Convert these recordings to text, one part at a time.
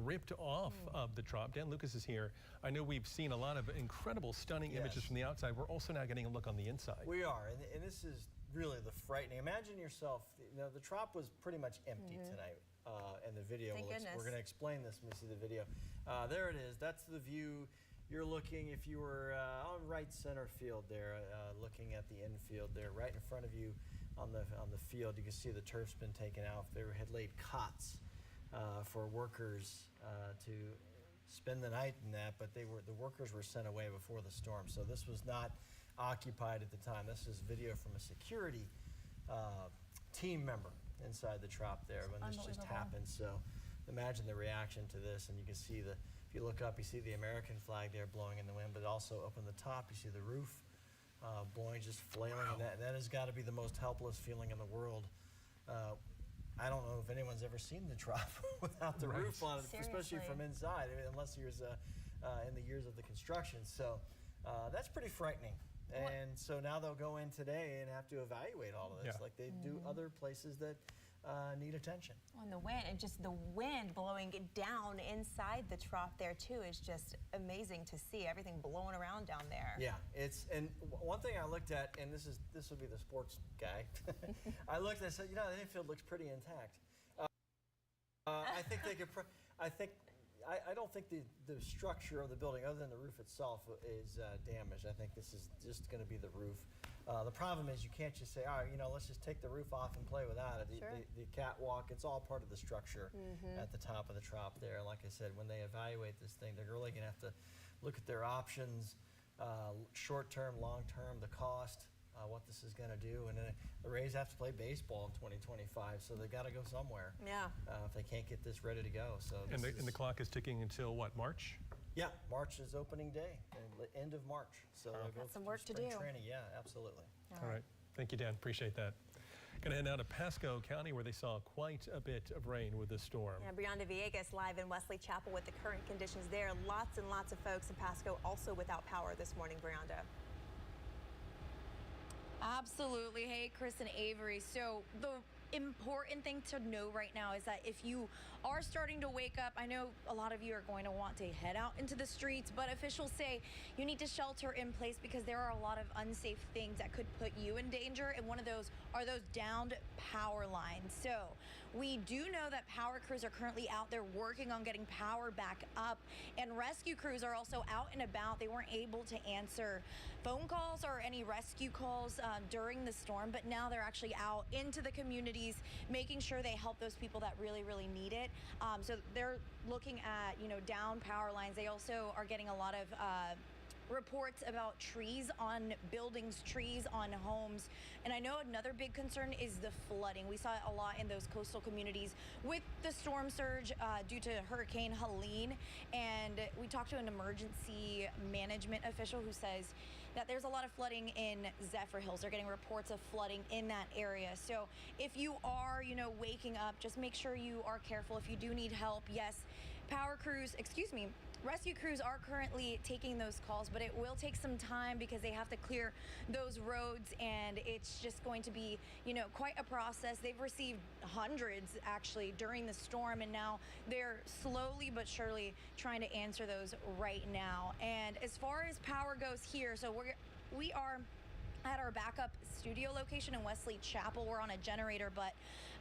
ripped off of the trop. Dan Lucas is here. I know we've seen a lot of incredible, stunning images from the outside. We're also now getting a look on the inside. We are, and this is really the frightening. Imagine yourself, you know, the trop was pretty much empty tonight. In the video, we're going to explain this when we see the video. There it is. That's the view. You're looking, if you were on right center field there, looking at the infield there, right in front of you on the field, you can see the turf's been taken out. They had laid cots for workers to spend the night in that, but the workers were sent away before the storm. So this was not occupied at the time. This is video from a security team member inside the trop there when this just happened. So imagine the reaction to this, and you can see if you look up, you see the American flag there blowing in the wind, but also up on the top, you see the roof blowing, just flailing, and that has got to be the most helpless feeling in the world. I don't know if anyone's ever seen the trop without the roof on it, especially from inside, unless you're in the years of the construction. So that's pretty frightening. And so now they'll go in today and have to evaluate all of this, like they do other places that need attention. On the wind, and just the wind blowing it down inside the trop there too is just amazing to see. Everything blowing around down there. Yeah, and one thing I looked at, and this would be the sports guy. I looked and I said, you know, the infield looks pretty intact. I think they could. I don't think the structure of the building, other than the roof itself, is damaged. I think this is just going to be the roof. The problem is you can't just say, all right, you know, let's just take the roof off and play without it. The catwalk, it's all part of the structure at the top of the trop there. Like I said, when they evaluate this thing, they're really going to have to look at their options, short-term, long-term, the cost, what this is going to do. And then the Rays have to play baseball in 2025, so they've got to go somewhere. Yeah. If they can't get this ready to go. So and the clock is ticking until what, March? Yeah, March is opening day, end of March. So they'll go some work to do. Training. Yeah, absolutely. All right. Thank you, Dan. Appreciate that. Going to head now to Pasco County, where they saw quite a bit of rain with this storm. Yeah, Brianda Villegas live in Wesley Chapel with the current conditions there. Lots and lots of folks in Pasco also without power this morning, Brianda. Absolutely. Hey, Chris and Avery. So the important thing to know right now is that if you are starting to wake up, I know a lot of you are going to want to head out into the streets, but officials say you need to shelter in place because there are a lot of unsafe things that could put you in danger, and one of those are those downed power lines. So we do know that power crews are currently out there working on getting power back up, and rescue crews are also out and about. They weren't able to answer phone calls or any rescue calls during the storm, but now they're actually out into the communities making sure they help those people that really need it. So they're looking at, you know, down power lines. They also are getting a lot of reports about trees on buildings, trees on homes. And I know another big concern is the flooding. We saw it a lot in those coastal communities with the storm surge due to Hurricane Helene. And we talked to an emergency management official who says that there's a lot of flooding in Zephyr Hills. They're getting reports of flooding in that area. So if you are, you know, waking up, just make sure you are careful. If you do need help, yes, rescue crews are currently taking those calls, but it will take some time because they have to clear those roads, and it's just going to be, you know, quite a process. They've received hundreds actually during the storm, and now they're slowly but surely trying to answer those right now. And as far as power goes here, so we are at our backup studio location in Wesley Chapel. We're on a generator, but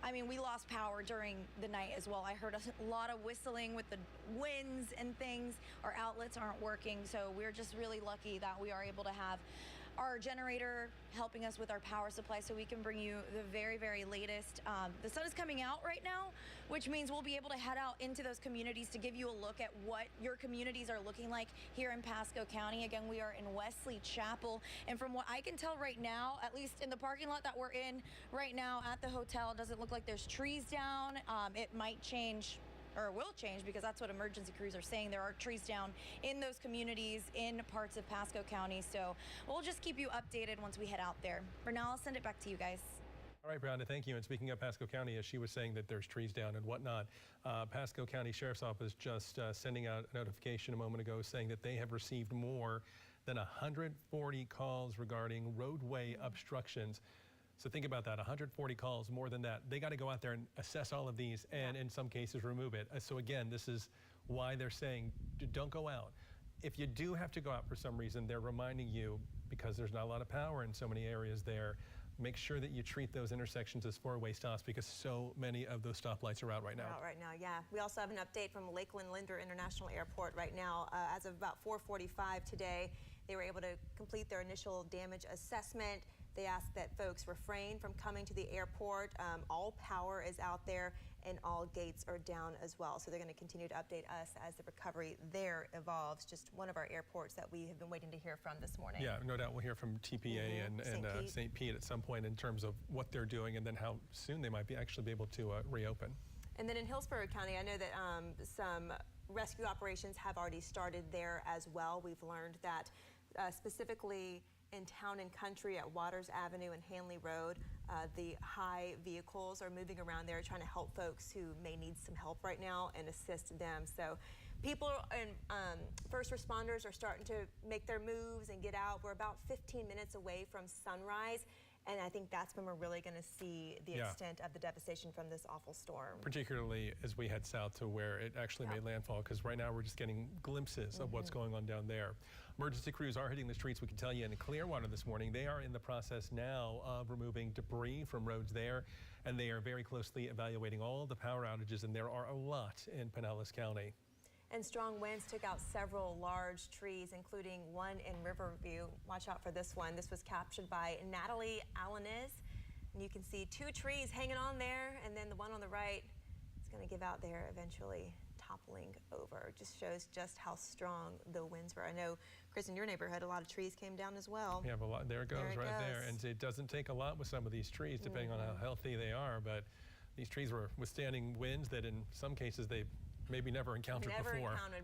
I mean, we lost power during the night as well. I heard a lot of whistling with the winds and things. Our outlets aren't working, so we're just really lucky that we are able to have our generator helping us with our power supply so we can bring you the very latest. The sun is coming out right now, which means we'll be able to head out into those communities to give you a look at what your communities are looking like here in Pasco County. Again, we are in Wesley Chapel, and from what I can tell right now, at least in the parking lot that we're in right now at the hotel, it doesn't look like there's trees down. It might change, or will change, because that's what emergency crews are saying. There are trees down in those communities in parts of Pasco County. So we'll just keep you updated once we head out there. For now, I'll send it back to you guys. All right, Brianda, thank you. And speaking of Pasco County, as she was saying that there's trees down and whatnot, Pasco County Sheriff's Office just sending out a notification a moment ago saying that they have received more than 140 calls regarding roadway obstructions. So think about that, 140 calls, more than that. They got to go out there and assess all of these and in some cases remove it. So again, this is why they're saying don't go out. If you do have to go out for some reason, they're reminding you, because there's not a lot of power in so many areas there, make sure that you treat those intersections as four-way stops, because so many of those stoplights are out right now. Out right now, yeah. We also have an update from Lakeland Linder International Airport right now. As of about 4:45 today, they were able to complete their initial damage assessment. They asked that folks refrain from coming to the airport. All power is out there and all gates are down as well. So they're going to continue to update us as the recovery there evolves. Just one of our airports that we have been waiting to hear from this morning. Yeah, no doubt we'll hear from TPA and St. Pete at some point in terms of what they're doing and then how soon they might actually be able to reopen. And then in Hillsborough County, I know that some rescue operations have already started there as well. We've learned that specifically in Town and Country at Waters Avenue and Hanley Road, the high vehicles are moving around there trying to help folks who may need some help right now and assist them. So people and first responders are starting to make their moves and get out. We're about 15 minutes away from sunrise. And I think that's when we're really going to see the extent of the devastation from this awful storm. Particularly as we head south to where it actually made landfall, because right now we're just getting glimpses of what's going on down there. Emergency crews are hitting the streets, we can tell you, in Clearwater this morning. They are in the process now of removing debris from roads there, and they are very closely evaluating all the power outages, and there are a lot in Pinellas County. And strong winds took out several large trees, including one in Riverview. Watch out for this one. This was captured by Natalie Alanis. And you can see two trees hanging on there, and then the one on the right is going to give out there, eventually toppling over. It just shows just how strong the winds were. I know, Chris, in your neighborhood, a lot of trees came down as well. Yeah, a lot. There it goes, right there. And it doesn't take a lot with some of these trees, depending on how healthy they are. But these trees were withstanding winds that in some cases they maybe never encountered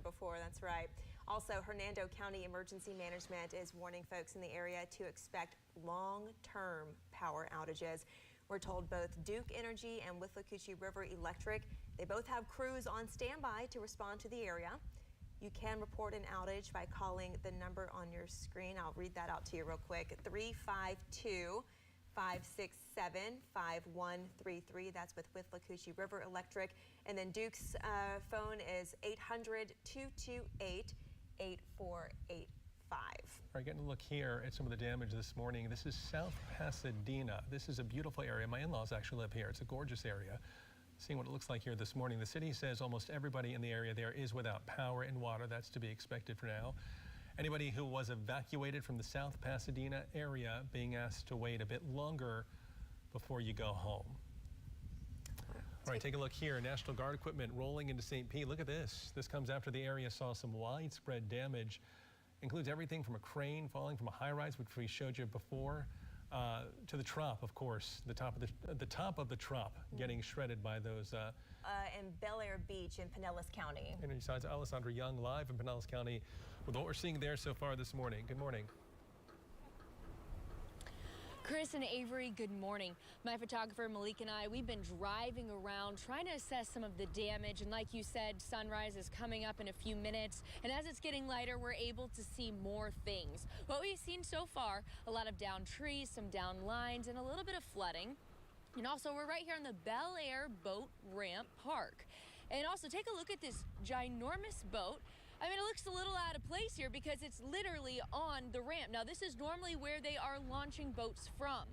before. That's right. Also, Hernando County Emergency Management is warning folks in the area to expect long-term power outages. We're told both Duke Energy and Withlacoochee River Electric, they both have crews on standby to respond to the area. You can report an outage by calling the number on your screen. I'll read that out to you real quick. 352-567-5133. That's with Withlacoochee River Electric. And then Duke's phone is 800-228-8485. All right, getting a look here at some of the damage this morning. This is South Pasadena. This is a beautiful area. My in-laws actually live here. It's a gorgeous area. Seeing what it looks like here this morning. The city says almost everybody in the area there is without power and water. That's to be expected for now. Anybody who was evacuated from the South Pasadena area being asked to wait a bit longer before you go home. All right, take a look here. National Guard equipment rolling into St. Pete. Look at this. This comes after the area saw some widespread damage. Includes everything from a crane falling from a high-rise, which we showed you before, to the trop, of course. The top of the trop getting shredded by those. In Bel Air Beach in Pinellas County. And besides, Alessandra Young live in Pinellas County with what we're seeing there so far this morning. Good morning. Chris and Avery, good morning. My photographer Malik and I, we've been driving around trying to assess some of the damage. And like you said, sunrise is coming up in a few minutes. And as it's getting lighter, we're able to see more things. What we've seen so far, a lot of downed trees, some downed lines, and a little bit of flooding. And also, we're right here on the Bel Air Boat Ramp Park. And also, take a look at this ginormous boat. I mean, it looks a little out of place here because it's literally on the ramp. Now, this is normally where they are launching boats from.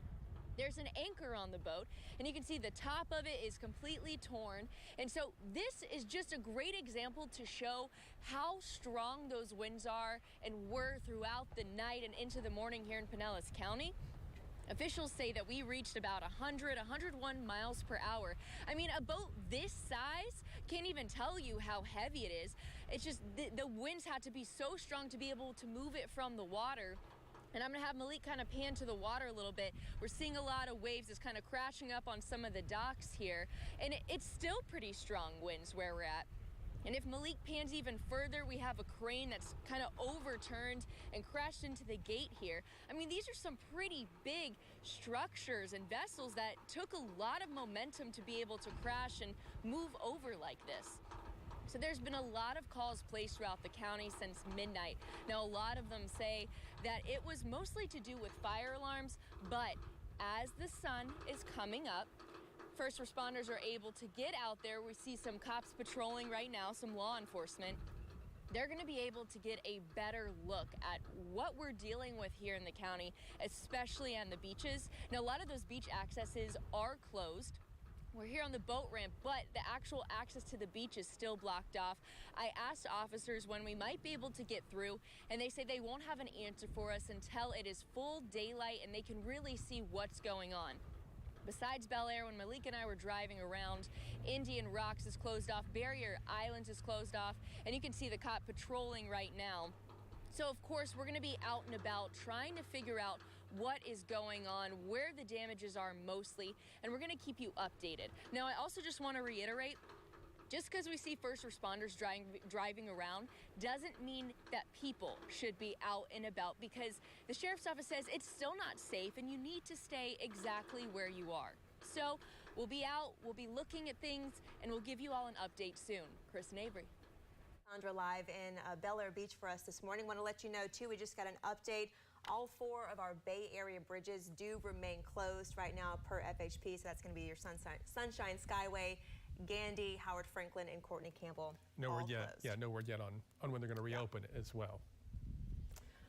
There's an anchor on the boat, and you can see the top of it is completely torn. And so this is just a great example to show how strong those winds are and were throughout the night and into the morning here in Pinellas County. Officials say that we reached about 101 miles per hour. I mean, a boat this size can't even tell you how heavy it is. It's just the winds had to be so strong to be able to move it from the water. And I'm gonna have Malik kind of pan to the water a little bit. We're seeing a lot of waves that's kind of crashing up on some of the docks here. And it's still pretty strong winds where we're at. And if Malik pans even further, we have a crane that's kind of overturned and crashed into the gate here. I mean, these are some pretty big structures and vessels that took a lot of momentum to be able to crash and move over like this. So there's been a lot of calls placed throughout the county since midnight. Now, a lot of them say that it was mostly to do with fire alarms, but as the sun is coming up, first responders are able to get out there. We see some cops patrolling right now, some law enforcement. They're going to be able to get a better look at what we're dealing with here in the county, especially on the beaches. Now, a lot of those beach accesses are closed. We're here on the boat ramp, but the actual access to the beach is still blocked off. I asked officers when we might be able to get through, and they say they won't have an answer for us until it is full daylight and they can really see what's going on. Besides Bel Air, when Malik and I were driving around, Indian Rocks is closed off, Barrier Islands is closed off, and you can see the cop patrolling right now. So, of course, we're going to be out and about trying to figure out what is going on, where the damages are mostly, and we're going to keep you updated. Now, I also just want to reiterate, just because we see first responders driving around doesn't mean that people should be out and about, because the sheriff's office says it's still not safe and you need to stay exactly where you are. So we'll be out, we'll be looking at things, and we'll give you all an update soon. Chris and Avery. Sandra live in Bel Air Beach for us this morning. Want to let you know, too, we just got an update. All 4 of our Bay Area bridges do remain closed right now per FHP, so that's going to be your Sunshine Skyway, Gandy, Howard Franklin, and Courtney Campbell. No word yet. Closed. Yeah, no word yet on when they're going to reopen as well.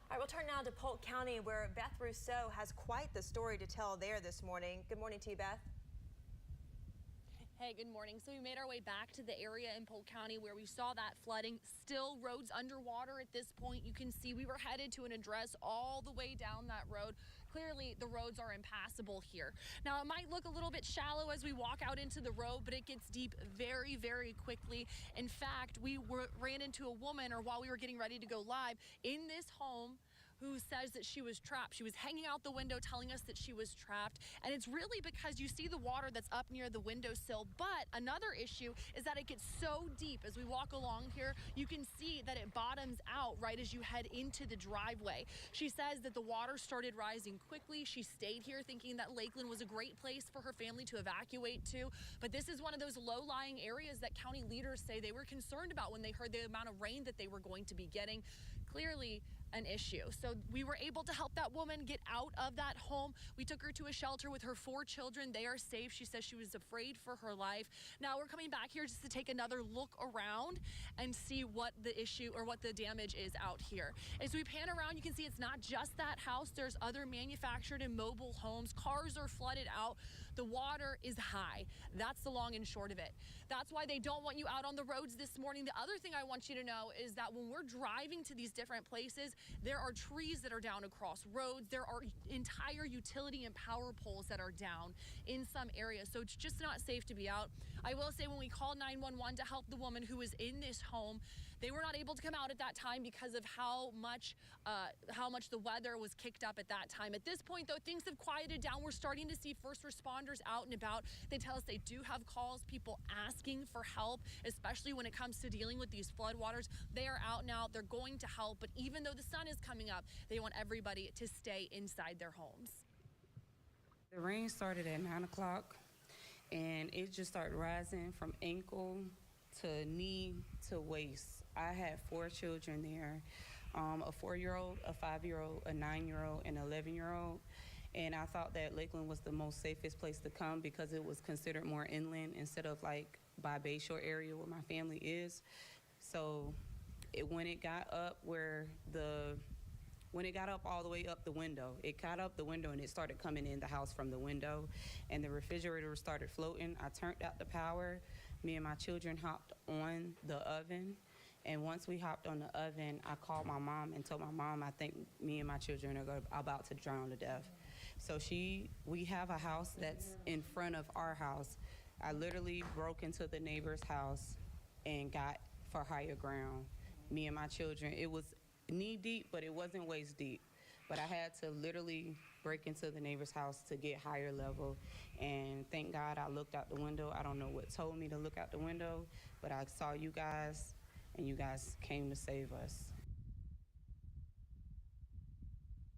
All right, we'll turn now to Polk County, where Beth Rousseau has quite the story to tell there this morning. Good morning to you, Beth. Hey, good morning. So we made our way back to the area in Polk County where we saw that flooding. Still roads underwater at this point. You can see we were headed to an address all the way down that road. Clearly, the roads are impassable here. Now, it might look a little bit shallow as we walk out into the road, but it gets deep very, very quickly. In fact, we ran into a woman, or while we were getting ready to go live, in this home, who says that she was trapped. She was hanging out the window telling us that she was trapped. And it's really because you see the water that's up near the windowsill. But another issue is that it gets so deep as we walk along here, you can see that it bottoms out right as you head into the driveway. She says that the water started rising quickly. She stayed here thinking that Lakeland was a great place for her family to evacuate to. But this is one of those low-lying areas that county leaders say they were concerned about when they heard the amount of rain that they were going to be getting. Clearly an issue. So we were able to help that woman get out of that home. We took her to a shelter with her 4 children. They are safe. She says she was afraid for her life. Now we're coming back here just to take another look around and see what the issue or what the damage is out here. As we pan around, you can see it's not just that house. There's other manufactured and mobile homes. Cars are flooded out. The water is high. That's the long and short of it. That's why they don't want you out on the roads this morning. The other thing I want you to know is that when we're driving to these different places, there are trees that are down across roads. There are entire utility and power poles that are down in some areas. So it's just not safe to be out. I will say when we called 911 to help the woman who was in this home, they were not able to come out at that time because of how much the weather was kicked up at that time. At this point, though, things have quieted down. We're starting to see first responders out and about. They tell us they do have calls, people asking for help, especially when it comes to dealing with these floodwaters. They are out now. They're going to help. But even though the sun is coming up, they want everybody to stay inside their homes. The rain started at 9 o'clock, and it just started rising from ankle to knee to waist. I had 4 children there, a 4-year-old, a 5-year-old, a 9-year-old, and an 11-year-old. And I thought that Lakeland was the most safest place to come because it was considered more inland instead of like by Bayshore area where my family is. So when it got up all the way up the window, it got up the window and it started coming in the house from the window, and the refrigerator started floating. I turned out the power. Me and my children hopped on the oven. And once we hopped on the oven, I called my mom and told my mom, I think me and my children are about to drown to death. So we have a house that's in front of our house. I literally broke into the neighbor's house and got for higher ground. Me and my children, it was knee deep, but it wasn't waist deep. But I had to literally break into the neighbor's house to get higher level. And thank God I looked out the window. I don't know what told me to look out the window, but I saw you guys, and you guys came to save us.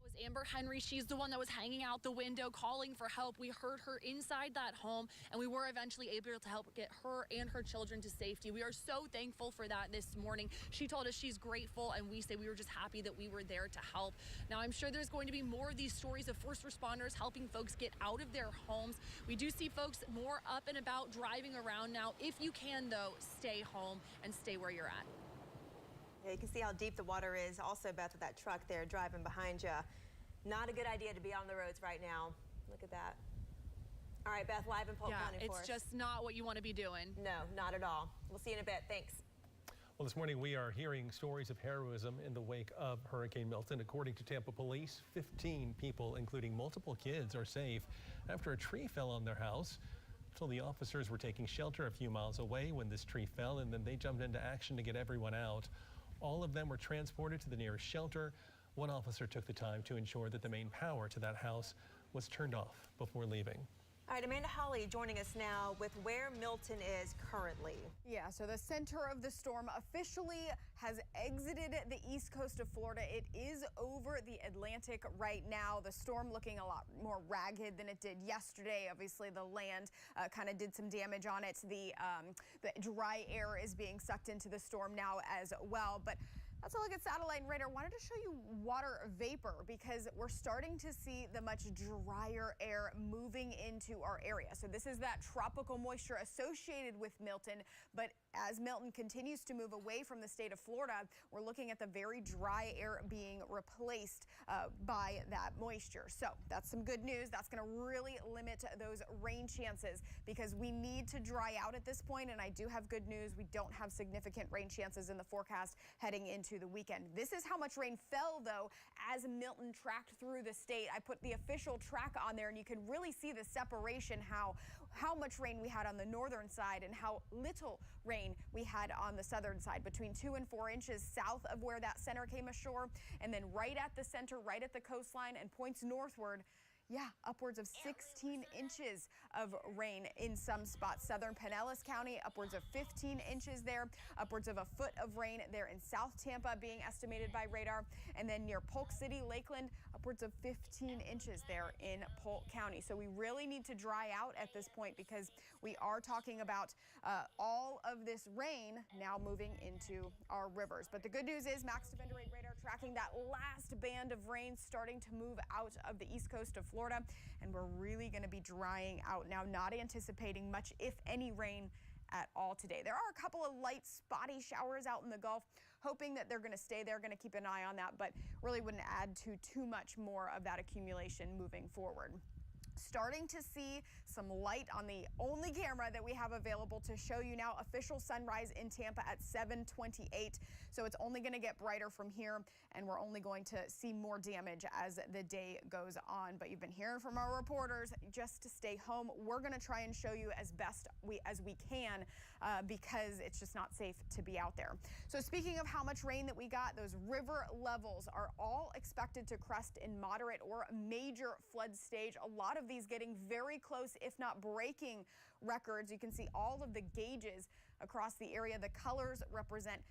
Was Amber Henry. She's the one that was hanging out the window calling for help. We heard her inside that home, and we were eventually able to help get her and her children to safety. We are so thankful for that this morning. She told us she's grateful, and we say we were just happy that we were there to help. Now, I'm sure there's going to be more of these stories of first responders helping folks get out of their homes. We do see folks more up and about driving around now. If you can, though, stay home and stay where you're at. Yeah, you can see how deep the water is. Also, Beth, with that truck there driving behind you. Not a good idea to be on the roads right now. Look at that. All right, Beth, live in Polk County for us. It's just not what you want to be doing. No, not at all. We'll see you in a bit. Thanks. Well, this morning we are hearing stories of heroism in the wake of Hurricane Milton. According to Tampa police, 15 people, including multiple kids, are safe after a tree fell on their house. So the officers were taking shelter a few miles away when this tree fell, and then they jumped into action to get everyone out. All of them were transported to the nearest shelter. One officer took the time to ensure that the main power to that house was turned off before leaving. All right, Amanda Holly joining us now with where Milton is currently. Yeah, so the center of the storm officially has exited the east coast of Florida. It is over the Atlantic right now. The storm looking a lot more ragged than it did yesterday. Obviously, the land kind of did some damage on it. The dry air is being sucked into the storm now as well. But that's a look at satellite and radar. Wanted to show you water vapor because we're starting to see the much drier air moving into our area. So this is that tropical moisture associated with Milton. But as Milton continues to move away from the state of Florida, we're looking at the very dry air being replaced by that moisture. So that's some good news. That's going to really limit those rain chances because we need to dry out at this point. And I do have good news. We don't have significant rain chances in the forecast heading into the weekend. This is how much rain fell, though, as Milton tracked through the state. I put the official track on there, and you can really see the separation, how much rain we had on the northern side and how little rain we had on the southern side, between 2 and 4 inches south of where that center came ashore, and then right at the center, right at the coastline and points northward. Yeah, upwards of 16 inches of rain in some spots. Southern Pinellas County, upwards of 15 inches there. Upwards of a foot of rain there in South Tampa being estimated by radar. And then near Polk City, Lakeland, upwards of 15 inches there in Polk County. So we really need to dry out at this point because we are talking about all of this rain now moving into our rivers. But the good news is Max Defender 8 radar tracking that last band of rain starting to move out of the east coast of Florida, and we're really going to be drying out now, not anticipating much, if any, rain at all today. There are a couple of light spotty showers out in the Gulf, hoping that they're going to stay there, going to keep an eye on that, but really wouldn't add to too much more of that accumulation moving forward. Starting to see some light on the only camera that we have available to show you now. Official sunrise in Tampa at 7:28. So it's only going to get brighter from here, and we're only going to see more damage as the day goes on. But you've been hearing from our reporters just to stay home. We're going to try and show you as best as we can because it's just not safe to be out there. So speaking of how much rain that we got, those river levels are all expected to crest in moderate or major flood stage. A lot of these getting very close, if not breaking records. You can see all of the gauges across the area. The colors represent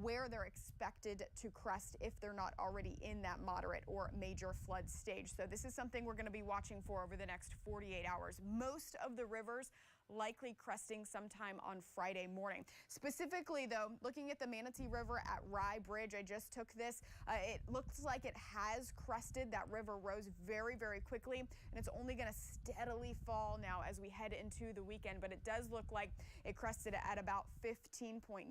where they're expected to crest if they're not already in that moderate or major flood stage. So this is something we're going to be watching for over the next 48 hours. Most of the rivers likely cresting sometime on Friday morning. Specifically, though, looking at the Manatee River at Rye Bridge, I just took this. It looks like it has crested. That river rose very, very quickly, and it's only going to steadily fall now as we head into the weekend, but it does look like it crested at about 15.94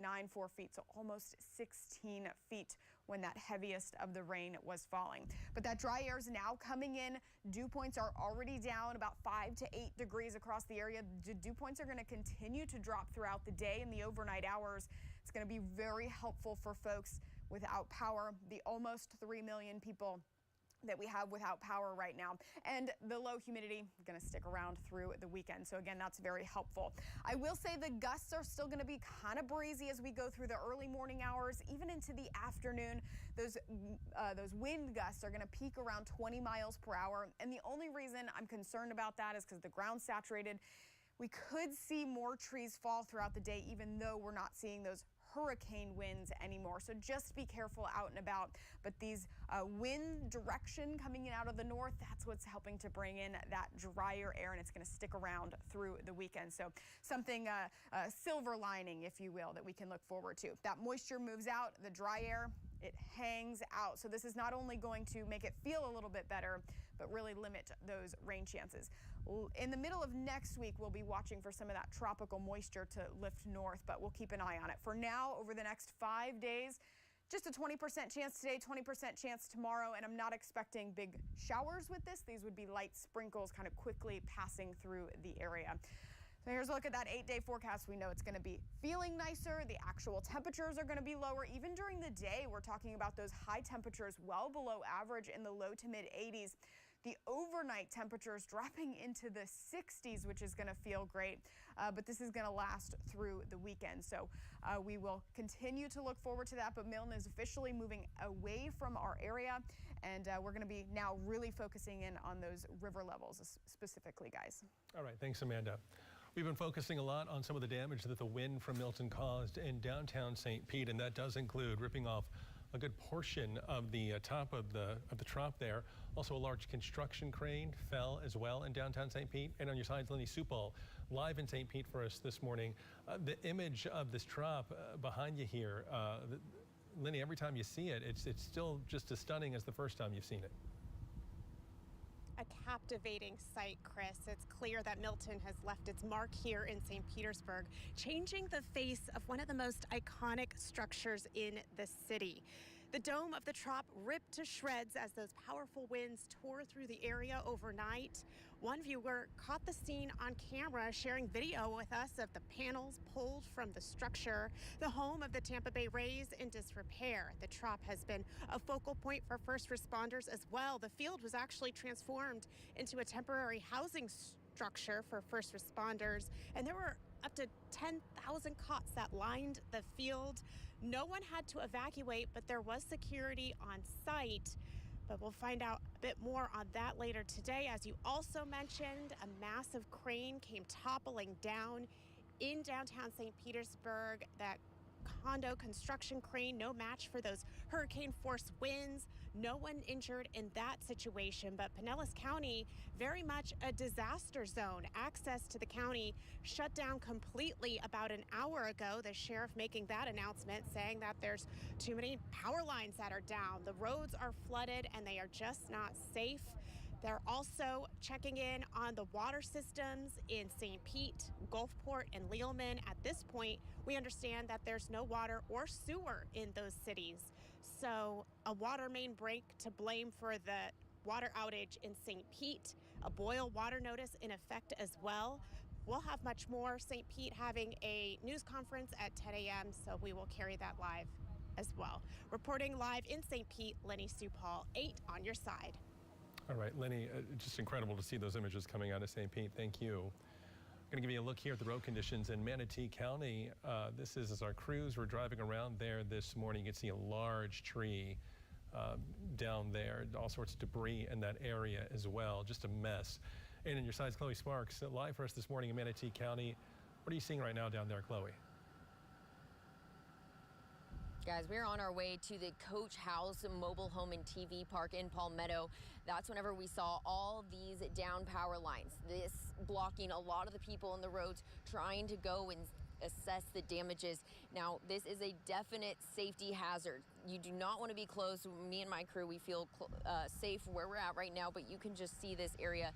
feet, so almost 16 feet when that heaviest of the rain was falling. But that dry air is now coming in. Dew points are already down about 5 to 8 degrees across the area. Dew points are going to continue to drop throughout the day and the overnight hours. It's going to be very helpful for folks without power, the almost 3 million people that we have without power right now. And the low humidity is going to stick around through the weekend. So again, that's very helpful. I will say the gusts are still going to be kind of breezy as we go through the early morning hours, even into the afternoon. Those wind gusts are going to peak around 20 miles per hour. And the only reason I'm concerned about that is because the ground's saturated. We could see more trees fall throughout the day, even though we're not seeing those hurricane winds anymore. So just be careful out and about. But these wind direction coming in out of the north, that's what's helping to bring in that drier air, and it's going to stick around through the weekend. So something, silver lining, if you will, that we can look forward to. That moisture moves out, the dry air, it hangs out. So this is not only going to make it feel a little bit better, but really limit those rain chances. In the middle of next week, we'll be watching for some of that tropical moisture to lift north, but we'll keep an eye on it. For now, over the next 5 days, just a 20% chance today, 20% chance tomorrow, and I'm not expecting big showers with this. These would be light sprinkles kind of quickly passing through the area. So here's a look at that 8-day forecast. We know it's going to be feeling nicer. The actual temperatures are going to be lower. Even during the day, we're talking about those high temperatures well below average in the low to mid 80s. The overnight temperatures dropping into the 60s, which is going to feel great, but this is going to last through the weekend. So we will continue to look forward to that, but Milton is officially moving away from our area, and we're going to be now really focusing in on those river levels specifically, guys. All right, thanks, Amanda. We've been focusing a lot on some of the damage that the wind from Milton caused in downtown St. Pete, and that does include ripping off a good portion of the top of the trop there. Also, a large construction crane fell as well in downtown St. Pete. And on your sides, Lenny Supal, live in St. Pete for us this morning. The image of this trop behind you here, Lenny, every time you see it, it's still just as stunning as the first time you've seen it. A captivating sight, Chris. It's clear that Milton has left its mark here in St. Petersburg, changing the face of one of the most iconic structures in the city. The dome of the trop ripped to shreds as those powerful winds tore through the area overnight. One viewer caught the scene on camera, sharing video with us of the panels pulled from the structure. The home of the Tampa Bay Rays in disrepair. The trop has been a focal point for first responders as well. The field was actually transformed into a temporary housing structure for first responders, and there were up to 10,000 cots that lined the field. No one had to evacuate, but there was security on site. But we'll find out a bit more on that later today. As you also mentioned, a massive crane came toppling down in downtown St. Petersburg. That condo construction crane, no match for those hurricane force winds. No one injured in that situation, but Pinellas County, very much a disaster zone. Access to the county shut down completely about an hour ago. The sheriff making that announcement, saying that there's too many power lines that are down. The roads are flooded and they are just not safe. They're also checking in on the water systems in St. Pete, Gulfport, and Leelman. At this point, we understand that there's no water or sewer in those cities. So a water main break to blame for the water outage in St. Pete, a boil water notice in effect as well. We'll have much more. St. Pete having a news conference at 10 a.m., so we will carry that live as well. Reporting live in St. Pete, Lenny Supal, 8 on your side. All right, Lenny, just incredible to see those images coming out of St. Pete. Thank you. I'm going to give you a look here at the road conditions in Manatee County. This is as our crews were driving around there this morning. You can see a large tree down there, all sorts of debris in that area as well. Just a mess. And in your sides, Chloe Sparks, live for us this morning in Manatee County. What are you seeing right now down there, Chloe? Guys, we're on our way to the Coach House mobile home and TV park in Palmetto. That's whenever we saw all these down power lines. This blocking a lot of the people in the roads trying to go and assess the damages. Now, this is a definite safety hazard. You do not want to be close. Me and my crew, we feel safe where we're at right now, but you can just see this area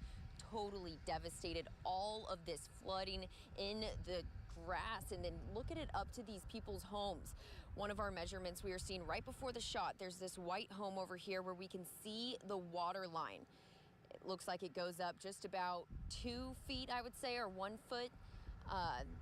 totally devastated. All of this flooding in the grass, and then look at it up to these people's homes. One of our measurements we are seeing right before the shot, there's this white home over here where we can see the water line. It looks like it goes up just about 2 feet, I would say, or 1 foot.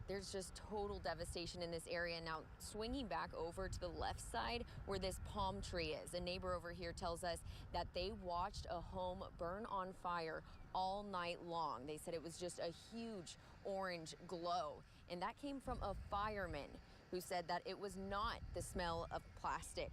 There's just total devastation in this area. Now, swinging back over to the left side where this palm tree is, a neighbor over here tells us that they watched a home burn on fire all night long. They said it was just a huge orange glow, and that came from a fireman who said that it was not the smell of plastic.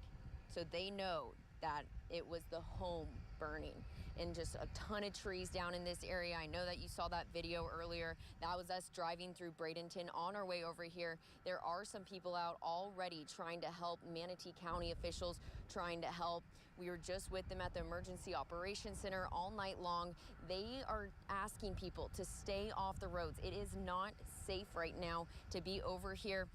So they know that it was the home burning. and just a ton of trees down in this area. I know that you saw that video earlier. That was us driving through Bradenton on our way over here. There are some people out already trying to help, Manatee County officials trying to help. We were just with them at the Emergency Operations Center all night long. They are asking people to stay off the roads. It is not safe right now to be over here.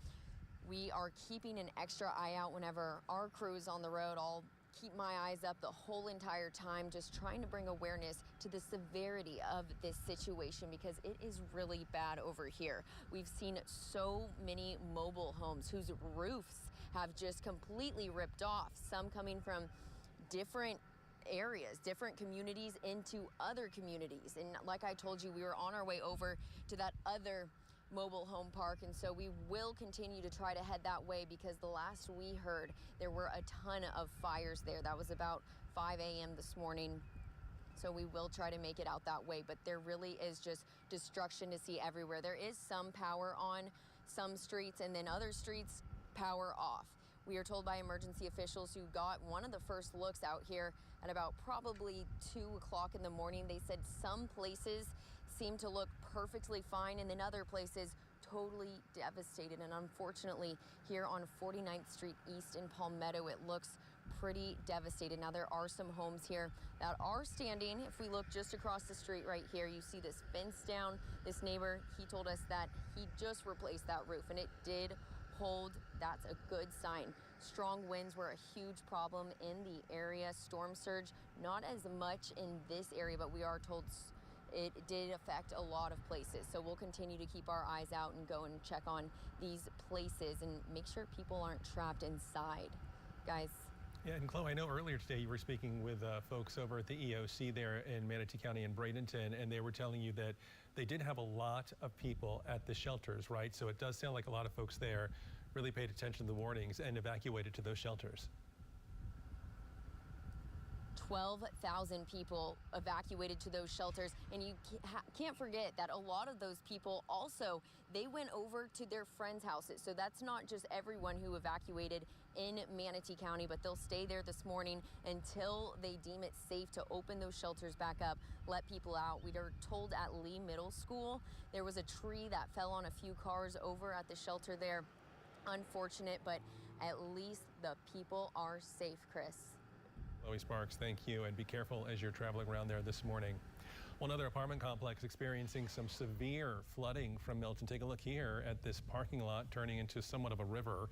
We are keeping an extra eye out whenever our crew is on the road. I'll keep my eyes up the whole entire time, just trying to bring awareness to the severity of this situation because it is really bad over here. We've seen so many mobile homes whose roofs have just completely ripped off, some coming from different areas, different communities into other communities. And like I told you, we were on our way over to that other mobile home park, and so we will continue to try to head that way because the last we heard, there were a ton of fires there. That was about 5 a.m. this morning. So we will try to make it out that way, but there really is just destruction to see everywhere. There is some power on some streets and then other streets power off. We are told by emergency officials who got one of the first looks out here at about probably 2 o'clock in the morning. They said some places seem to look perfectly fine and then other places totally devastated. And unfortunately, here on 49th Street East in Palmetto, it looks pretty devastated. Now, there are some homes here that are standing. If we look just across the street right here, you see this fence down. This neighbor, he told us that he just replaced that roof and it did hold. That's a good sign. Strong winds were a huge problem in the area. Storm surge, not as much in this area, but we are told it did affect a lot of places. So we'll continue to keep our eyes out and go and check on these places and make sure people aren't trapped inside. Guys. Yeah, and Chloe, I know earlier today you were speaking with folks over at the EOC there in Manatee County in Bradenton, and they were telling you that they did have a lot of people at the shelters, right? So it does sound like a lot of folks there really paid attention to the warnings and evacuated to those shelters. 12,000 people evacuated to those shelters, and you can't forget that a lot of those people also, they went over to their friends' houses. So that's not just everyone who evacuated in Manatee County, but they'll stay there this morning until they deem it safe to open those shelters back up, let people out. We were told at Lee Middle School there was a tree that fell on a few cars over at the shelter there. Unfortunate, but at least the people are safe, Chris. Chloe Sparks, thank you, and be careful as you're traveling around there this morning. One other apartment complex experiencing some severe flooding from Milton. Take a look here at this parking lot turning into somewhat of a river.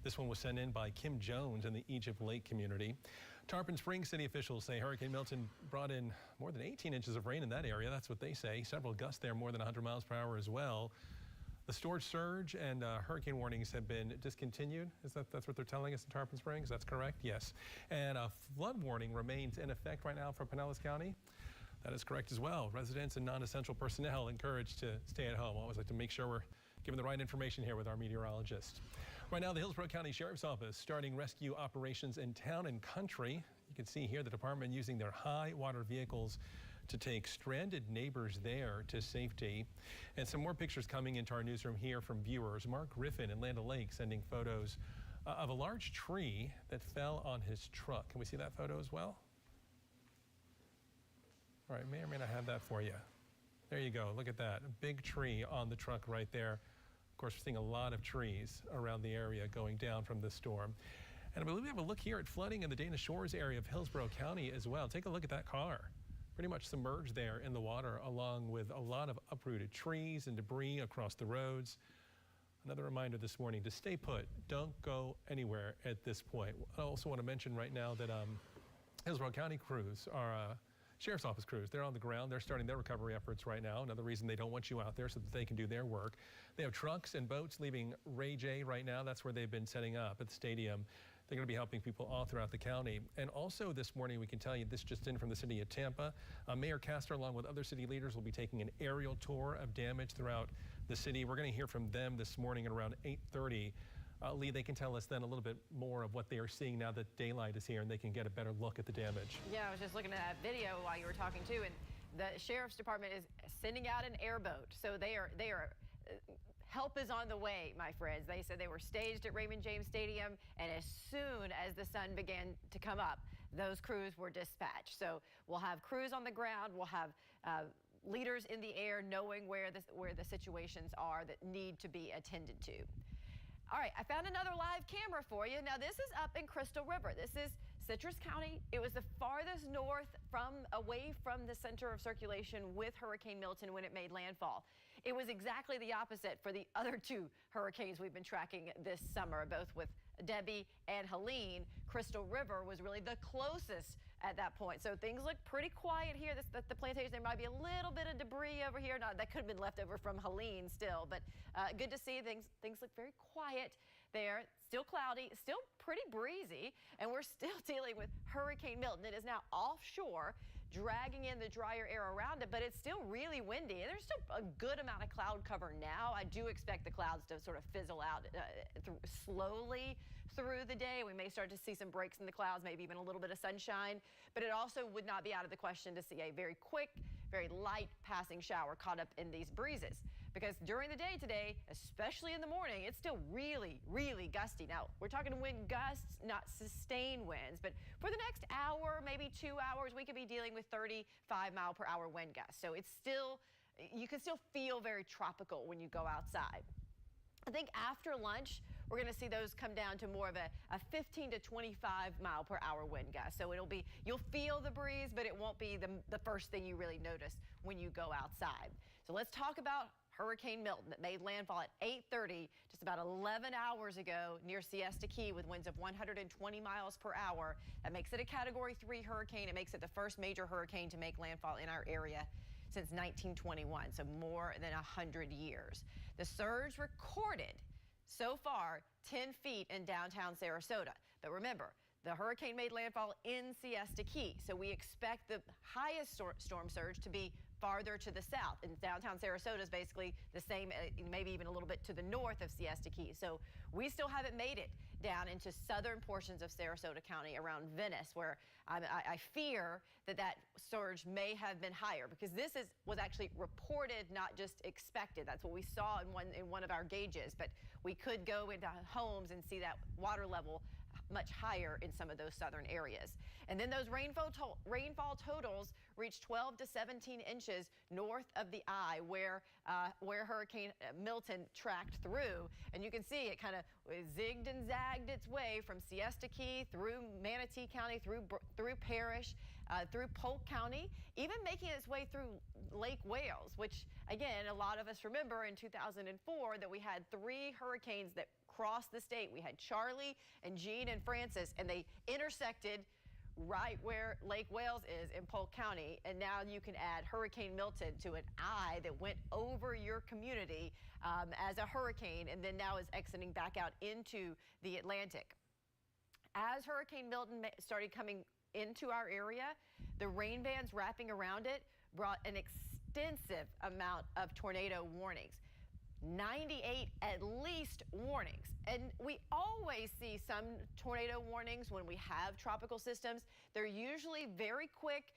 This one was sent in by Kim Jones in the Egypt Lake community. Tarpon Springs city officials say Hurricane Milton brought in more than 18 inches of rain in that area. That's what they say. Several gusts there, more than 100 miles per hour as well. The storage surge and hurricane warnings have been discontinued. That's what they're telling us in Tarpon Springs? That's correct? Yes. And a flood warning remains in effect right now for Pinellas County. That is correct as well. Residents and non-essential personnel encouraged to stay at home. I always like to make sure we're giving the right information here with our meteorologist. Right now, the Hillsborough County Sheriff's Office starting rescue operations in town and country. You can see here the department using their high water vehicles to take stranded neighbors there to safety. And some more pictures coming into our newsroom here from viewers. Mark Griffin in Land O'Lakes sending photos of a large tree that fell on his truck. Can we see that photo as well? All right, may or may not have that for you. There you go, look at that, a big tree on the truck right there. Of course, we're seeing a lot of trees around the area going down from this storm. And I believe we have a look here at flooding in the Dana Shores area of Hillsborough County as well. Take a look at that car. Pretty much submerged there in the water, along with a lot of uprooted trees and debris across the roads. Another reminder this morning to stay put. Don't go anywhere at this point. I also want to mention right now that Hillsborough County crews are Sheriff's Office crews. They're on the ground. They're starting their recovery efforts right now. Another reason they don't want you out there so that they can do their work. They have trucks and boats leaving Ray J right now. That's where they've been setting up at the stadium. They're going to be helping people all throughout the county. And also this morning, we can tell you this just in from the city of Tampa. Mayor Castor, along with other city leaders, will be taking an aerial tour of damage throughout the city. We're going to hear from them this morning at around 8:30. Lee, they can tell us then a little bit more of what they are seeing now that daylight is here and they can get a better look at the damage. Yeah, I was just looking at that video while you were talking too, and the sheriff's department is sending out an airboat. So they are help is on the way, my friends. They said they were staged at Raymond James Stadium, and as soon as the sun began to come up, those crews were dispatched. So we'll have crews on the ground, we'll have leaders in the air knowing where the situations are that need to be attended to. All right, I found another live camera for you. Now this is up in Crystal River. This is Citrus County. It was the farthest north away from the center of circulation with Hurricane Milton when it made landfall. It was exactly the opposite for the other two hurricanes we've been tracking this summer, both with Debbie and Helene. Crystal River was really the closest at that point. So things look pretty quiet here. The plantation, there might be a little bit of debris over here. That could have been left over from Helene still, but good to see things look very quiet there. Still cloudy, still pretty breezy, and we're still dealing with Hurricane Milton. It is now offshore, dragging in the drier air around it, but it's still really windy, and there's still a good amount of cloud cover now. I do expect the clouds to sort of fizzle out slowly through the day. We may start to see some breaks in the clouds, maybe even a little bit of sunshine, but it also would not be out of the question to see a very quick, very light passing shower caught up in these breezes. Because during the day today, especially in the morning, it's still really, really gusty. Now, we're talking wind gusts, not sustained winds, but for the next hour, maybe 2 hours, we could be dealing with 35-mile-per-hour wind gusts. So it's still, you can still feel very tropical when you go outside. I think after lunch, we're going to see those come down to more of a 15 to 25-mile-per-hour wind gust. So you'll feel the breeze, but it won't be the first thing you really notice when you go outside. So let's talk about Hurricane Milton that made landfall at 8:30, just about 11 hours ago, near Siesta Key with winds of 120 miles per hour. That makes it a Category 3 hurricane. It makes it the first major hurricane to make landfall in our area since 1921, so more than 100 years. The surge recorded so far 10 feet in downtown Sarasota. But remember, the hurricane made landfall in Siesta Key, so we expect the highest storm surge to be farther to the south. And downtown Sarasota is basically the same, maybe even a little bit to the north of Siesta Key. So we still haven't made it down into southern portions of Sarasota County around Venice, where I fear that surge may have been higher, because this was actually reported, not just expected. That's what we saw in one of our gauges, but we could go into homes and see that water level much higher in some of those southern areas. And then those rainfall totals reached 12 to 17 inches north of the eye where Hurricane Milton tracked through. And you can see it kind of zigged and zagged its way from Siesta Key through Manatee County, through Parrish, through Polk County, even making its way through Lake Wales, which again, a lot of us remember in 2004 that we had 3 hurricanes that crossed the state. We had Charlie and Jean and Francis, and they intersected right where Lake Wales is in Polk County. And now you can add Hurricane Milton to an eye that went over your community as a hurricane, and then now is exiting back out into the Atlantic. As Hurricane Milton started coming into our area, the rain bands wrapping around it brought an extensive amount of tornado warnings. 98 at least warnings. And we always see some tornado warnings when we have tropical systems. They're usually very quick,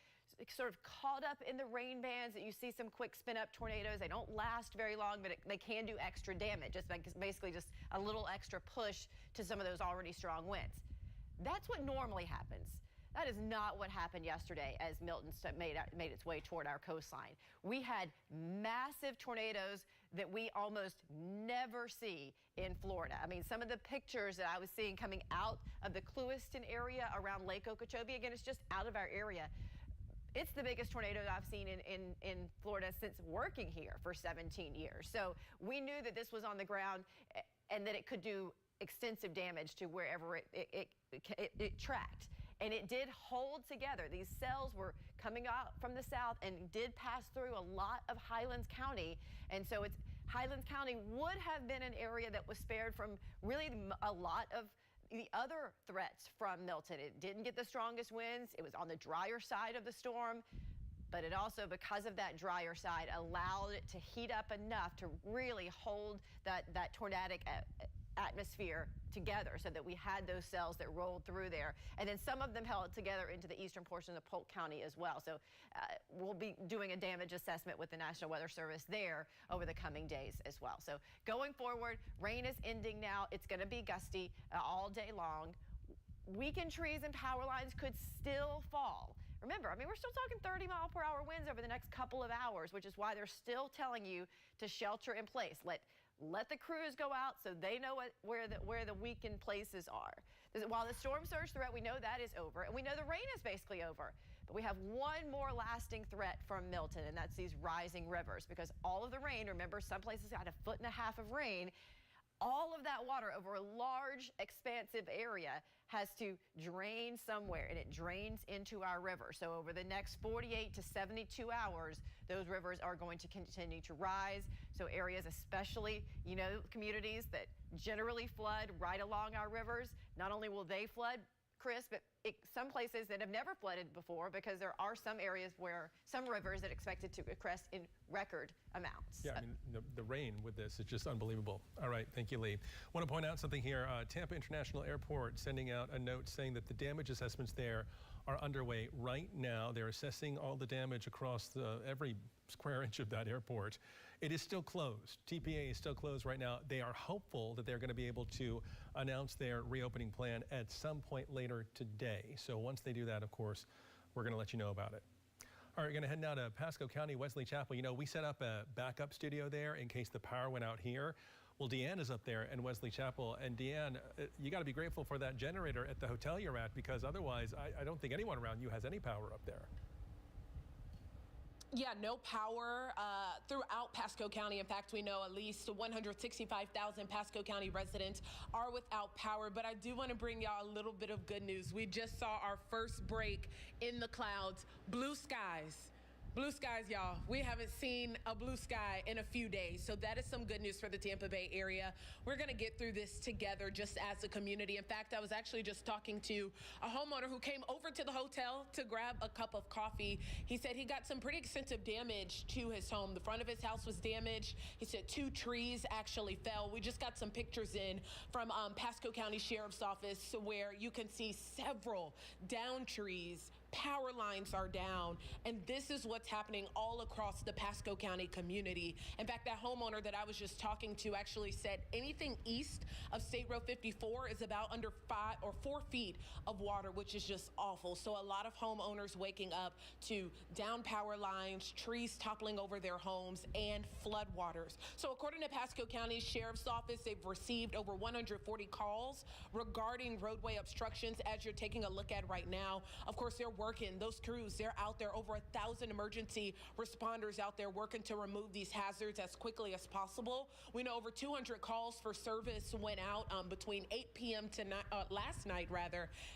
sort of caught up in the rain bands that you see some quick spin up tornadoes. They don't last very long, but they can do extra damage. Just basically just a little extra push to some of those already strong winds. That's what normally happens. That is not what happened yesterday as Milton made its way toward our coastline. We had massive tornadoes that we almost never see in Florida. I mean, some of the pictures that I was seeing coming out of the Clewiston area around Lake Okeechobee, again, it's just out of our area. It's the biggest tornado that I've seen in Florida since working here for 17 years. So we knew that this was on the ground and that it could do extensive damage to wherever it tracked. And it did hold together. These cells were coming out from the south and did pass through a lot of Highlands County. And so Highlands County would have been an area that was spared from really a lot of the other threats from Milton. It didn't get the strongest winds. It was on the drier side of the storm. But it also, because of that drier side, allowed it to heat up enough to really hold that tornadic atmosphere together, so that we had those cells that rolled through there. And then some of them held together into the eastern portion of Polk County as well. So we'll be doing a damage assessment with the National Weather Service there over the coming days as well. So going forward, rain is ending now. It's going to be gusty all day long. weakened trees and power lines could still fall. Remember, I mean, we're still talking 30-mile-per-hour winds over the next couple of hours, which is why they're still telling you to shelter in place. Let the crews go out so they know where the weakened places are. While the storm surge threat, we know that is over, and we know the rain is basically over. But we have one more lasting threat from Milton, and that's these rising rivers, because all of the rain, remember, some places got 1.5 feet of rain. All of that water over a large, expansive area has to drain somewhere, and it drains into our river. So over the next 48 to 72 hours, those rivers are going to continue to rise. So areas, especially, communities that generally flood right along our rivers, not only will they flood, Chris, but some places that have never flooded before, because there are some areas where some rivers that are expected to crest in record amounts. Yeah, I mean, the rain with this is just unbelievable. All right, thank you, Lee. Want to point out something here. Tampa International Airport sending out a note saying that the damage assessments there are underway right now. They're assessing all the damage across every square inch of that airport. It is still closed. TPA is still closed right now. They are hopeful that they're going to be able to announce their reopening plan at some point later today. So once they do that, of course, we're going to let you know about it. All right, we're going to head now to Pasco County, Wesley Chapel. We set up a backup studio there in case the power went out here. Well, Deanne is up there in Wesley Chapel. And Deanne, you got to be grateful for that generator at the hotel you're at, because otherwise I don't think anyone around you has any power up there. Yeah, no power throughout Pasco County. In fact, we know at least 165,000 Pasco County residents are without power. But I do want to bring y'all a little bit of good news. We just saw our first break in the clouds. Blue skies. Blue skies, y'all. We haven't seen a blue sky in a few days. So that is some good news for the Tampa Bay area. We're going to get through this together just as a community. In fact, I was actually just talking to a homeowner who came over to the hotel to grab a cup of coffee. He said he got some pretty extensive damage to his home. The front of his house was damaged. He said 2 trees actually fell. We just got some pictures in from Pasco County Sheriff's Office where you can see several down trees. Power lines are down, and this is what's happening all across the Pasco County community. In fact, that homeowner that I was just talking to actually said anything east of State Road 54 is about under 5 or 4 feet of water, which is just awful. So a lot of homeowners waking up to down power lines, trees toppling over their homes, and floodwaters. So according to Pasco County Sheriff's Office, they've received over 140 calls regarding roadway obstructions, as you're taking a look at right now. Of course, they're working. Those crews, they're out there, over 1,000 emergency responders out there working to remove these hazards as quickly as possible. We know over 200 calls for service went out between 8 p.m. to last night,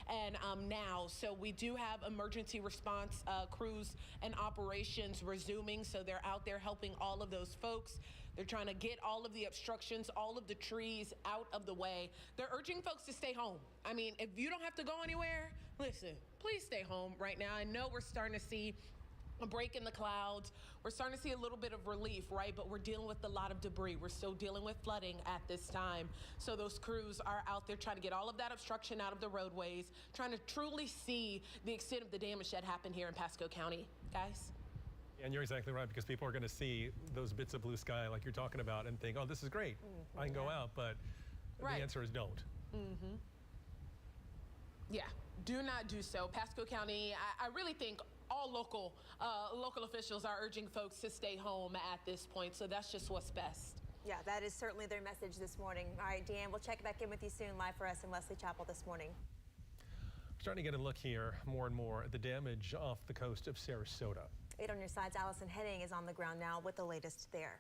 and now. So we do have emergency response crews and operations resuming. So they're out there helping all of those folks. They're trying to get all of the obstructions, all of the trees out of the way. They're urging folks to stay home. I mean, if you don't have to go anywhere, listen, please stay home right now. I know we're starting to see a break in the clouds. We're starting to see a little bit of relief, right? But we're dealing with a lot of debris. We're still dealing with flooding at this time. So those crews are out there trying to get all of that obstruction out of the roadways, trying to truly see the extent of the damage that happened here in Pasco County, guys. And you're exactly right, because people are going to see those bits of blue sky like you're talking about and think, oh, this is great. I can go out, but the answer is don't. Yeah, do not do so. Pasco County, I really think all local officials are urging folks to stay home at this point, so that's just what's best. Yeah, that is certainly their message this morning. All right, Deanne, we'll check back in with you soon, live for us in Wesley Chapel this morning. Starting to get a look here more and more at the damage off the coast of Sarasota. 8 on your sides, Allison Henning is on the ground now with the latest there.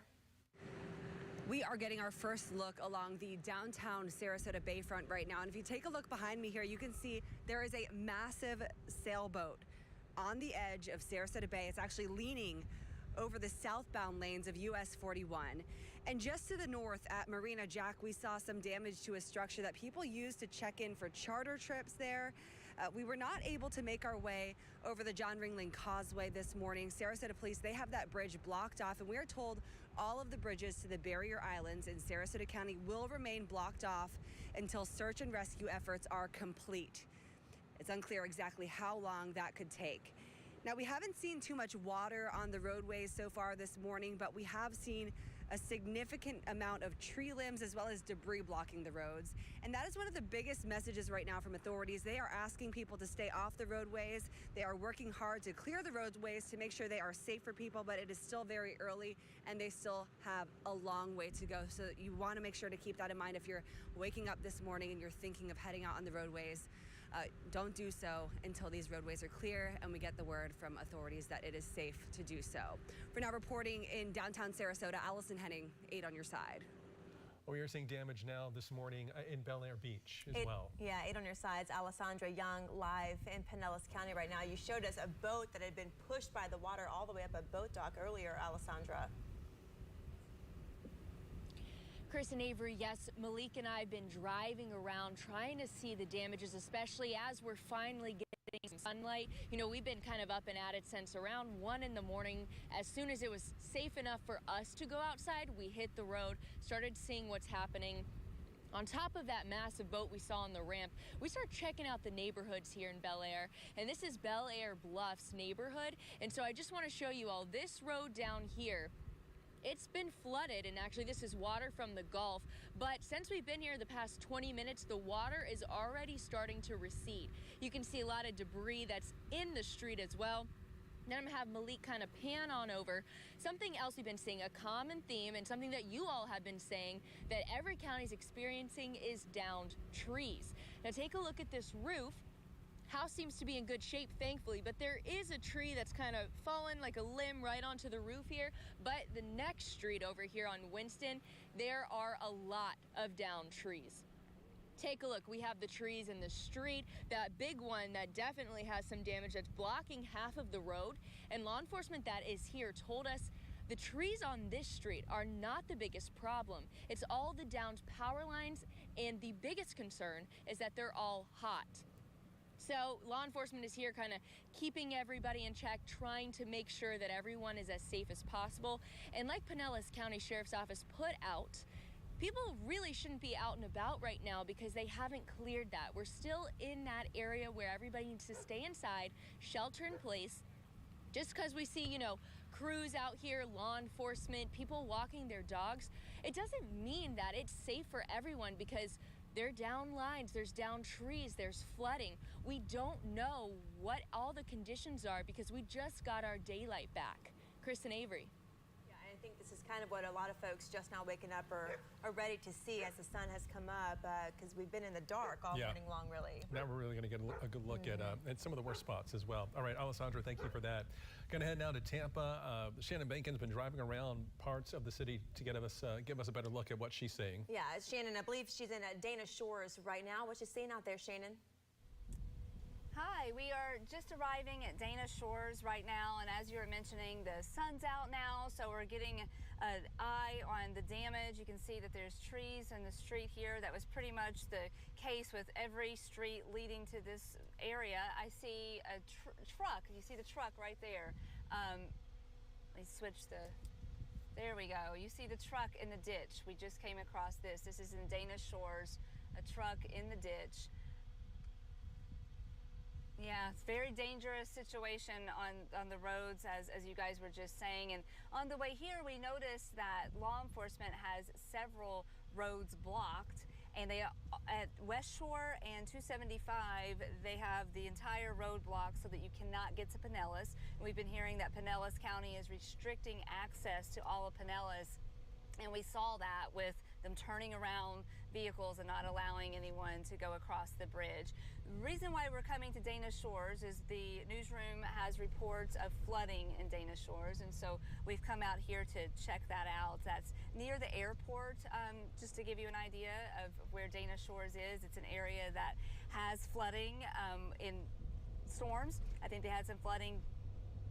We are getting our first look along the downtown Sarasota bayfront right now. And if you take a look behind me here, you can see there is a massive sailboat on the edge of Sarasota Bay. It's actually leaning over the southbound lanes of US 41. And just to the north at Marina Jack, we saw some damage to a structure that people use to check in for charter trips there. We were not able to make our way over the John Ringling Causeway this morning. Sarasota Police, they have that bridge blocked off, and we are told all of the bridges to the barrier islands in Sarasota County will remain blocked off until search and rescue efforts are complete. It's unclear exactly how long that could take. Now, we haven't seen too much water on the roadways so far this morning, but we have seen a significant amount of tree limbs as well as debris blocking the roads. And that is one of the biggest messages right now from authorities. They are asking people to stay off the roadways. They are working hard to clear the roadways to make sure they are safe for people, but it is still very early and they still have a long way to go. So you want to make sure to keep that in mind if you're waking up this morning and you're thinking of heading out on the roadways. Don't do so until these roadways are clear and we get the word from authorities that it is safe to do so. For now, reporting in downtown Sarasota, Allison Henning, 8 on your side. We are seeing damage now this morning in Bel Air Beach as well. Yeah, 8 on your sides. Alessandra Young live in Pinellas County right now. You showed us a boat that had been pushed by the water all the way up a boat dock earlier, Alessandra. Chris and Avery, yes, Malik and I have been driving around trying to see the damages, especially as we're finally getting some sunlight. You know, we've been kind of up and at it since around 1 in the morning. As soon as it was safe enough for us to go outside, we hit the road, started seeing what's happening. On top of that massive boat we saw on the ramp, we start checking out the neighborhoods here in Bel Air. And this is Bel Air Bluffs neighborhood. And so I just want to show you all this road down here. It's been flooded, and actually this is water from the Gulf, but since we've been here the past 20 minutes, the water is already starting to recede. You can see a lot of debris that's in the street as well. Then I'm gonna have Malik kind of pan on over. Something else we've been seeing, a common theme, and something that you all have been saying that every county is experiencing is downed trees. Now take a look at this roof. House seems to be in good shape, thankfully, but there is a tree that's kind of fallen like a limb right onto the roof here. But the next street over here on Winston, there are a lot of downed trees. Take a look. We have the trees in the street. That big one that definitely has some damage that's blocking half of the road. And law enforcement that is here told us the trees on this street are not the biggest problem. It's all the downed power lines, and the biggest concern is that they're all hot. So law enforcement is here kind of keeping everybody in check, trying to make sure that everyone is as safe as possible. And like Pinellas County Sheriff's Office put out, people really shouldn't be out and about right now because they haven't cleared that. We're still in that area where everybody needs to stay inside, shelter in place. Just because we see, you know, crews out here, law enforcement, people walking their dogs, it doesn't mean that it's safe for everyone because there are down lines, there's down trees, there's flooding. We don't know what all the conditions are because we just got our daylight back. Chris and Avery. Yeah, I think this is kind of what a lot of folks just now waking up are ready to see as the sun has come up because we've been in the dark all morning long, really. Now we're really going to get a good look at some of the worst spots as well. All right, Alessandra, thank you for that. Going to head now to Tampa. Shannon Bacon's been driving around parts of the city to give us a better look at what she's seeing. Yeah, Shannon, I believe she's in Dana Shores right now. What's she seeing out there, Shannon? Hi, we are just arriving at Dana Shores right now, and as you were mentioning, the sun's out now, so we're getting an eye on the damage. You can see that there's trees in the street here. That was pretty much the case with every street leading to this area. I see a truck. You see the truck right there. Let me switch there we go. You see the truck in the ditch. We just came across this. This is in Dana Shores, a truck in the ditch. Yeah, it's a very dangerous situation on the roads, as you guys were just saying. And on the way here, we noticed that law enforcement has several roads blocked. And they at West Shore and 275, they have the entire road blocked so that you cannot get to Pinellas. And we've been hearing that Pinellas County is restricting access to all of Pinellas. And we saw that with them turning around vehicles and not allowing anyone to go across the bridge. The reason why we're coming to Dana Shores is the newsroom has reports of flooding in Dana Shores, and so we've come out here to check that out. That's near the airport, just to give you an idea of where Dana Shores is. It's an area that has flooding in storms. I think they had some flooding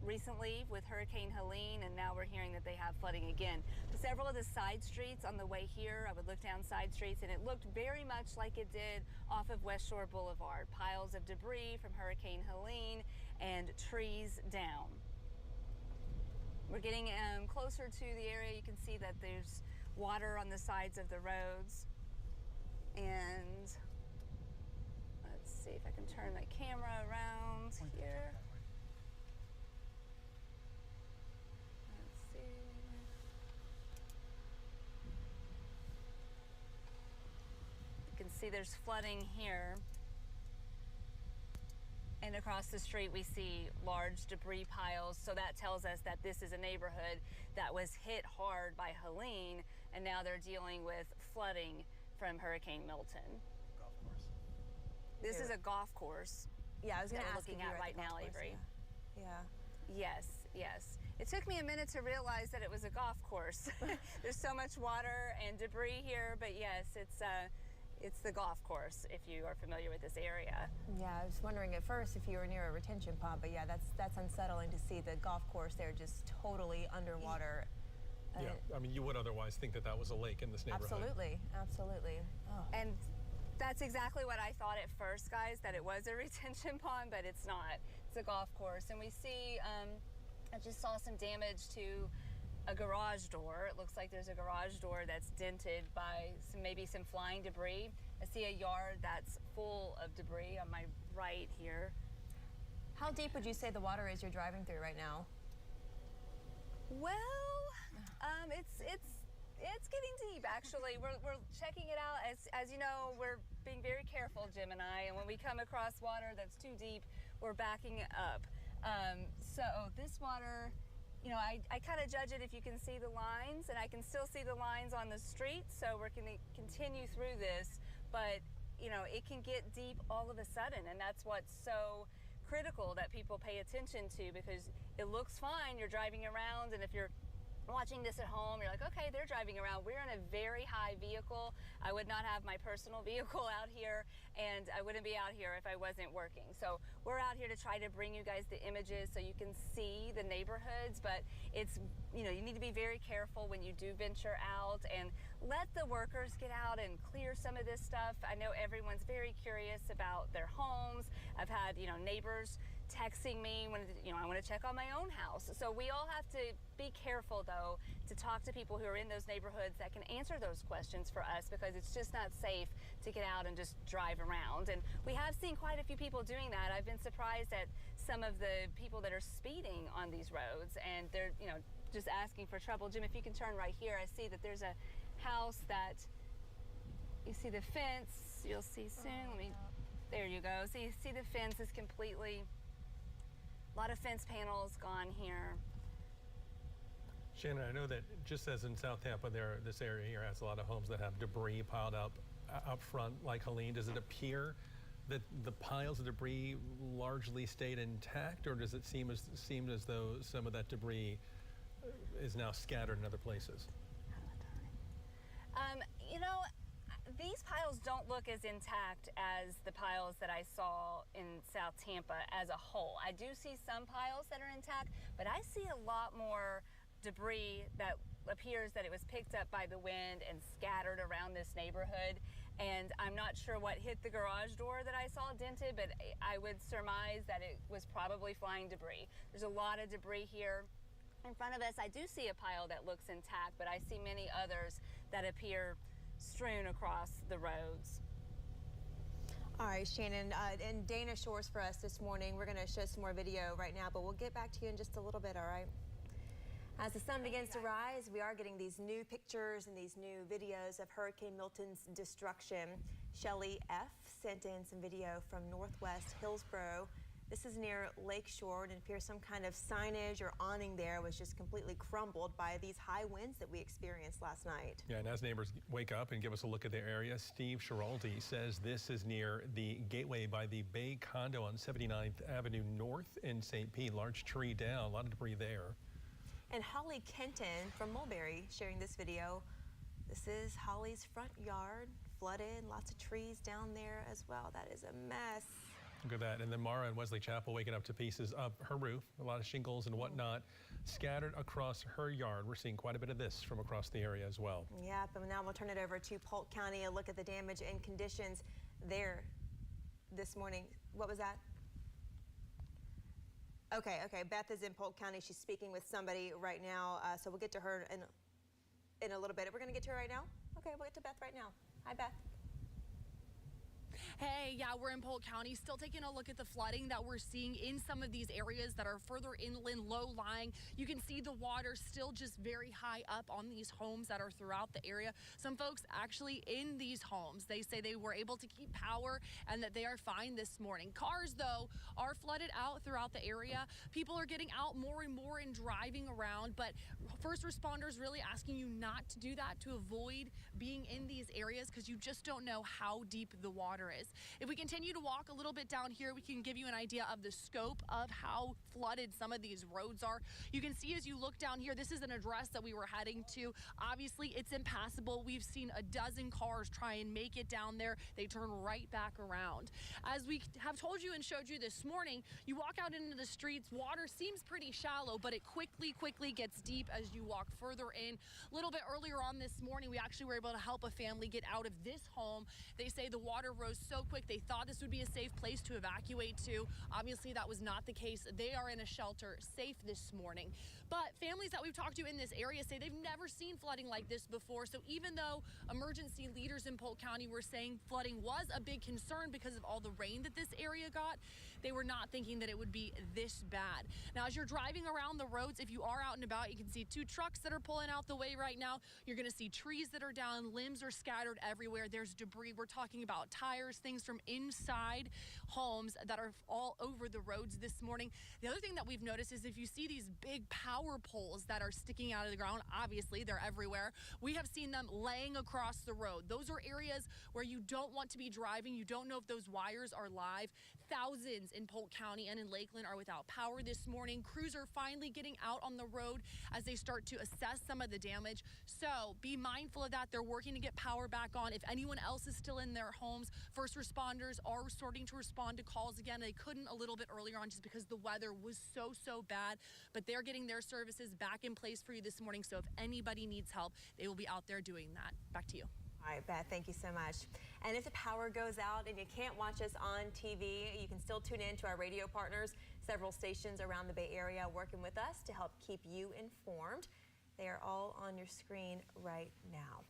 recently with Hurricane Helene, and now we're hearing that they have flooding again. Several of the side streets on the way here, I would look down side streets, and it looked very much like it did off of West Shore Boulevard. Piles of debris from Hurricane Helene and trees down. We're getting closer to the area. You can see that there's water on the sides of the roads. And let's see if I can turn my camera around here. see there's flooding here. And across the street, we see large debris piles. So that tells us that this is a neighborhood that was hit hard by Helene, and now they're dealing with flooding from Hurricane Milton. Golf course. This is a golf course. Yeah, I was going to ask looking if you at were right the golf now, course, Avery. Yeah. Yes, yes. It took me a minute to realize that it was a golf course. There's so much water and debris here, but yes, it's the golf course if you are familiar with this area. Yeah, I was wondering at first if you were near a retention pond, but yeah, that's unsettling to see the golf course there just totally underwater. Yeah, I mean, you would otherwise think that that was a lake in this neighborhood. Absolutely, absolutely. Oh. And that's exactly what I thought at first, guys, that it was a retention pond, but it's not. It's a golf course. And we see, I just saw some damage to a garage door. It looks like there's a garage door that's dented by maybe some flying debris. I see a yard that's full of debris on my right here. How deep would you say the water is you're driving through right now? Well, it's getting deep, actually. We're checking it out. As you know, we're being very careful, Jim and I, and when we come across water that's too deep, we're backing up. So this water, you know, I kind of judge it if you can see the lines, and I can still see the lines on the street, so we're going to continue through this, but, you know, it can get deep all of a sudden, and that's what's so critical that people pay attention to, because it looks fine, you're driving around, and if you're watching this at home, you're like, okay, they're driving around. We're in a very high vehicle. I would not have my personal vehicle out here, and I wouldn't be out here if I wasn't working. So we're out here to try to bring you guys the images so you can see the neighborhoods, but it's, you know, you need to be very careful when you do venture out, and let the workers get out and clear some of this stuff. I know everyone's very curious about their homes. I've had, you know, neighbors texting me when, you know, I want to check on my own house. So we all have to be careful, though, to talk to people who are in those neighborhoods that can answer those questions for us, because it's just not safe to get out and just drive around. And we have seen quite a few people doing that. I've been surprised at some of the people that are speeding on these roads, and they're, you know, just asking for trouble. Jim, if you can turn right here, I see that there's a house that, you see the fence, you'll see soon. There you go. So you see the fence is completely, a lot of fence panels gone here. Shannon, I know that just as in South Tampa, this area here has a lot of homes that have debris piled up front, like Helene. Does it appear that the piles of debris largely stayed intact, or does it seem as though some of that debris is now scattered in other places? You know, these piles don't look as intact as the piles that I saw in South Tampa as a whole. I do see some piles that are intact, but I see a lot more debris that appears that it was picked up by the wind and scattered around this neighborhood. And I'm not sure what hit the garage door that I saw dented, but I would surmise that it was probably flying debris. There's a lot of debris here. In front of us, I do see a pile that looks intact, but I see many others that appear strewn across the roads. All right, Shannon, and Dana Shores for us this morning. We're going to show some more video right now, but we'll get back to you in just a little bit, all right? As the sun begins to rise, we are getting these new pictures and these new videos of Hurricane Milton's destruction. Shelly F. sent in some video from Northwest Hillsborough. This is near Lakeshore, and it appears some kind of signage or awning there was just completely crumbled by these high winds that we experienced last night. Yeah, and as neighbors wake up and give us a look at the area, Steve Schiraldi says this is near the gateway by the Bay Condo on 79th Avenue North in St. Pete. Large tree down, a lot of debris there. And Holly Kenton from Mulberry sharing this video. This is Holly's front yard, flooded, lots of trees down there as well. That is a mess. Look at that. And then Mara and Wesley Chapel waking up to pieces of her roof, a lot of shingles and whatnot scattered across her yard. We're seeing quite a bit of this from across the area as well. Yeah, but now we'll turn it over to Polk County, a look at the damage and conditions there this morning. What was that? Okay, Beth is in Polk County. She's speaking with somebody right now, so we'll get to her in a little bit. We're going to get to her right now? Okay, we'll get to Beth right now. Hi, Beth. Hey, yeah, we're in Polk County, still taking a look at the flooding that we're seeing in some of these areas that are further inland, low-lying. You can see the water still just very high up on these homes that are throughout the area. Some folks actually in these homes, they say they were able to keep power and that they are fine this morning. Cars, though, are flooded out throughout the area. People are getting out more and more and driving around, but first responders really asking you not to do that, to avoid being in these areas because you just don't know how deep the water is. If we continue to walk a little bit down here, we can give you an idea of the scope of how flooded some of these roads are. You can see as you look down here, this is an address that we were heading to. Obviously, it's impassable. We've seen a dozen cars try and make it down there. They turn right back around. As we have told you and showed you this morning, you walk out into the streets, water seems pretty shallow, but it quickly gets deep as you walk further in. A little bit earlier on this morning, we actually were able to help a family get out of this home. They say the water rose so quick, they thought this would be a safe place to evacuate to. Obviously, that was not the case. They are in a shelter, safe this morning. But families that we've talked to in this area say they've never seen flooding like this before. So even though emergency leaders in Polk County were saying flooding was a big concern because of all the rain that this area got, they were not thinking that it would be this bad. Now, as you're driving around the roads, if you are out and about, you can see two trucks that are pulling out the way right now. You're going to see trees that are down, limbs are scattered everywhere. There's debris. We're talking about tires, things from inside homes that are all over the roads this morning. The other thing that we've noticed is if you see these big power poles that are sticking out of the ground, obviously they're everywhere. We have seen them laying across the road. Those are areas where you don't want to be driving. You don't know if those wires are live. Thousands in Polk County and in Lakeland are without power this morning. Crews are finally getting out on the road as they start to assess some of the damage. So be mindful of that. They're working to get power back on. If anyone else is still in their homes, first responders are starting to respond to calls again. They couldn't a little bit earlier on just because the weather was so bad, but they're getting their services back in place for you this morning. So if anybody needs help, they will be out there doing that. Back to you. All right, Beth, thank you so much. And if the power goes out and you can't watch us on TV, you can still tune in to our radio partners, several stations around the Bay Area working with us to help keep you informed. They are all on your screen right now.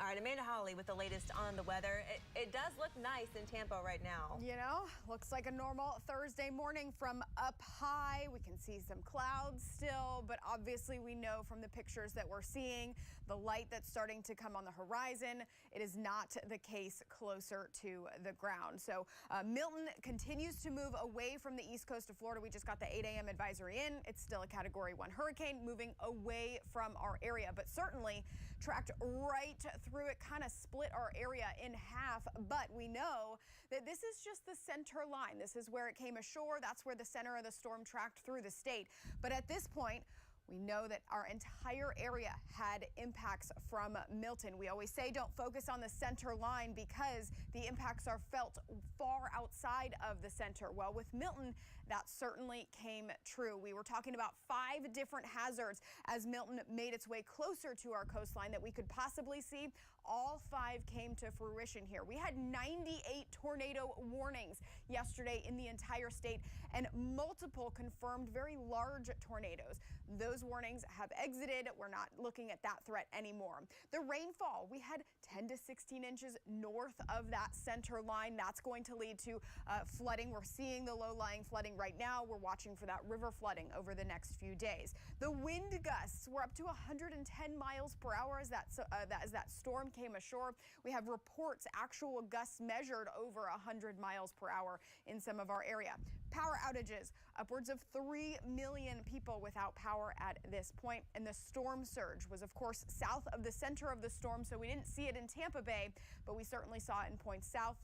All right, Amanda Holly with the latest on the weather. It does look nice in Tampa right now. You know, looks like a normal Thursday morning from up high. We can see some clouds still, but obviously we know from the pictures that we're seeing, the light that's starting to come on the horizon, it is not the case closer to the ground. So Milton continues to move away from the east coast of Florida. We just got the 8 a.m. advisory in. It's still a Category 1 hurricane moving away from our area, but certainly tracked right through it, kind of split our area in half. But we know that this is just the center line. This is where it came ashore. That's where the center of the storm tracked through the state. But at this point, we know that our entire area had impacts from Milton. We always say don't focus on the center line because the impacts are felt far outside of the center. Well, with Milton, that certainly came true. We were talking about 5 different hazards as Milton made its way closer to our coastline that we could possibly see. All 5 came to fruition here. We had 98 tornado warnings yesterday in the entire state and multiple confirmed very large tornadoes. Those warnings have exited. We're not looking at that threat anymore. The rainfall, we had 10 to 16 inches north of that center line. That's going to lead to flooding. We're seeing the low-lying flooding right now. We're watching for that river flooding over the next few days. The wind gusts were up to 110 miles per hour as that storm came ashore. We have reports, actual gusts measured over 100 miles per hour in some of our area. Power outages, upwards of 3 million people without power at this point. And the storm surge was, of course, south of the center of the storm, so we didn't see it in Tampa Bay, but we certainly saw it in points south,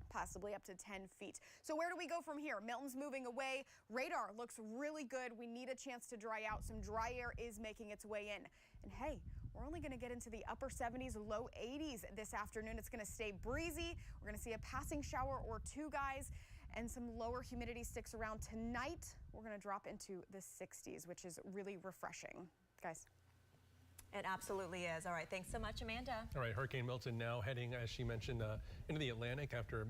possibly up to 10 feet. So where do we go from here? Milton's moving away. Radar looks really good. We need a chance to dry out. Some dry air is making its way in. And hey, we're only going to get into the upper 70s, low 80s this afternoon. It's going to stay breezy. We're going to see a passing shower or 2, guys, and some lower humidity sticks around tonight. We're going to drop into the 60s, which is really refreshing. Guys. It absolutely is. All right. Thanks so much, Amanda. All right. Hurricane Milton now heading, as she mentioned, into the Atlantic after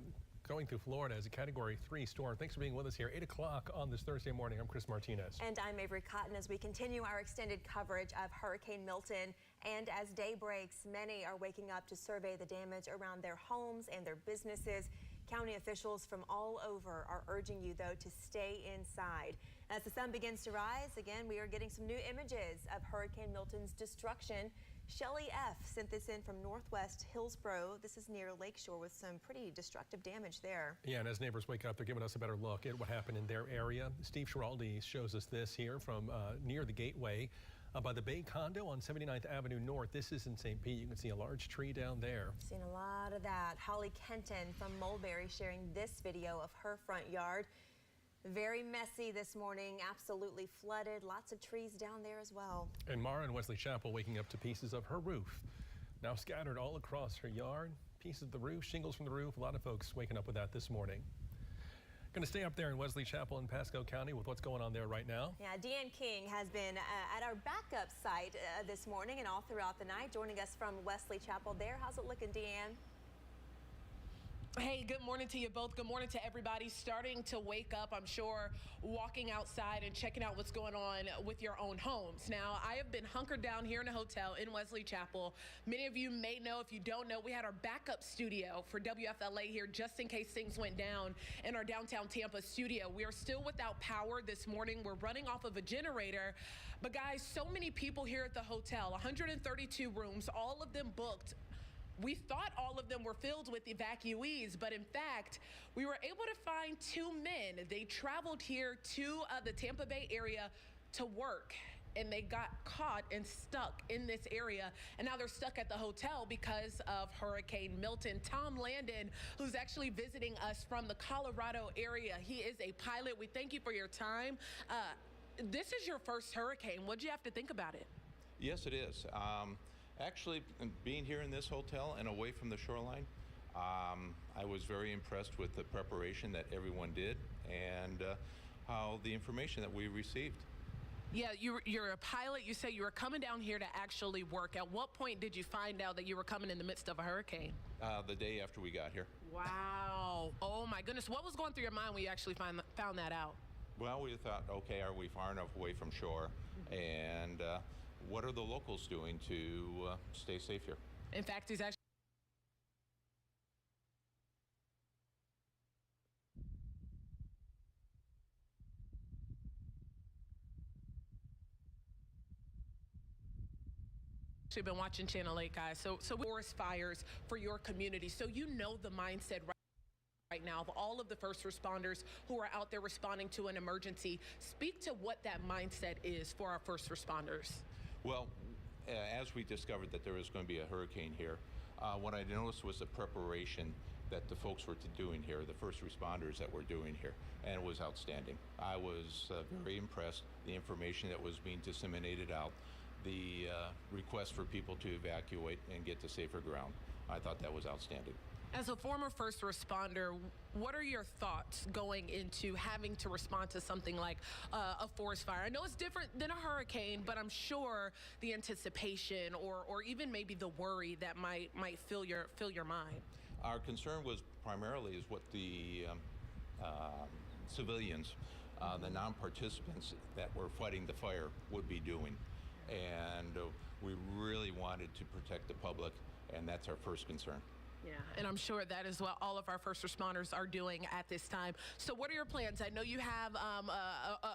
going through Florida as a Category 3 storm. Thanks for being with us here. 8 o'clock on this Thursday morning. I'm Chris Martinez. And I'm Avery Cotton as we continue our extended coverage of Hurricane Milton. And as day breaks, many are waking up to survey the damage around their homes and their businesses. County officials from all over are urging you, though, to stay inside. As the sun begins to rise, again, we are getting some new images of Hurricane Milton's destruction. Shelly F. sent this in from Northwest Hillsborough. This is near Lakeshore with some pretty destructive damage there. Yeah, and as neighbors wake up, they're giving us a better look at what happened in their area. Steve Schiraldi shows us this here from near the Gateway by the Bay Condo on 79th Avenue North. This is in St. Pete. You can see a large tree down there. Seen a lot of that. Holly Kenton from Mulberry sharing this video of her front yard. Very messy this morning, absolutely flooded. Lots of trees down there as well. And Mara in Wesley Chapel waking up to pieces of her roof. Now scattered all across her yard. Pieces of the roof, shingles from the roof. A lot of folks waking up with that this morning. Going to stay up there in Wesley Chapel in Pasco County with what's going on there right now. Yeah, Deanne King has been at our backup site this morning and all throughout the night, joining us from Wesley Chapel there. How's it looking, Deanne? Hey, good morning to you both. Good morning to everybody. Starting to wake up, I'm sure, walking outside and checking out what's going on with your own homes. Now, I have been hunkered down here in a hotel in Wesley Chapel. Many of you may know, if you don't know, we had our backup studio for WFLA here just in case things went down in our downtown Tampa studio. We are still without power this morning. We're running off of a generator. But guys, so many people here at the hotel, 132 rooms, all of them booked. We thought all of them were filled with evacuees, but in fact, we were able to find 2 men. They traveled here to the Tampa Bay area to work, and they got caught and stuck in this area, and now they're stuck at the hotel because of Hurricane Milton. Tom Landon, who's actually visiting us from the Colorado area, he is a pilot. We thank you for your time. This is your first hurricane. What do you have to think about it? Yes, it is. Actually, being here in this hotel and away from the shoreline, I was very impressed with the preparation that everyone did and how the information that we received. Yeah, you're a pilot. You say you were coming down here to actually work. At what point did you find out that you were coming in the midst of a hurricane? The day after we got here. Wow. Oh, my goodness. What was going through your mind when you actually found that out? Well, we thought, okay, are we far enough away from shore? And what are the locals doing to stay safe here? In fact, he's actually been watching Channel 8, guys. So forest fires for your community. So you know the mindset right now of all of the first responders who are out there responding to an emergency. Speak to what that mindset is for our first responders. Well, as we discovered that there was going to be a hurricane here, what I noticed was the preparation that the folks were doing here, the first responders that were doing here, and it was outstanding. I was very impressed. The information that was being disseminated out, the request for people to evacuate and get to safer ground, I thought that was outstanding. As a former first responder, what are your thoughts going into having to respond to something like a forest fire? I know it's different than a hurricane, but I'm sure the anticipation or even maybe the worry that might fill your mind. Our concern was primarily is what the civilians, the non-participants that were fighting the fire would be doing. And we really wanted to protect the public, and that's our first concern. Yeah, and I'm sure that is what all of our first responders are doing at this time. So what are your plans? I know you have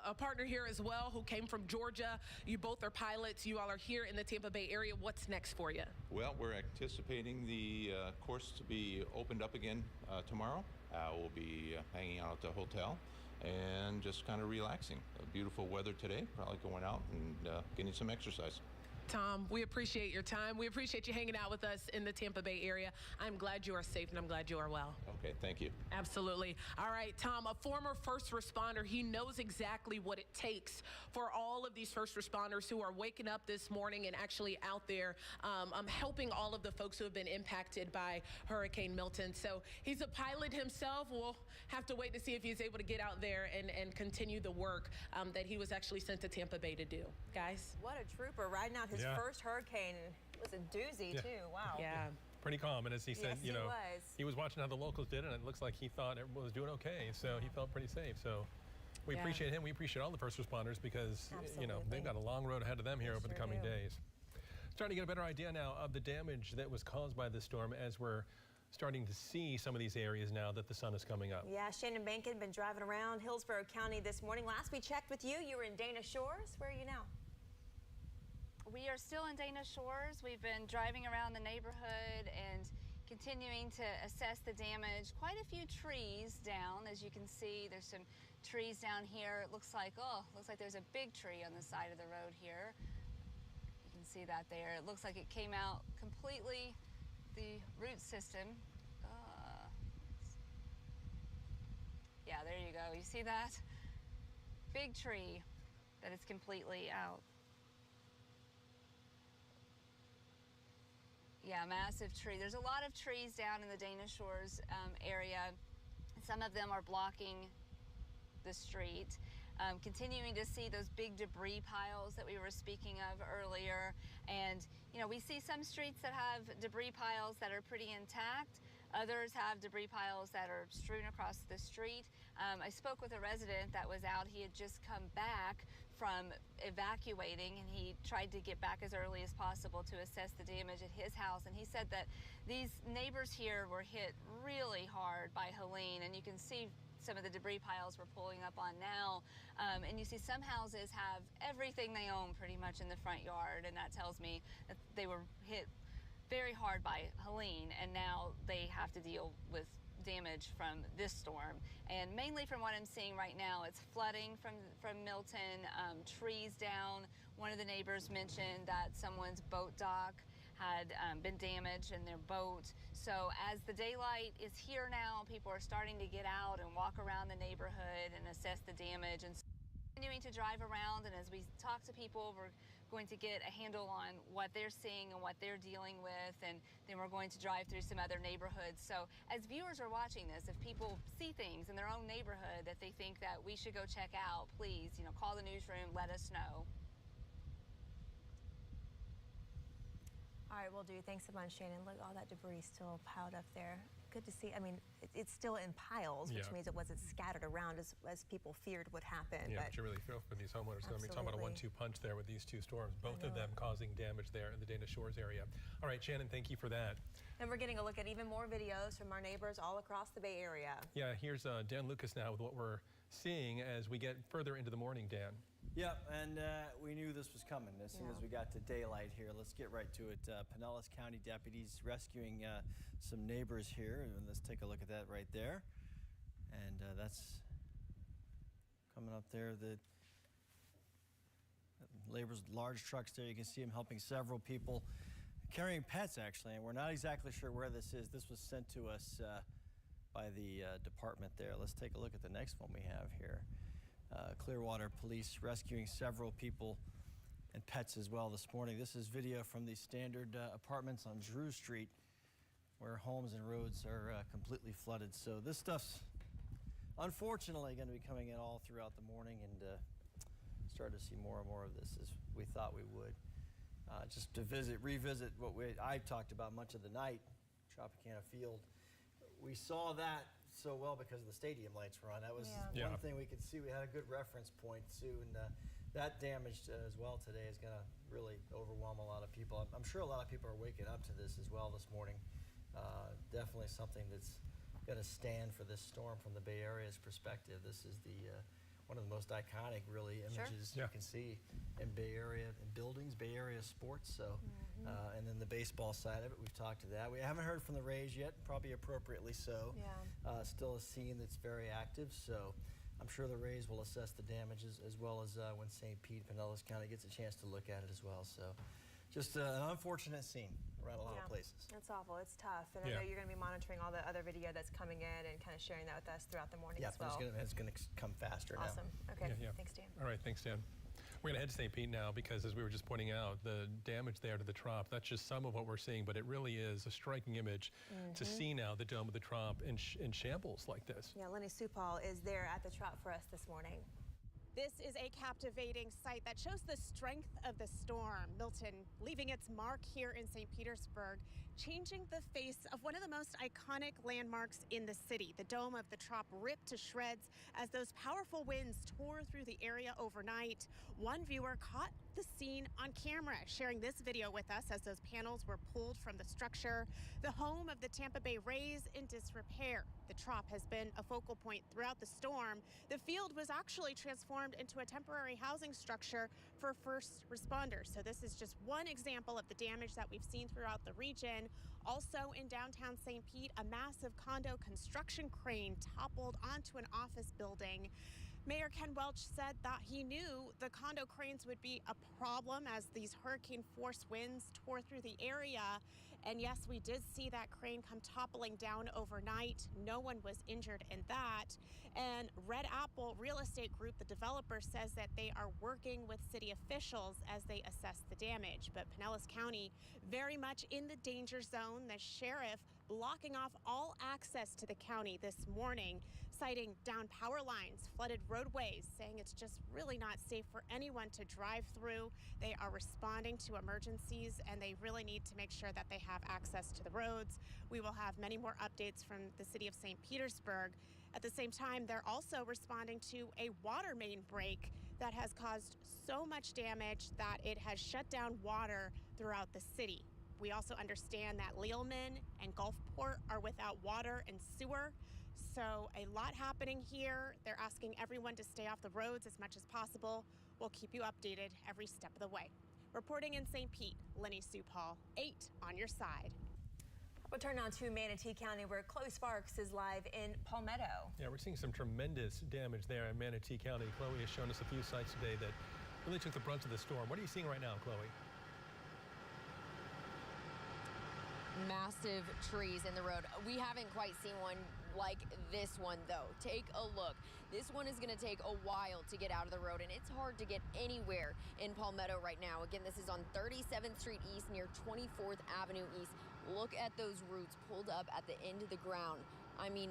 a partner here as well who came from Georgia. You both are pilots. You all are here in the Tampa Bay area. What's next for you? Well, we're anticipating the course to be opened up again tomorrow. We'll be hanging out at the hotel and just kind of relaxing. Beautiful weather today, probably going out and getting some exercise. Tom, we appreciate your time. We appreciate you hanging out with us in the Tampa Bay area. I'm glad you are safe and I'm glad you are well. Okay, thank you. Absolutely. All right, Tom, a former first responder, he knows exactly what it takes for all of these first responders who are waking up this morning and actually out there helping all of the folks who have been impacted by Hurricane Milton. So he's a pilot himself. We'll have to wait to see if he's able to get out there and continue the work that he was actually sent to Tampa Bay to do. Guys? What a trooper riding out his first hurricane. It was a doozy too. Wow. Yeah. Pretty calm, and as he said, yes, he was watching how the locals did, and it looks like he thought everyone was doing okay, so he felt pretty safe. So we appreciate him. We appreciate all the first responders because they've got a long road ahead of them here over the coming days. Starting to get a better idea now of the damage that was caused by this storm as we're starting to see some of these areas now that the sun is coming up. Yeah, Shannon Bankin been driving around Hillsborough County this morning. Last we checked with you, you were in Dana Shores. Where are you now? We are still in Dana Shores. We've been driving around the neighborhood and continuing to assess the damage. Quite a few trees down, as you can see. There's some trees down here. It looks like there's a big tree on the side of the road here. You can see that there. It looks like it came out completely, the root system. Yeah, there you go. You see that? Big tree that is completely out. Yeah, massive tree. There's a lot of trees down in the Dana Shores area. Some of them are blocking the street. Continuing to see those big debris piles that we were speaking of earlier. And, you know, we see some streets that have debris piles that are pretty intact. Others have debris piles that are strewn across the street. I spoke with a resident that was out. He had just come back from evacuating, and he tried to get back as early as possible to assess the damage at his house. And he said that these neighbors here were hit really hard by Helene, and you can see some of the debris piles we're pulling up on now. And you see some houses have everything they own pretty much in the front yard, and that tells me that they were hit very hard by Helene, and now they have to deal with damage from this storm. And mainly from what I'm seeing right now, it's flooding from Milton, trees down. One of the neighbors mentioned that someone's boat dock had been damaged in their boat. So as the daylight is here now, people are starting to get out and walk around the neighborhood and assess the damage, and continuing to drive around. And as we talk to people, we're going to get a handle on what they're seeing and what they're dealing with, and then we're going to drive through some other neighborhoods. So as viewers are watching this, if people see things in their own neighborhood that they think that we should go check out, please, you know, call the newsroom, let us know. All right, will do. Thanks so much, Shannon. Look, all that debris still piled up there. Good to see. I mean, it's still in piles, which means it wasn't scattered around as people feared would happen. Yeah, but you really feel for these homeowners. I mean, talking about a 1-2 punch there with these two storms, both of them causing damage there in the Dana Shores area. All right, Shannon, thank you for that. And we're getting a look at even more videos from our neighbors all across the Bay Area. Yeah, here's Dan Lucas now with what we're seeing as we get further into the morning, Dan. Yeah, and we knew this was coming as soon as we got to daylight here. Let's get right to it. Pinellas County deputies rescuing some neighbors here, and let's take a look at that right there. And that's coming up there. The labor's large trucks there. You can see them helping several people carrying pets, actually, and we're not exactly sure where this is. This was sent to us by the department there. Let's take a look at the next one we have here. Clearwater Police rescuing several people and pets as well this morning. This is video from the standard apartments on Drew Street, where homes and roads are completely flooded. So this stuff's unfortunately going to be coming in all throughout the morning, and start to see more and more of this as we thought we would. Just to revisit what I talked about much of the night, Tropicana Field. We saw that so well because the stadium lights were on. That was one thing we could see. We had a good reference point too, and that damage as well today is going to really overwhelm a lot of people. I'm sure a lot of people are waking up to this as well this morning. Definitely something that's going to stand for this storm from the Bay Area's perspective. This is the one of the most iconic, really, images you can see in Bay Area in buildings, Bay Area sports. So, and then the baseball side of it, we've talked to that. We haven't heard from the Rays yet, probably appropriately so. Still a scene that's very active. So, I'm sure the Rays will assess the damages as well as when St. Pete, Pinellas County gets a chance to look at it as well. So, just an unfortunate scene around a lot of places. It's awful. It's tough. And I know you're going to be monitoring all the other video that's coming in and kind of sharing that with us throughout the morning as well. It's going to come faster now. Awesome. Okay. Thanks, Dan. All right. Thanks, Dan. We're going to head to St. Pete now because, as we were just pointing out, the damage there to the Trop, that's just some of what we're seeing, but it really is a striking image to see now the dome of the Trop in shambles like this. Yeah, Lenny Supal is there at the Trop for us this morning. This is a captivating sight that shows the strength of the storm. Milton leaving its mark here in St. Petersburg changing the face of one of the most iconic landmarks in the city. The dome of the Trop ripped to shreds as those powerful winds tore through the area overnight. One viewer caught the scene on camera, sharing this video with us as those panels were pulled from the structure. The home of the Tampa Bay Rays in disrepair. The Trop has been a focal point throughout the storm. The field was actually transformed into a temporary housing structure for first responders. So this is just one example of the damage that we've seen throughout the region. Also in downtown St. Pete, a massive condo construction crane toppled onto an office building. Mayor Ken Welch said that he knew the condo cranes would be a problem as these hurricane force winds tore through the area. And yes, we did see that crane come toppling down overnight. No one was injured in that. And Red Apple Real Estate Group, the developer, says that they are working with city officials as they assess the damage. But Pinellas County very much in the danger zone. The sheriff blocking off all access to the county this morning, citing down power lines, flooded roadways, saying it's just really not safe for anyone to drive through. They are responding to emergencies, and they really need to make sure that they have access to the roads. We will have many more updates from the city of St. Petersburg. At the same time, they're also responding to a water main break that has caused so much damage that it has shut down water throughout the city. We also understand that Lealman and Gulfport are without water and sewer. So a lot happening here. They're asking everyone to stay off the roads as much as possible. We'll keep you updated every step of the way. Reporting in St. Pete, Lenny Sue Paul, 8 on your side. We'll turn now to Manatee County, where Chloe Sparks is live in Palmetto. Yeah, we're seeing some tremendous damage there in Manatee County. Chloe has shown us a few sites today that really took the brunt of the storm. What are you seeing right now, Chloe? Massive trees in the road. We haven't quite seen one like this one, though. Take a look. This one is going to take a while to get out of the road, and it's hard to get anywhere in Palmetto right now. Again, this is on 37th Street East near 24th Avenue East. Look at those roots pulled up at the end of the ground. I mean,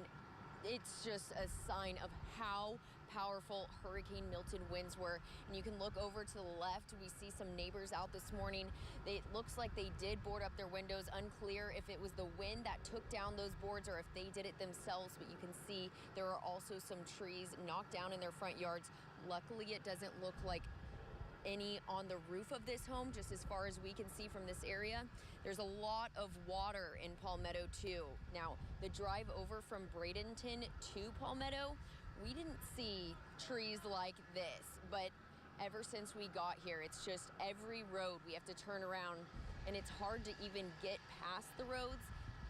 it's just a sign of how powerful Hurricane Milton winds were. And you can look over to the left. We see some neighbors out this morning. It looks like they did board up their windows. Unclear if it was the wind that took down those boards or if they did it themselves, but you can see there are also some trees knocked down in their front yards. Luckily, it doesn't look like any on the roof of this home, just as far as we can see from this area. There's a lot of water in Palmetto too. Now, the drive over from Bradenton to Palmetto, we didn't see trees like this, but ever since we got here, it's just every road we have to turn around, and it's hard to even get past the roads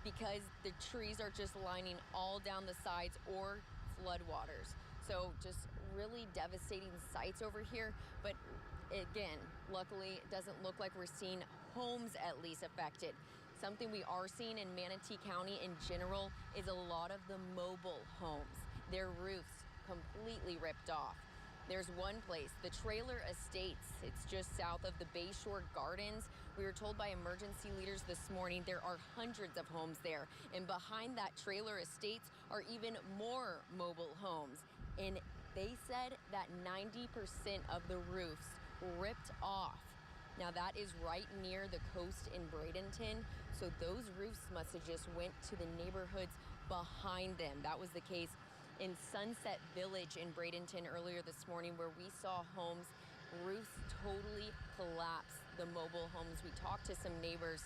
because the trees are just lining all down the sides or floodwaters. So just really devastating sights over here, but again, luckily, it doesn't look like we're seeing homes at least affected. Something we are seeing in Manatee County in general is a lot of the mobile homes. Their roofs completely ripped off. There's one place, the Trailer Estates. It's just south of the Bayshore Gardens. We were told by emergency leaders this morning there are hundreds of homes there. And behind that Trailer Estates are even more mobile homes. And they said that 90% of the roofs ripped off. Now that is right near the coast in Bradenton, so those roofs must have just went to the neighborhoods behind them. That was the case in Sunset Village in Bradenton earlier this morning, where we saw homes, roofs totally collapse, the mobile homes. We talked to some neighbors.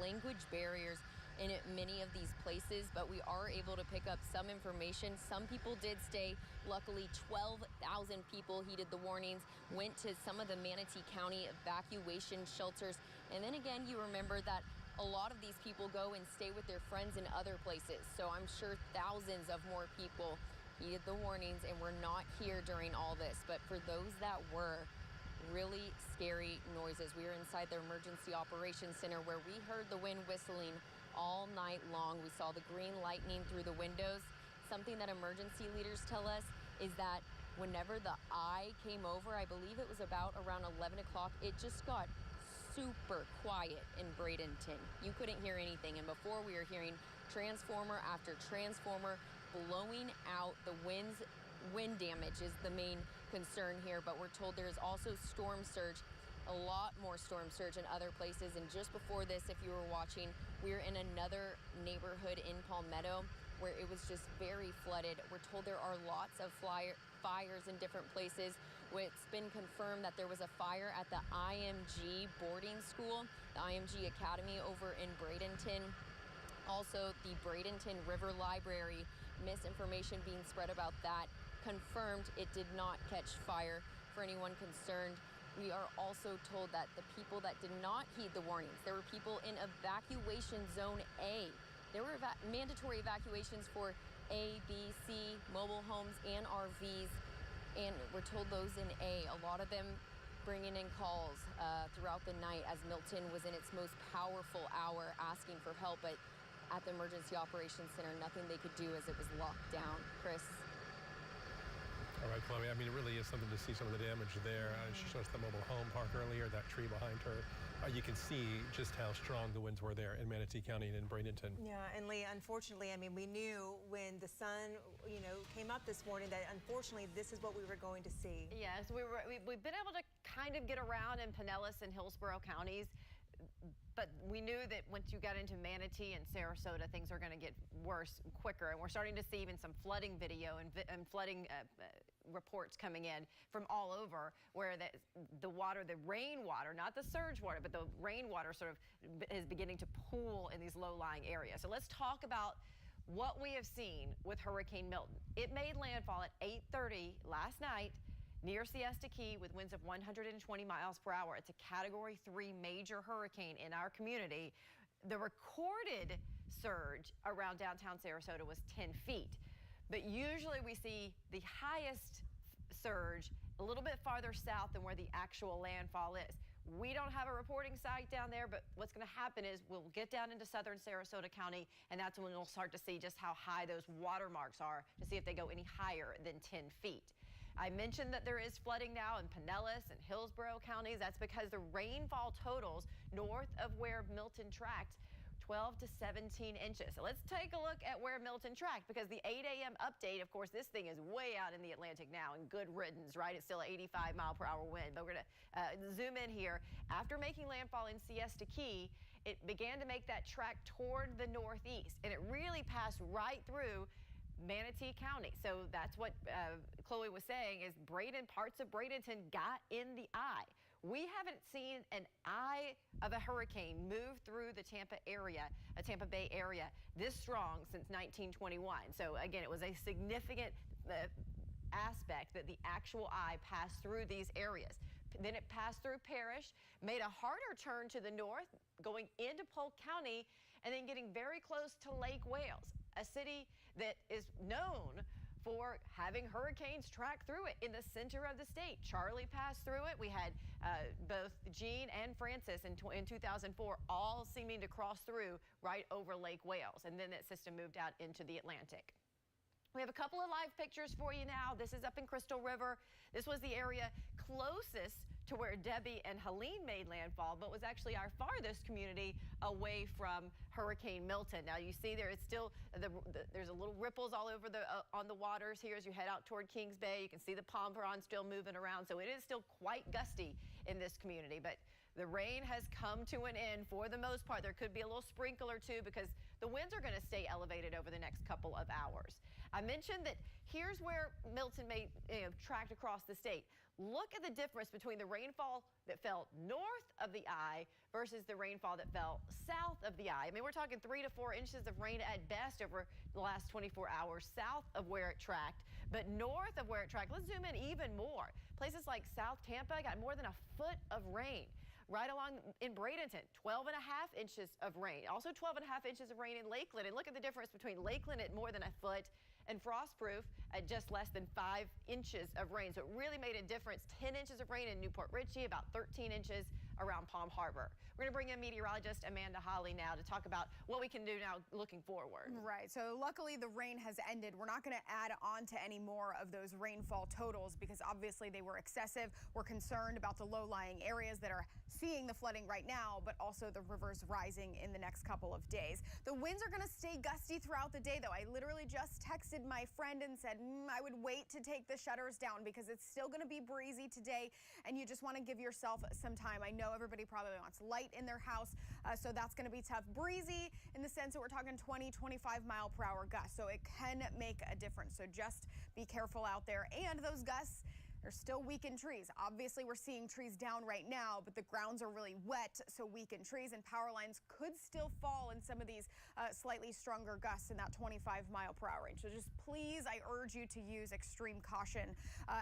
Language barriers in many of these places, but we are able to pick up some information. Some people did stay. Luckily, 12,000 people heeded the warnings, went to some of the Manatee County evacuation shelters. And then again, you remember that a lot of these people go and stay with their friends in other places. So I'm sure thousands of more people heeded the warnings and were not here during all this. But for those that were, really scary noises. We were inside the Emergency Operations Center where we heard the wind whistling all night long. We saw the green lightning through the windows. Something that emergency leaders tell us is that whenever the eye came over, I believe it was about around 11 o'clock, it just got super quiet in Bradenton. You couldn't hear anything. And before, we were hearing transformer after transformer blowing out. The wind damage is the main concern here, but we're told there's also storm surge a lot more storm surge in other places. And just before this, if you were watching, we were in another neighborhood in Palmetto where it was just very flooded. We're told there are lots of fires in different places. It's been confirmed that there was a fire at the IMG boarding school, the IMG Academy over in Bradenton. Also, the Bradenton River Library, misinformation being spread about that. Confirmed it did not catch fire. For anyone concerned, we are also told that the people that did not heed the warnings, there were people in evacuation zone A. There were mandatory evacuations for A, B, C, mobile homes and RVs, and we're told those in A, a lot of them bringing in calls throughout the night as Milton was in its most powerful hour asking for help, but at the Emergency Operations Center, nothing they could do as it was locked down. Chris? All right, Chloe, I mean, it really is something to see some of the damage there. She showed us the mobile home park earlier, that tree behind her. You can see just how strong the winds were there in Manatee County and in Bradenton. Yeah, and Lee, unfortunately, I mean, we knew when the sun, came up this morning that unfortunately this is what we were going to see. Yes, we've been able to kind of get around in Pinellas and Hillsborough counties, but we knew that once you got into Manatee and Sarasota, things are going to get worse quicker. And we're starting to see even some flooding video and flooding reports coming in from all over, where the rainwater, not the surge water, but the rainwater sort of is beginning to pool in these low-lying areas. So let's talk about what we have seen with Hurricane Milton. It made landfall at 8:30 last night near Siesta Key with winds of 120 miles per hour. It's a Category 3 major hurricane in our community. The recorded surge around downtown Sarasota was 10 feet. But usually we see the highest surge a little bit farther south than where the actual landfall is. We don't have a reporting site down there, but what's going to happen is we'll get down into southern Sarasota County, and that's when we'll start to see just how high those watermarks are to see if they go any higher than 10 feet. I mentioned that there is flooding now in Pinellas and Hillsborough counties. That's because the rainfall totals north of where Milton tracked 12 to 17 inches. So let's take a look at where Milton tracked, because the 8 a.m. update, of course, this thing is way out in the Atlantic now, and good riddance, right? It's still an 85 mile per hour wind, but we're going to zoom in here. After making landfall in Siesta Key, it began to make that track toward the northeast, and it really passed right through Manatee County. So that's what Chloe was saying, is parts of Bradenton got in the eye. We haven't seen an eye of a hurricane move through the Tampa Bay area this strong since 1921. So again, it was a significant aspect that the actual eye passed through these areas. Then it passed through Parrish, made a harder turn to the north, going into Polk County, and then getting very close to Lake Wales, a city that is known for having hurricanes track through it in the center of the state. Charlie passed through it. We had both Jean and Francis in 2004 all seeming to cross through right over Lake Wales, and then that system moved out into the Atlantic. We have a couple of live pictures for you now. This is up in Crystal River. This was the area closest to where Debbie and Helene made landfall, but was actually our farthest community away from Hurricane Milton. Now you see there, it's still, there's a little ripples all over on the waters here as you head out toward Kings Bay. You can see the palm fronds still moving around, so it is still quite gusty in this community, but the rain has come to an end for the most part. There could be a little sprinkle or two because the winds are going to stay elevated over the next couple of hours. I mentioned that here's where Milton tracked across the state. Look at the difference between the rainfall that fell north of the eye versus the rainfall that fell south of the eye. I mean, we're talking 3 to 4 inches of rain at best over the last 24 hours south of where it tracked. But north of where it tracked, let's zoom in even more. Places like South Tampa got more than a foot of rain. Right along in Bradenton, 12.5 inches of rain. Also 12.5 inches of rain in Lakeland. And look at the difference between Lakeland at more than a foot and Frostproof at just less than 5 inches of rain. So it really made a difference. 10 inches of rain in Newport Richey, about 13 inches around Palm Harbor. We're going to bring in meteorologist Amanda Holly now to talk about what we can do now looking forward. Right. So luckily the rain has ended. We're not going to add on to any more of those rainfall totals because obviously they were excessive. We're concerned about the low-lying areas that are seeing the flooding right now, but also the rivers rising in the next couple of days. The winds are going to stay gusty throughout the day, though. I literally just texted my friend and said I would wait to take the shutters down because it's still going to be breezy today, and you just want to give yourself some time. I know everybody probably wants light in their house, so that's going to be tough. Breezy in the sense that we're talking 20, 25-mile-per-hour gusts, so it can make a difference. So just be careful out there. And those gusts, they're still weakened trees. Obviously, we're seeing trees down right now, but the grounds are really wet, so weakened trees and power lines could still fall in some of these slightly stronger gusts in that 25-mile-per-hour range. So just please, I urge you to use extreme caution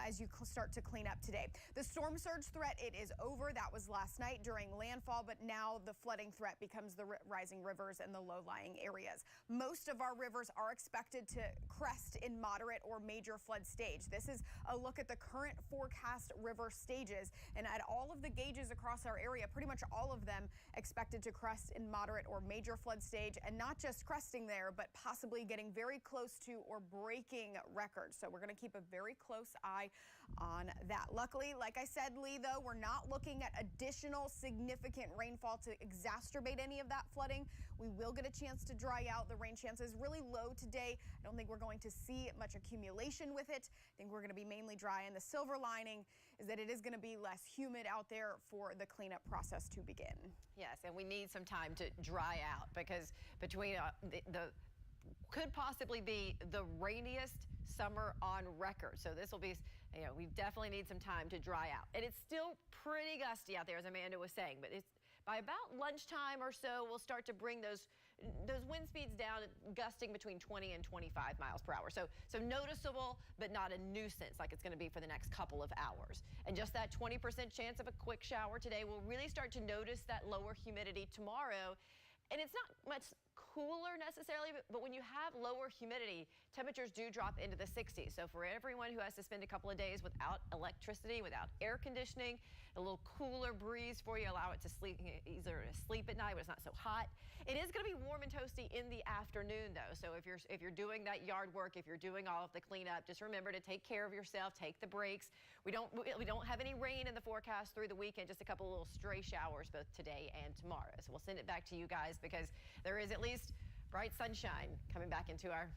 as you start to clean up today. The storm surge threat, it is over. That was last night during landfall, but now the flooding threat becomes the rising rivers and the low-lying areas. Most of our rivers are expected to crest in moderate or major flood stage. This is a look at the current forecast river stages, and at all of the gauges across our area, pretty much all of them expected to crest in moderate or major flood stage, and not just cresting there, but possibly getting very close to or breaking records. So we're going to keep a very close eye on that. Luckily, like I said, Lee, though, we're not looking at additional significant rainfall to exacerbate any of that flooding. We will get a chance to dry out. The rain chance is really low today. I don't think we're going to see much accumulation with it. I think we're going to be mainly dry, and the silver lining is that it is going to be less humid out there for the cleanup process to begin. Yes, and we need some time to dry out because between the could possibly be the rainiest summer on record. So this will be, we definitely need some time to dry out. And it's still pretty gusty out there, as Amanda was saying, but it's by about lunchtime or so, we'll start to bring those wind speeds down, gusting between 20 and 25 miles per hour. So noticeable, but not a nuisance like it's going to be for the next couple of hours. And just that 20% chance of a quick shower today, we'll really start to notice that lower humidity tomorrow. And it's not much cooler necessarily, but when you have lower humidity, temperatures do drop into the 60s. So for everyone who has to spend a couple of days without electricity, without air conditioning, a little cooler breeze for you, allow it to sleep, easier to sleep at night when it's not so hot. It is going to be warm and toasty in the afternoon, though. So if you're doing that yard work, if you're doing all of the cleanup, just remember to take care of yourself, take the breaks. We don't have any rain in the forecast through the weekend, just a couple of little stray showers both today and tomorrow. So we'll send it back to you guys because there is at least bright sunshine coming back into our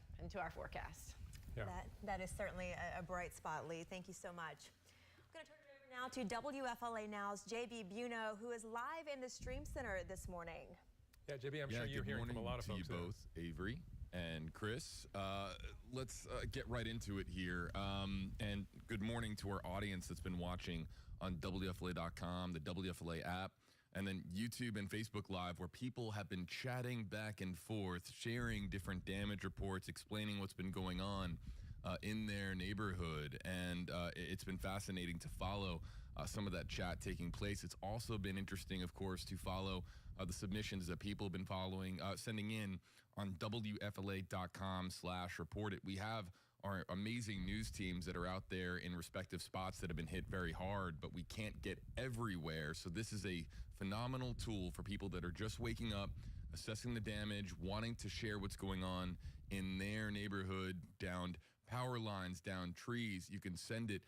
forecast. Yeah. That is certainly a bright spot, Lee. Thank you so much. I'm going to turn it over now to WFLA Now's JB Buno, who is live in the Stream Center this morning. Yeah, JB, I'm sure you're hearing from a lot of folks. Good morning to you both, Avery and Chris. Let's get right into it here. And good morning to our audience that's been watching on WFLA.com, the WFLA app, and then YouTube and Facebook Live, where people have been chatting back and forth, sharing different damage reports, explaining what's been going on in their neighborhood. And it's been fascinating to follow some of that chat taking place. It's also been interesting, of course, to follow the submissions that people have been sending in on WFLA.com/report it. We have our amazing news teams that are out there in respective spots that have been hit very hard, but we can't get everywhere. So this is a phenomenal tool for people that are just waking up, assessing the damage, wanting to share what's going on in their neighborhood, down power lines, down trees. You can send it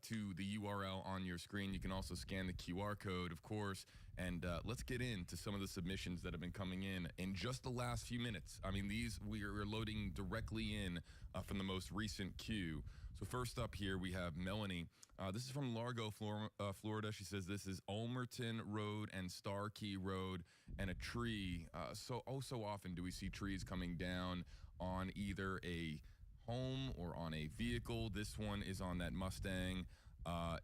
to the URL on your screen. You can also scan the QR code, of course. And let's get into some of the submissions that have been coming in just the last few minutes. I mean, these we are loading directly in from the most recent queue. So first up here, we have Melanie. This is from Largo, Florida. She says this is Ulmerton Road and Star Key Road, and a tree. So often do we see trees coming down on either a home or on a vehicle. This one is on that Mustang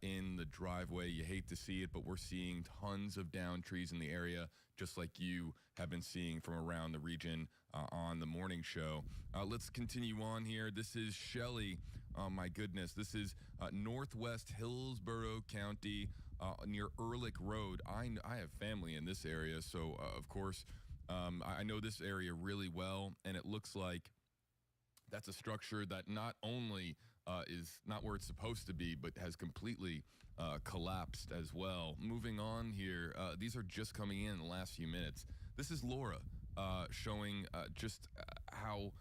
in the driveway. You hate to see it, but we're seeing tons of downed trees in the area, just like you have been seeing from around the region on the morning show. Let's continue on here. This is Shelley. Oh my goodness. This is Northwest Hillsborough County near Ehrlich Road. I have family in this area, so of course I know this area really well, and it looks like that's a structure that not only is not where it's supposed to be, but has completely collapsed as well. Moving on here, these are just coming in the last few minutes. This is Laura showing just how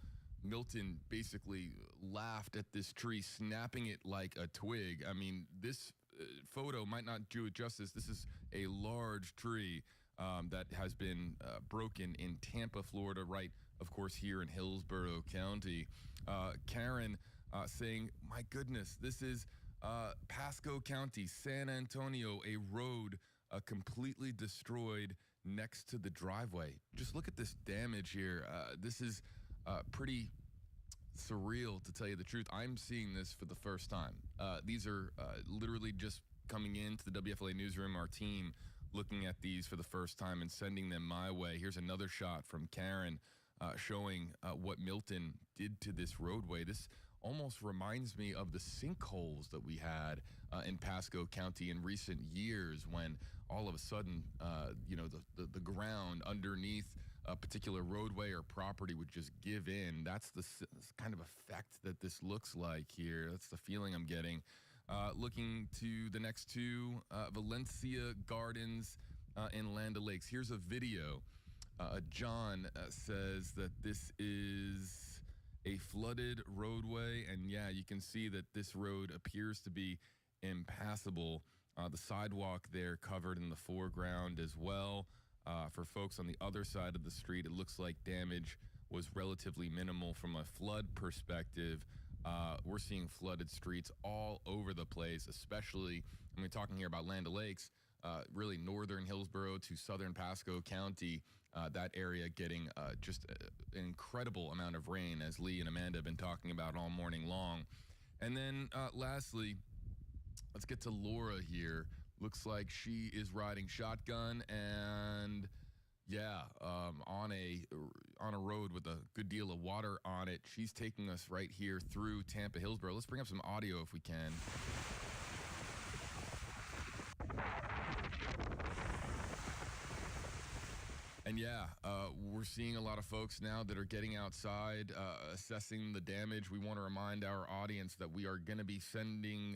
Milton basically laughed at this tree, snapping it like a twig. I mean, this photo might not do it justice. This is a large tree that has been broken in Tampa, Florida, right, of course, here in Hillsborough County. Karen saying, my goodness, this is Pasco County, San Antonio, a road completely destroyed next to the driveway. Just look at this damage here. This is pretty surreal, to tell you the truth. I'm seeing this for the first time. These are literally just coming into the WFLA newsroom, our team looking at these for the first time and sending them my way. Here's another shot from Karen showing what Milton did to this roadway. This almost reminds me of the sinkholes that we had in Pasco County in recent years, when all of a sudden, the ground underneath a particular roadway or property would just give in. That's the kind of effect that this looks like here. That's the feeling I'm getting. Looking to the next two, Valencia Gardens and Land O'Lakes. Here's a video. John says that this is a flooded roadway, and yeah, you can see that this road appears to be impassable. The sidewalk there covered in the foreground as well. For folks on the other side of the street, it looks like damage was relatively minimal from a flood perspective. We're seeing flooded streets all over the place, especially, I mean, talking here about Land O'Lakes, really northern Hillsborough to southern Pasco County, that area getting just an incredible amount of rain, as Lee and Amanda have been talking about all morning long. And then lastly, let's get to Laura here. Looks like she is riding shotgun and on a road with a good deal of water on it. She's taking us right here through Tampa, Hillsborough. Let's bring up some audio if we can. And we're seeing a lot of folks now that are getting outside, assessing the damage. We want to remind our audience that we are going to be sending,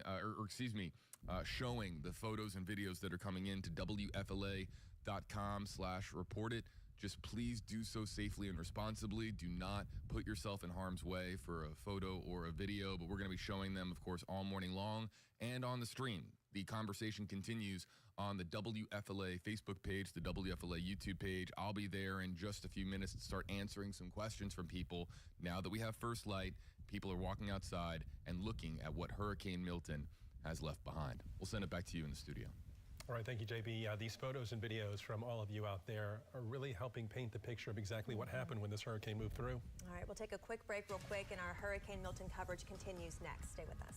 showing the photos and videos that are coming in to WFLA.com/report it. Just please do so safely and responsibly. Do not put yourself in harm's way for a photo or a video, but we're going to be showing them, of course, all morning long and on the stream. The conversation continues on the WFLA Facebook page, the WFLA YouTube page. I'll be there in just a few minutes to start answering some questions from people. Now that we have first light, people are walking outside and looking at what Hurricane Milton has left behind. We'll send it back to you in the studio. All right, thank you, JB. These photos and videos from all of you out there are really helping paint the picture of exactly what happened when this hurricane moved through. All right, we'll take a quick break real quick, and our Hurricane Milton coverage continues next. Stay with us.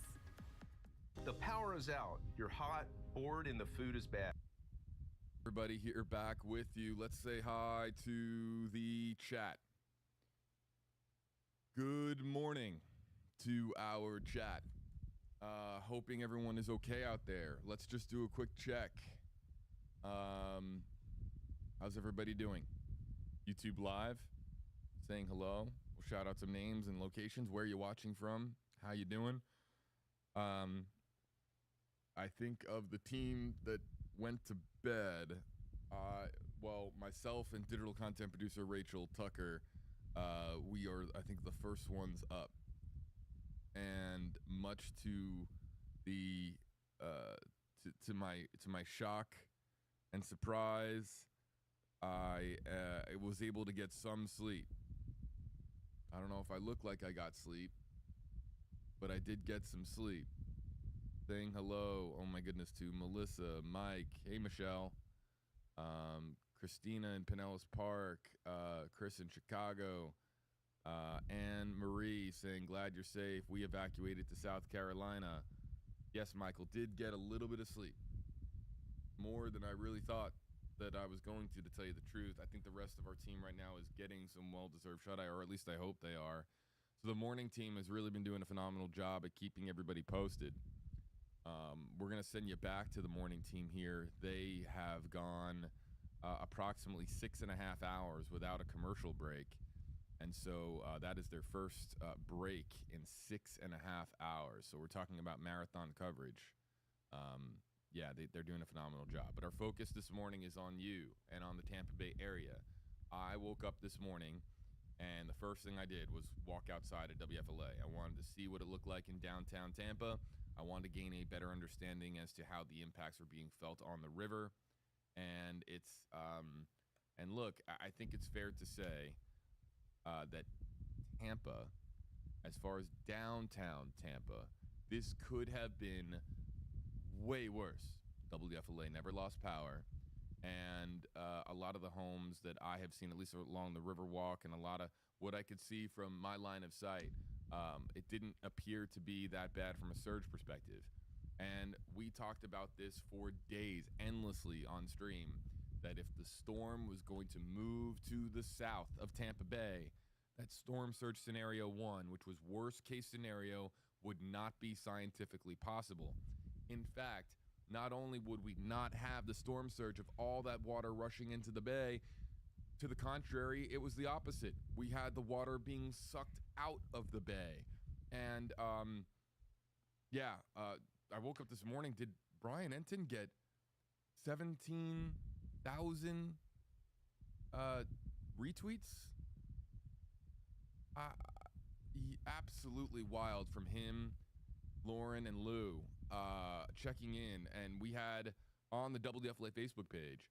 The power is out. You're hot, bored, and the food is bad. Everybody here back with you. Let's say hi to the chat. Good morning to our chat. Hoping everyone is okay out there. Let's just do a quick check. How's everybody doing? YouTube Live, saying hello. We'll shout out some names and locations. Where are you watching from? How you doing? I think of the team that went to bed. Myself and digital content producer Rachel Tucker, we are, I think, the first ones up. And much to the to my shock and surprise, I was able to get some sleep. I don't know if I look like I got sleep, but I did get some sleep. Saying hello, oh my goodness, to Melissa, Mike, hey Michelle, Christina in Pinellas Park, Chris in Chicago, Anne Marie saying, glad you're safe. We evacuated to South Carolina. Yes, Michael, did get a little bit of sleep. More than I really thought that I was going to tell you the truth. I think the rest of our team right now is getting some well-deserved shut-eye, or at least I hope they are. So the morning team has really been doing a phenomenal job at keeping everybody posted. We're going to send you back to the morning team here. They have gone approximately 6.5 hours without a commercial break. And so that is their first break in 6.5 hours. So we're talking about marathon coverage. Yeah, they're doing a phenomenal job. But our focus this morning is on you and on the Tampa Bay area. I woke up this morning, and the first thing I did was walk outside at WFLA. I wanted to see what it looked like in downtown Tampa. I wanted to gain a better understanding as to how the impacts are being felt on the river. And it's and look, I think it's fair to say that Tampa, as far as downtown Tampa, this could have been way worse. WFLA never lost power, and a lot of the homes that I have seen, at least along the Riverwalk, and a lot of what I could see from my line of sight, it didn't appear to be that bad from a surge perspective. And we talked about this for days, endlessly on stream, that if the storm was going to move to the south of Tampa Bay, that storm surge scenario 1, which was worst case scenario, would not be scientifically possible. In fact, not only would we not have the storm surge of all that water rushing into the bay, to the contrary, it was the opposite. We had the water being sucked out of the bay. And I woke up this morning. Did Brian Enton get 17,000 retweets? Absolutely wild from him, Lauren, and Lou checking in. And we had on the WFLA Facebook page.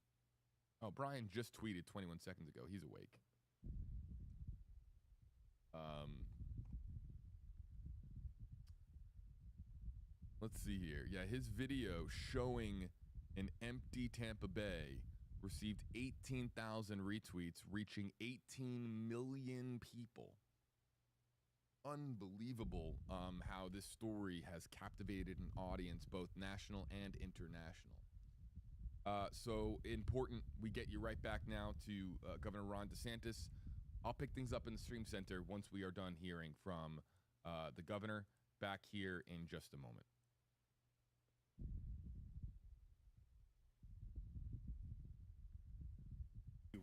Oh, Brian just tweeted 21 seconds ago. He's awake. Let's see here. Yeah, his video showing an empty Tampa Bay received 18,000 retweets, reaching 18 million people. Unbelievable how this story has captivated an audience, both national and international. So important, we get you right back now to Governor Ron DeSantis. I'll pick things up in the Stream Center once we are done hearing from the governor back here in just a moment.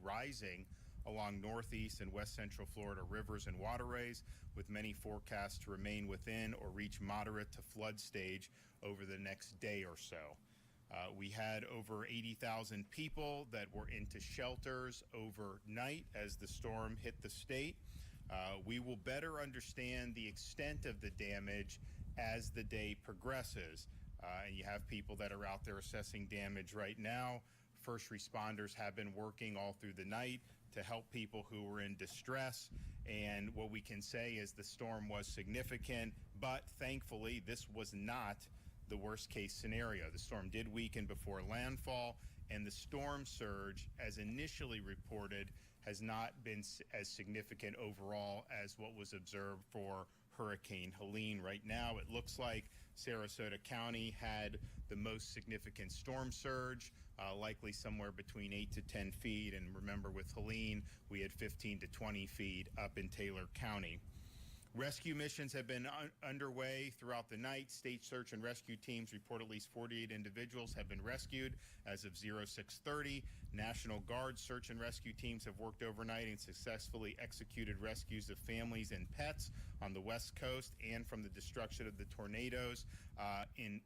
Rising along northeast and west central Florida rivers and waterways, with many forecasts to remain within or reach moderate to flood stage over the next day or so. We had over 80,000 people that were into shelters overnight as the storm hit the state. We will better understand the extent of the damage as the day progresses. And you have people that are out there assessing damage right now. First responders have been working all through the night to help people who were in distress. And what we can say is the storm was significant, but thankfully this was not the worst case scenario. The storm did weaken before landfall, and the storm surge, as initially reported, has not been as significant overall as what was observed for Hurricane Helene. Right now, it looks like Sarasota County had the most significant storm surge, likely somewhere between 8 to 10 feet. And remember, with Helene, we had 15 to 20 feet up in Taylor County. Rescue missions have been underway throughout the night. State search and rescue teams report at least 48 individuals have been rescued as of 0630. National Guard search and rescue teams have worked overnight and successfully executed rescues of families and pets on the West Coast and from the destruction of the tornadoes in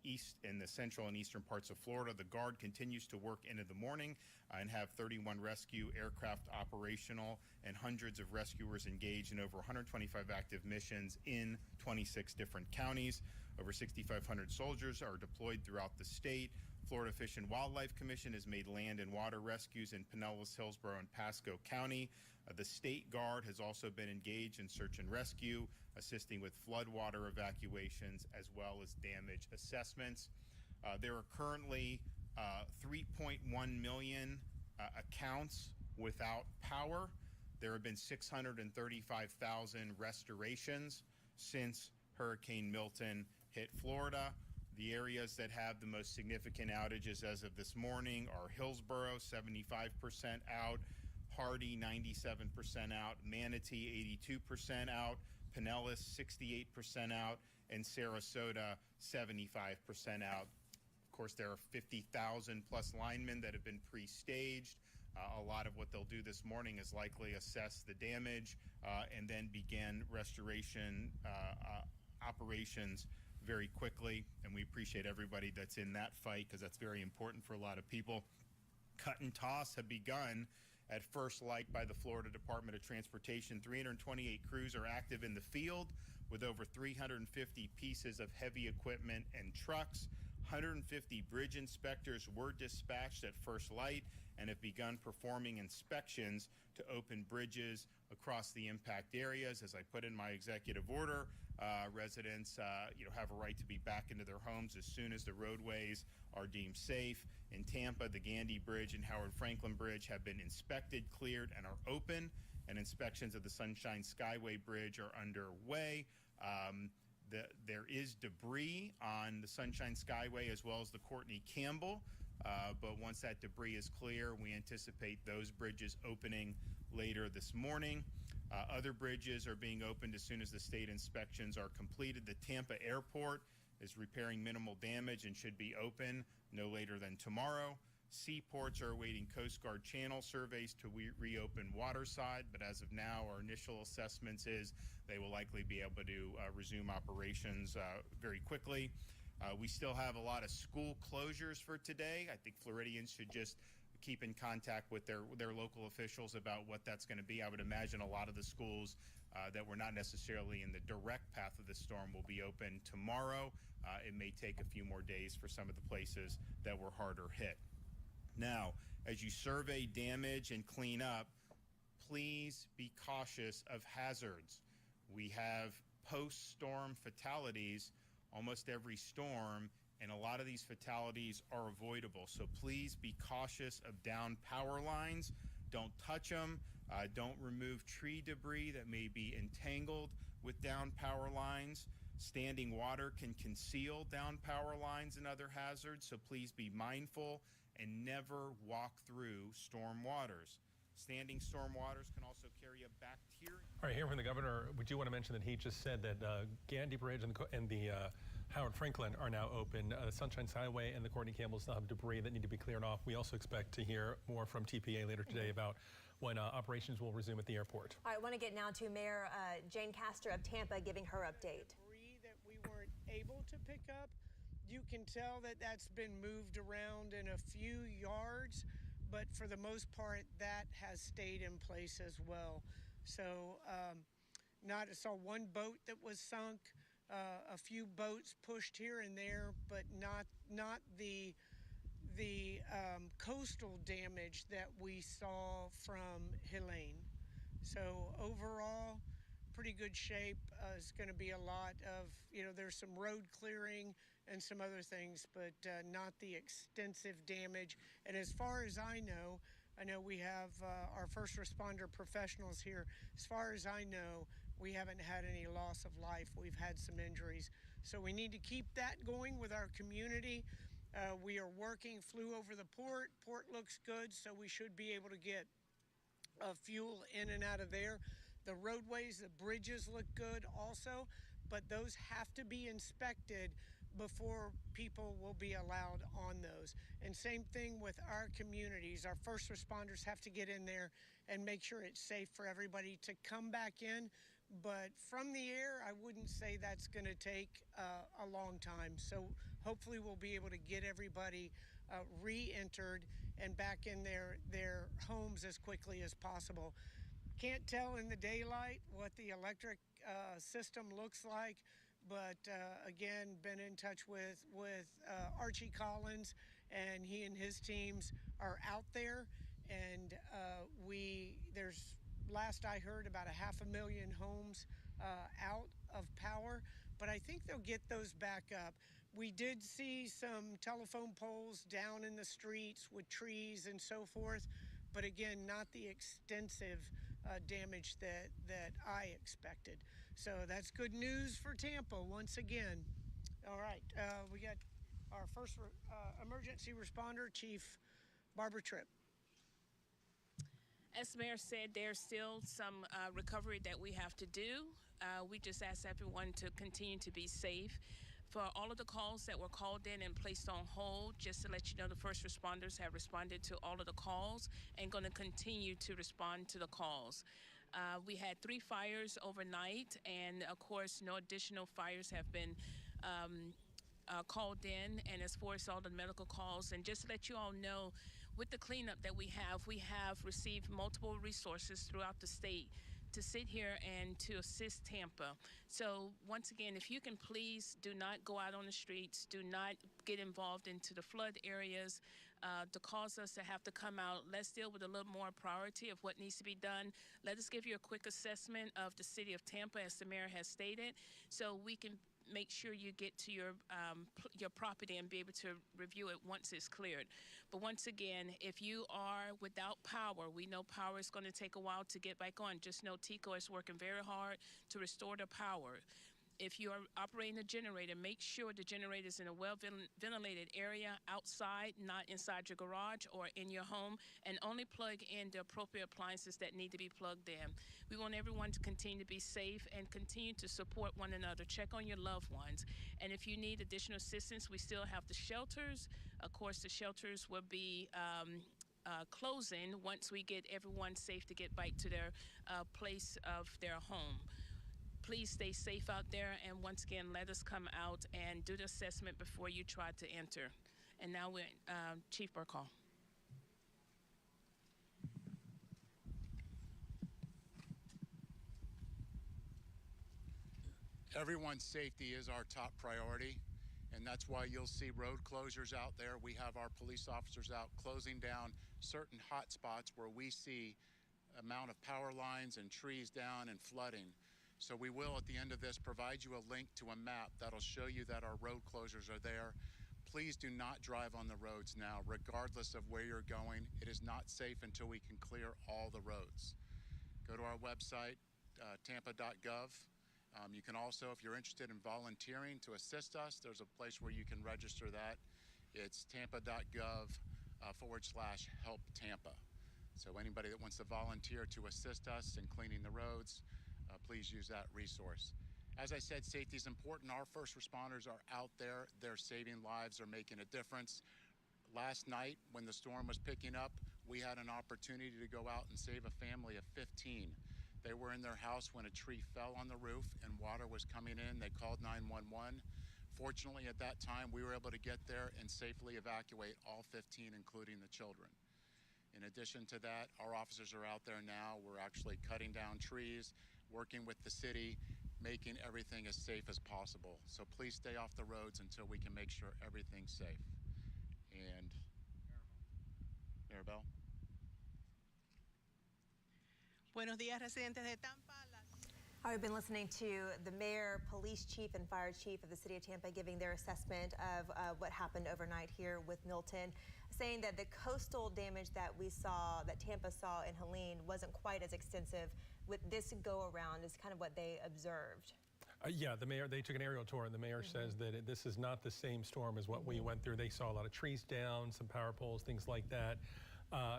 the central and eastern parts of Florida. The Guard continues to work into the morning and have 31 rescue aircraft operational and hundreds of rescuers engaged in over 125 active missions in 26 different counties. Over 6,500 soldiers are deployed throughout the state. Florida Fish and Wildlife Commission has made land and water rescues in Pinellas, Hillsborough, and Pasco County. The State Guard has also been engaged in search and rescue, assisting with floodwater evacuations as well as damage assessments. There are currently 3.1 million accounts without power. There have been 635,000 restorations since Hurricane Milton hit Florida. The areas that have the most significant outages as of this morning are Hillsborough, 75% out, Hardy, 97% out, Manatee, 82% out, Pinellas, 68% out, and Sarasota, 75% out. Of course, there are 50,000 plus linemen that have been pre-staged. A lot of what they'll do this morning is likely assess the damage and then begin restoration operations very quickly. And we appreciate everybody that's in that fight, because that's very important for a lot of people. Cut and toss have begun at first light by the Florida Department of Transportation. 328 crews are active in the field with over 350 pieces of heavy equipment and trucks. 150 bridge inspectors were dispatched at first light and have begun performing inspections to open bridges across the impact areas. As I put in my executive order, residents have a right to be back into their homes as soon as the roadways are deemed safe. In Tampa, the Gandy Bridge and Howard Franklin Bridge have been inspected, cleared, and are open, and inspections of the Sunshine Skyway Bridge are underway. There is debris on the Sunshine Skyway as well as the Courtney Campbell, but once that debris is clear, we anticipate those bridges opening later this morning. Other bridges are being opened as soon as the state inspections are completed. The Tampa Airport is repairing minimal damage and should be open no later than tomorrow. Seaports are awaiting Coast Guard channel surveys to reopen waterside, but as of now, our initial assessments is they will likely be able to resume operations very quickly. We still have a lot of school closures for today. I think Floridians should just keep in contact with their local officials about what that's going to be. I would imagine a lot of the schools that were not necessarily in the direct path of the storm will be open tomorrow. It may take a few more days for some of the places that were harder hit. Now, as you survey damage and clean up, please be cautious of hazards. We have post-storm fatalities almost every storm, and a lot of these fatalities are avoidable. So please be cautious of downed power lines. Don't touch them. Don't remove tree debris that may be entangled with downed power lines. Standing water can conceal downed power lines and other hazards, so please be mindful and never walk through storm waters. Standing storm waters can also carry a bacteria. All right, here from the governor, we do want to mention that he just said that Gandy Bridge and the Howard Franklin are now open. Sunshine Skyway and the Courtney Campbell still have debris that need to be cleared off. We also expect to hear more from TPA later today about when operations will resume at the airport. All right, I want to get now to Mayor Jane Castor of Tampa giving her update. Debris that we weren't able to pick up, you can tell that that's been moved around in a few yards, but for the most part, that has stayed in place as well. So I saw one boat that was sunk, a few boats pushed here and there, but not the coastal damage that we saw from Helene. So overall, pretty good shape. It's going to be a lot of, there's some road clearing and some other things, but not the extensive damage. And as far as I know we have our first responder professionals here. As far as I know, we haven't had any loss of life. We've had some injuries. So we need to keep that going with our community. We are working, flew over the port. Port looks good, so we should be able to get fuel in and out of there. The roadways, the bridges look good also, but those have to be inspected before people will be allowed on those. And same thing with our communities. Our first responders have to get in there and make sure it's safe for everybody to come back in. But from the air, I wouldn't say that's going to take a long time. So hopefully we'll be able to get everybody re-entered and back in their homes as quickly as possible. Can't tell in the daylight what the electric system looks like, but again, been in touch with Archie Collins, and he and his teams are out there, and there's, last I heard, about 500,000 homes out of power, but I think they'll get those back up. We did see some telephone poles down in the streets with trees and so forth, but again, not the extensive damage that I expected. So that's good news for Tampa once again. All right, we got our first emergency responder, Chief Barbara Tripp. As the mayor said, there's still some recovery that we have to do. We just ask everyone to continue to be safe. For all of the calls that were called in and placed on hold, just to let you know, the first responders have responded to all of the calls and going to continue to respond to the calls. We had 3 fires overnight, and of course, no additional fires have been called in. And as far as all the medical calls, and just to let you all know, with the cleanup that we have received multiple resources throughout the state to sit here and to assist Tampa. So once again, if you can please do not go out on the streets, do not get involved into the flood areas to cause us to have to come out. Let's deal with a little more priority of what needs to be done. Let us give you a quick assessment of the city of Tampa, as the mayor has stated, so we can make sure you get to your property and be able to review it once it's cleared. But once again, if you are without power, we know power is going to take a while to get back on. Just know TECO is working very hard to restore the power. If you are operating a generator, make sure the generator is in a well-ventilated area outside, not inside your garage or in your home, and only plug in the appropriate appliances that need to be plugged in. We want everyone to continue to be safe and continue to support one another. Check on your loved ones. And if you need additional assistance, we still have the shelters. Of course, the shelters will be closing once we get everyone safe to get back to their place of their home. Please stay safe out there, and once again, let us come out and do the assessment before you try to enter. And now we're Chief Burkhall. Everyone's safety is our top priority, and that's why you'll see road closures out there. We have our police officers out closing down certain hot spots where we see amount of power lines and trees down and flooding. So we will, at the end of this, provide you a link to a map that'll show you that our road closures are there. Please do not drive on the roads now, regardless of where you're going. It is not safe until we can clear all the roads. Go to our website, tampa.gov. You can also, if you're interested in volunteering to assist us, there's a place where you can register that. It's tampa.gov/help Tampa. So anybody that wants to volunteer to assist us in cleaning the roads, please use that resource. As I said, safety is important. Our first responders are out there. They're saving lives. They're making a difference. Last night, when the storm was picking up, we had an opportunity to go out and save a family of 15. They were in their house when a tree fell on the roof and water was coming in. They called 911. Fortunately, at that time, we were able to get there and safely evacuate all 15, including the children. In addition to that, our officers are out there now. We're actually cutting down trees, working with the city, making everything as safe as possible. So please stay off the roads until we can make sure everything's safe. And Maribel? Buenos días, residentes de Tampa. I've been listening to the mayor, police chief, and fire chief of the city of Tampa giving their assessment of what happened overnight here with Milton, saying that the coastal damage that Tampa saw in Helene wasn't quite as extensive with this go-around is kind of what they observed. Yeah, the mayor, they took an aerial tour, and the mayor says that this is not the same storm as what we went through. They saw a lot of trees down, some power poles, things like that.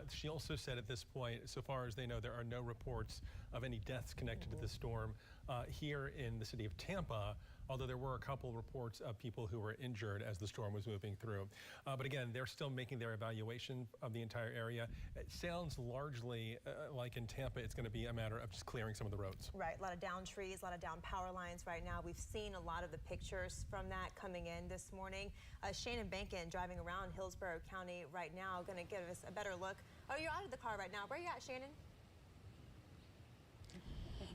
She also said at this point, so far as they know, there are no reports of any deaths connected to the storm here in the city of Tampa, although there were a couple reports of people who were injured as the storm was moving through. But again, they're still making their evaluation of the entire area. It sounds largely like in Tampa, it's going to be a matter of just clearing some of the roads. Right, a lot of down trees, a lot of down power lines right now. We've seen a lot of the pictures from that coming in this morning. Shannon Bankin driving around Hillsborough County right now, going to give us a better look. Oh, you're out of the car right now. Where are you at, Shannon?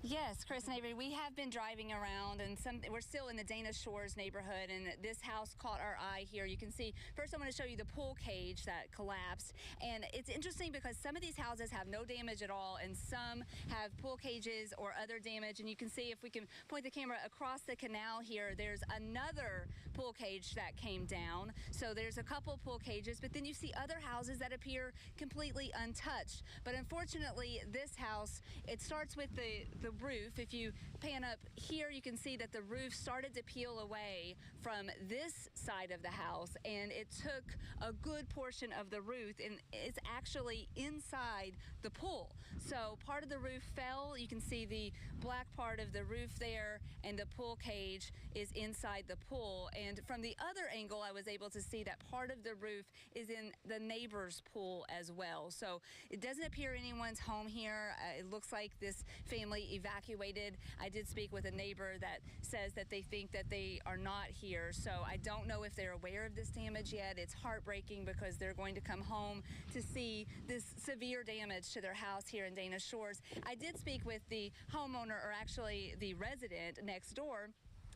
Yes, Chris and Avery, we have been driving around, and we're still in the Dana Shores neighborhood, and this house caught our eye here. You can see, first I want to show you the pool cage that collapsed, and it's interesting because some of these houses have no damage at all, and some have pool cages or other damage, and you can see, if we can point the camera across the canal here, there's another pool cage that came down. So there's a couple pool cages, but then you see other houses that appear completely untouched. But unfortunately, this house, it starts with the roof. If you pan up here, you can see that the roof started to peel away from this side of the house, and it took a good portion of the roof, and it's actually inside the pool. So part of the roof fell. You can see the black part of the roof there, and the pool cage is inside the pool. And from the other angle, I was able to see that part of the roof is in the neighbor's pool as well. So it doesn't appear anyone's home here. It looks like this family evacuated. I did speak with a neighbor that says that they think that they are not here. So I don't know if they're aware of this damage yet. It's heartbreaking because they're going to come home to see this severe damage to their house here in Dana Shores. I did speak with the homeowner, or actually the resident next door.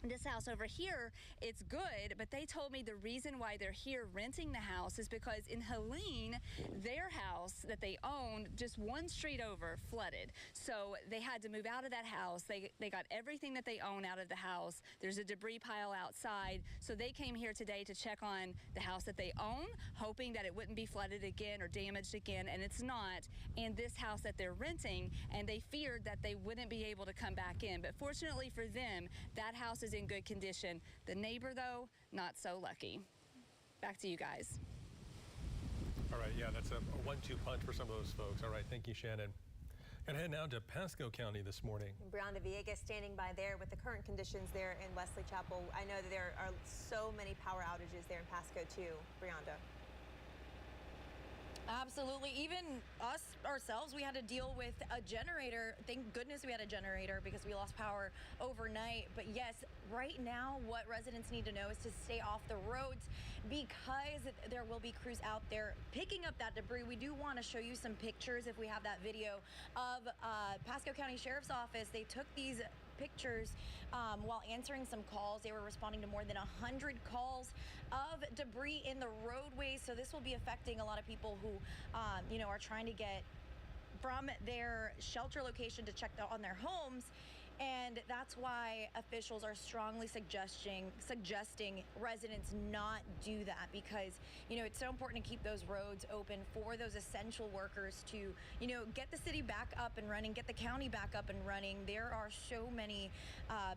This house over here, it's good, but they told me the reason why they're here renting the house is because in Helene, their house that they owned just one street over flooded. So they had to move out of that house. They got everything that they own out of the house. There's a debris pile outside. So they came here today to check on the house that they own, hoping that it wouldn't be flooded again or damaged again, and it's not. And this house that they're renting, and they feared that they wouldn't be able to come back in. But fortunately for them, that house is in good condition. The neighbor, though, not so lucky. Back to you guys. All right, yeah, that's a 1-2 punch for some of those folks. All right, thank you, Shannon. And head now to Pasco County this morning. Brianda Villegas standing by there with the current conditions there in Wesley Chapel. I know that there are so many power outages there in Pasco too, Brianda. Absolutely. Even us ourselves, we had to deal with a generator. Thank goodness we had a generator because we lost power overnight. But yes, right now what residents need to know is to stay off the roads because there will be crews out there picking up that debris. We do want to show you some pictures if we have that video of Pasco County Sheriff's Office. They took these pictures while answering some calls. They were responding to more than 100 calls of debris in the roadways. So this will be affecting a lot of people who, are trying to get from their shelter location to check on their homes. And that's why officials are strongly suggesting residents not do that because, it's so important to keep those roads open for those essential workers to, get the city back up and running, get the county back up and running. There are so many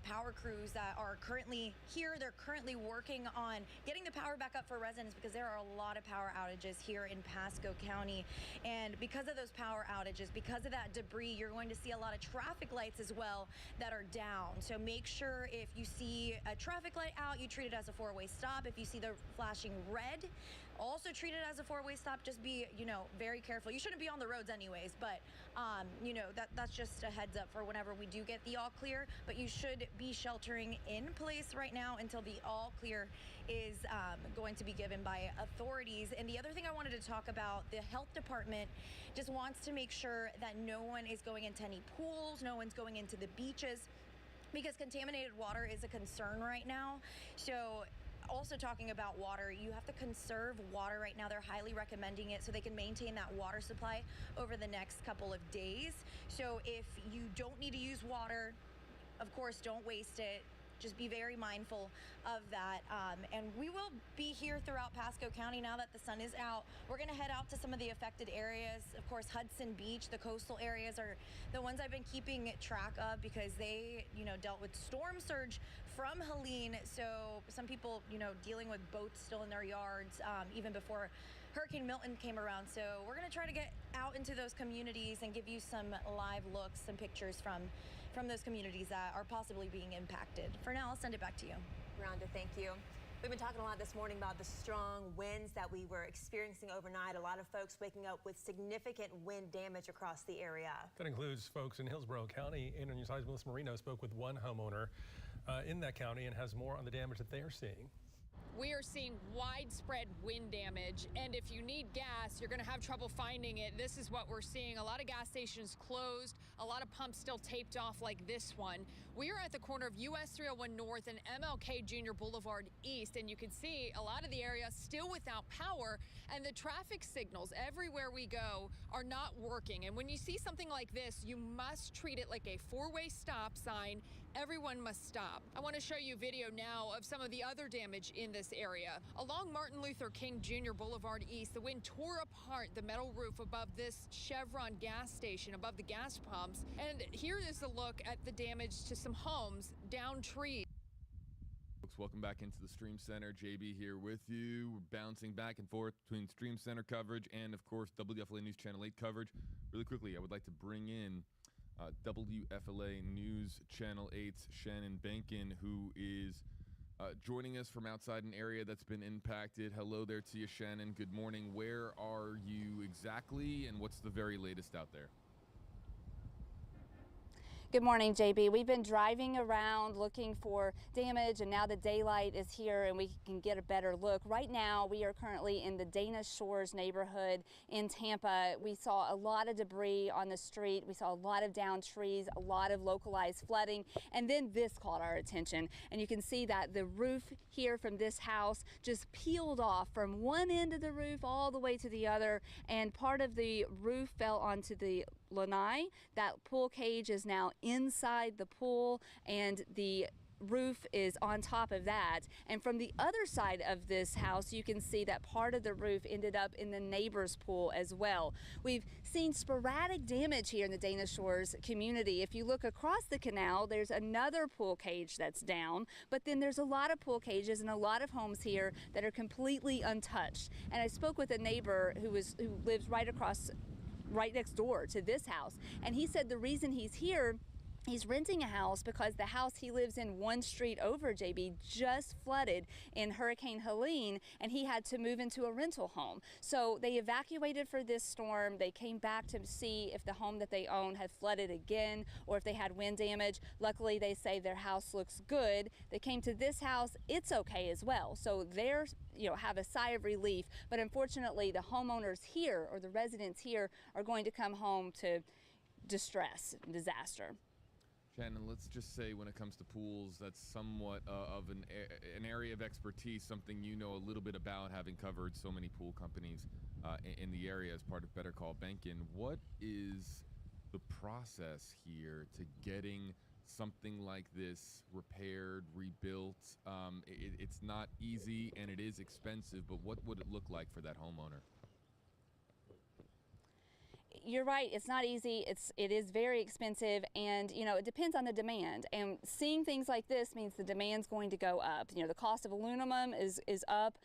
power crews that are currently here. They're currently working on getting the power back up for residents because there are a lot of power outages here in Pasco County. And because of those power outages, because of that debris, you're going to see a lot of traffic lights as well that are down. So make sure if you see a traffic light out, you treat it as a four-way stop. If you see the flashing red, also treat it as a four-way stop. Just be, very careful. You shouldn't be on the roads anyways, but, that's just a heads up for whenever we do get the all clear. But you should be sheltering in place right now until the all clear is going to be given by authorities. And the other thing I wanted to talk about, the health department just wants to make sure that no one is going into any pools, no one's going into the beaches, because contaminated water is a concern right now. So also talking about water, you have to conserve water right now. They're highly recommending it so they can maintain that water supply over the next couple of days. So if you don't need to use water, of course, don't waste it. Just be very mindful of that. And we will be here throughout Pasco County now that the sun is out. We're going to head out to some of the affected areas. Of course, Hudson Beach, the coastal areas are the ones I've been keeping track of because they, dealt with storm surge from Helene. So some people, dealing with boats still in their yards, even before Hurricane Milton came around. So we're going to try to get out into those communities and give you some live looks, some pictures from those communities that are possibly being impacted. For now, I'll send it back to you. Rhonda, thank you. We've been talking a lot this morning about the strong winds that we were experiencing overnight. A lot of folks waking up with significant wind damage across the area. That includes folks in Hillsborough County. And on your side, Melissa Marino spoke with one homeowner in that county and has more on the damage that they're seeing. We are seeing widespread wind damage, and if you need gas, you're going to have trouble finding it. This is what we're seeing. A lot of gas stations closed, a lot of pumps still taped off like this one. We are at the corner of US 301 North and MLK Jr. Boulevard East, and you can see a lot of the area still without power and the traffic signals everywhere we go are not working. And when you see something like this, you must treat it like a four-way stop sign. Everyone must stop. I want to show you video now of some of the other damage in this area. Along Martin Luther King Jr. Boulevard East, the wind tore apart the metal roof above this Chevron gas station, above the gas pumps. And here is a look at the damage to some homes, down trees. Folks, welcome back into the Stream Center. JB here with you. We're bouncing back and forth between Stream Center coverage and, of course, WFLA News Channel 8 coverage. Really quickly, I would like to bring in WFLA News Channel 8's Shannon Bankin, who is joining us from outside an area that's been impacted. Hello there to you, Shannon. Good morning. Where are you exactly, and what's the very latest out there? Good morning, JB. We've been driving around looking for damage, and now the daylight is here and we can get a better look. Right now, we are currently in the Dana Shores neighborhood in Tampa. We saw a lot of debris on the street. We saw a lot of downed trees, a lot of localized flooding, and then this caught our attention. And you can see that the roof here from this house just peeled off from one end of the roof all the way to the other, and part of the roof fell onto the lanai. That pool cage is now inside the pool, and the roof is on top of that. And from the other side of this house, you can see that part of the roof ended up in the neighbor's pool as well. We've seen sporadic damage here in the Dana Shores community. If you look across the canal, there's another pool cage that's down, but then there's a lot of pool cages and a lot of homes here that are completely untouched. And I spoke with a neighbor who lives right next door to this house, and he said the reason he's here, he's renting a house because the house he lives in one street over, JB, just flooded in Hurricane Helene, and he had to move into a rental home. So they evacuated for this storm. They came back to see if the home that they own had flooded again or if they had wind damage. Luckily, they say their house looks good. They came to this house, it's okay as well. So they're have a sigh of relief, but unfortunately the homeowners here, or the residents here, are going to come home to distress and disaster. Shannon, let's just say when it comes to pools, that's somewhat of an area of expertise, something you know a little bit about, having covered so many pool companies in the area as part of Better Call Bankin. What is the process here to getting something like this repaired, rebuilt? It's not easy and it is expensive, but what would it look like for that homeowner? You're right, it's not easy, it is very expensive, and it depends on the demand, and seeing things like this means the demand's going to go up. The cost of aluminum is up.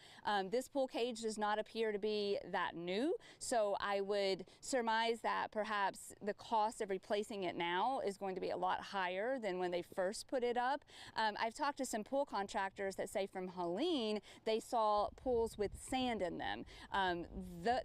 This pool cage does not appear to be that new, so I would surmise that perhaps the cost of replacing it now is going to be a lot higher than when they first put it up. I've talked to some pool contractors that say from Helene they saw pools with sand in them.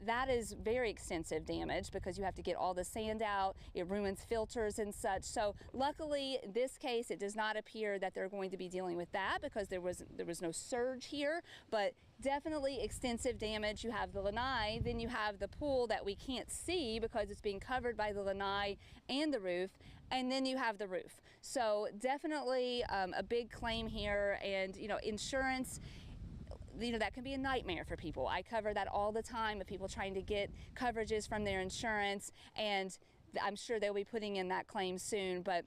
That is very extensive damage because you have to get all the sand out. It ruins filters and such. So luckily, in this case, it does not appear that they're going to be dealing with that because there was no surge here, but definitely extensive damage. You have the lanai, then you have the pool that we can't see because it's being covered by the lanai and the roof, and then you have the roof. So definitely a big claim here, and insurance, that can be a nightmare for people. I cover that all the time of people trying to get coverages from their insurance, and I'm sure they'll be putting in that claim soon, but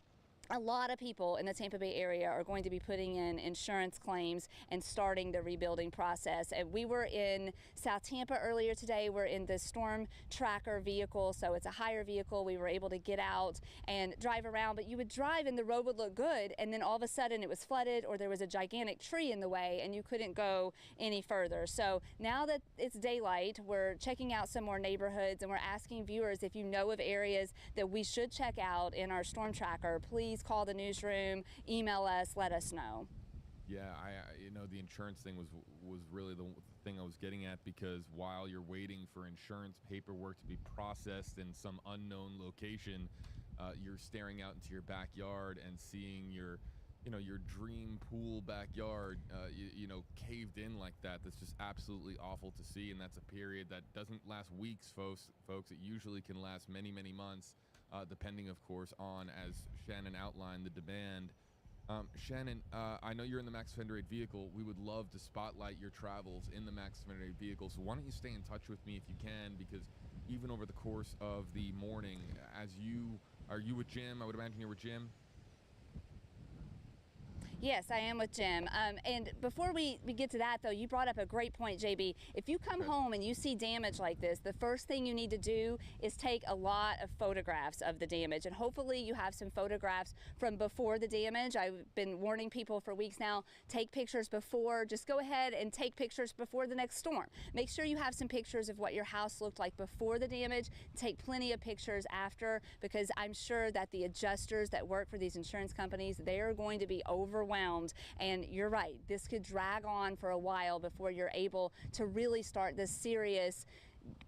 a lot of people in the Tampa Bay area are going to be putting in insurance claims and starting the rebuilding process. And we were in South Tampa earlier today. We're in the storm tracker vehicle, so it's a higher vehicle. We were able to get out and drive around, but you would drive and the road would look good, and then all of a sudden it was flooded or there was a gigantic tree in the way and you couldn't go any further. So now that it's daylight, we're checking out some more neighborhoods, and we're asking viewers if you know of areas that we should check out in our storm tracker. Please call the newsroom, email us, let us know. Yeah, the insurance thing was really the thing I was getting at, because while you're waiting for insurance paperwork to be processed in some unknown location, you're staring out into your backyard and seeing your dream pool backyard, caved in like that. That's just absolutely awful to see, and that's a period that doesn't last weeks, folks. It usually can last many, many months. Depending, of course, on, as Shannon outlined, the demand Shannon, I know you're in the Max Fender 8 vehicle. We would love to spotlight your travels in the Max Fender 8 vehicle. So why don't you stay in touch with me if you can, because even over the course of the morning, are you with Jim? I would imagine you're with Jim. Yes, I am with Jim. And before we get to that, though, you brought up a great point, JB. If you come home and you see damage like this, the first thing you need to do is take a lot of photographs of the damage. And hopefully you have some photographs from before the damage. I've been warning people for weeks now, take pictures before. Just go ahead and take pictures before the next storm. Make sure you have some pictures of what your house looked like before the damage. Take plenty of pictures after, because I'm sure that the adjusters that work for these insurance companies, they are going to be overwhelmed. And you're right, this could drag on for a while before you're able to really start this serious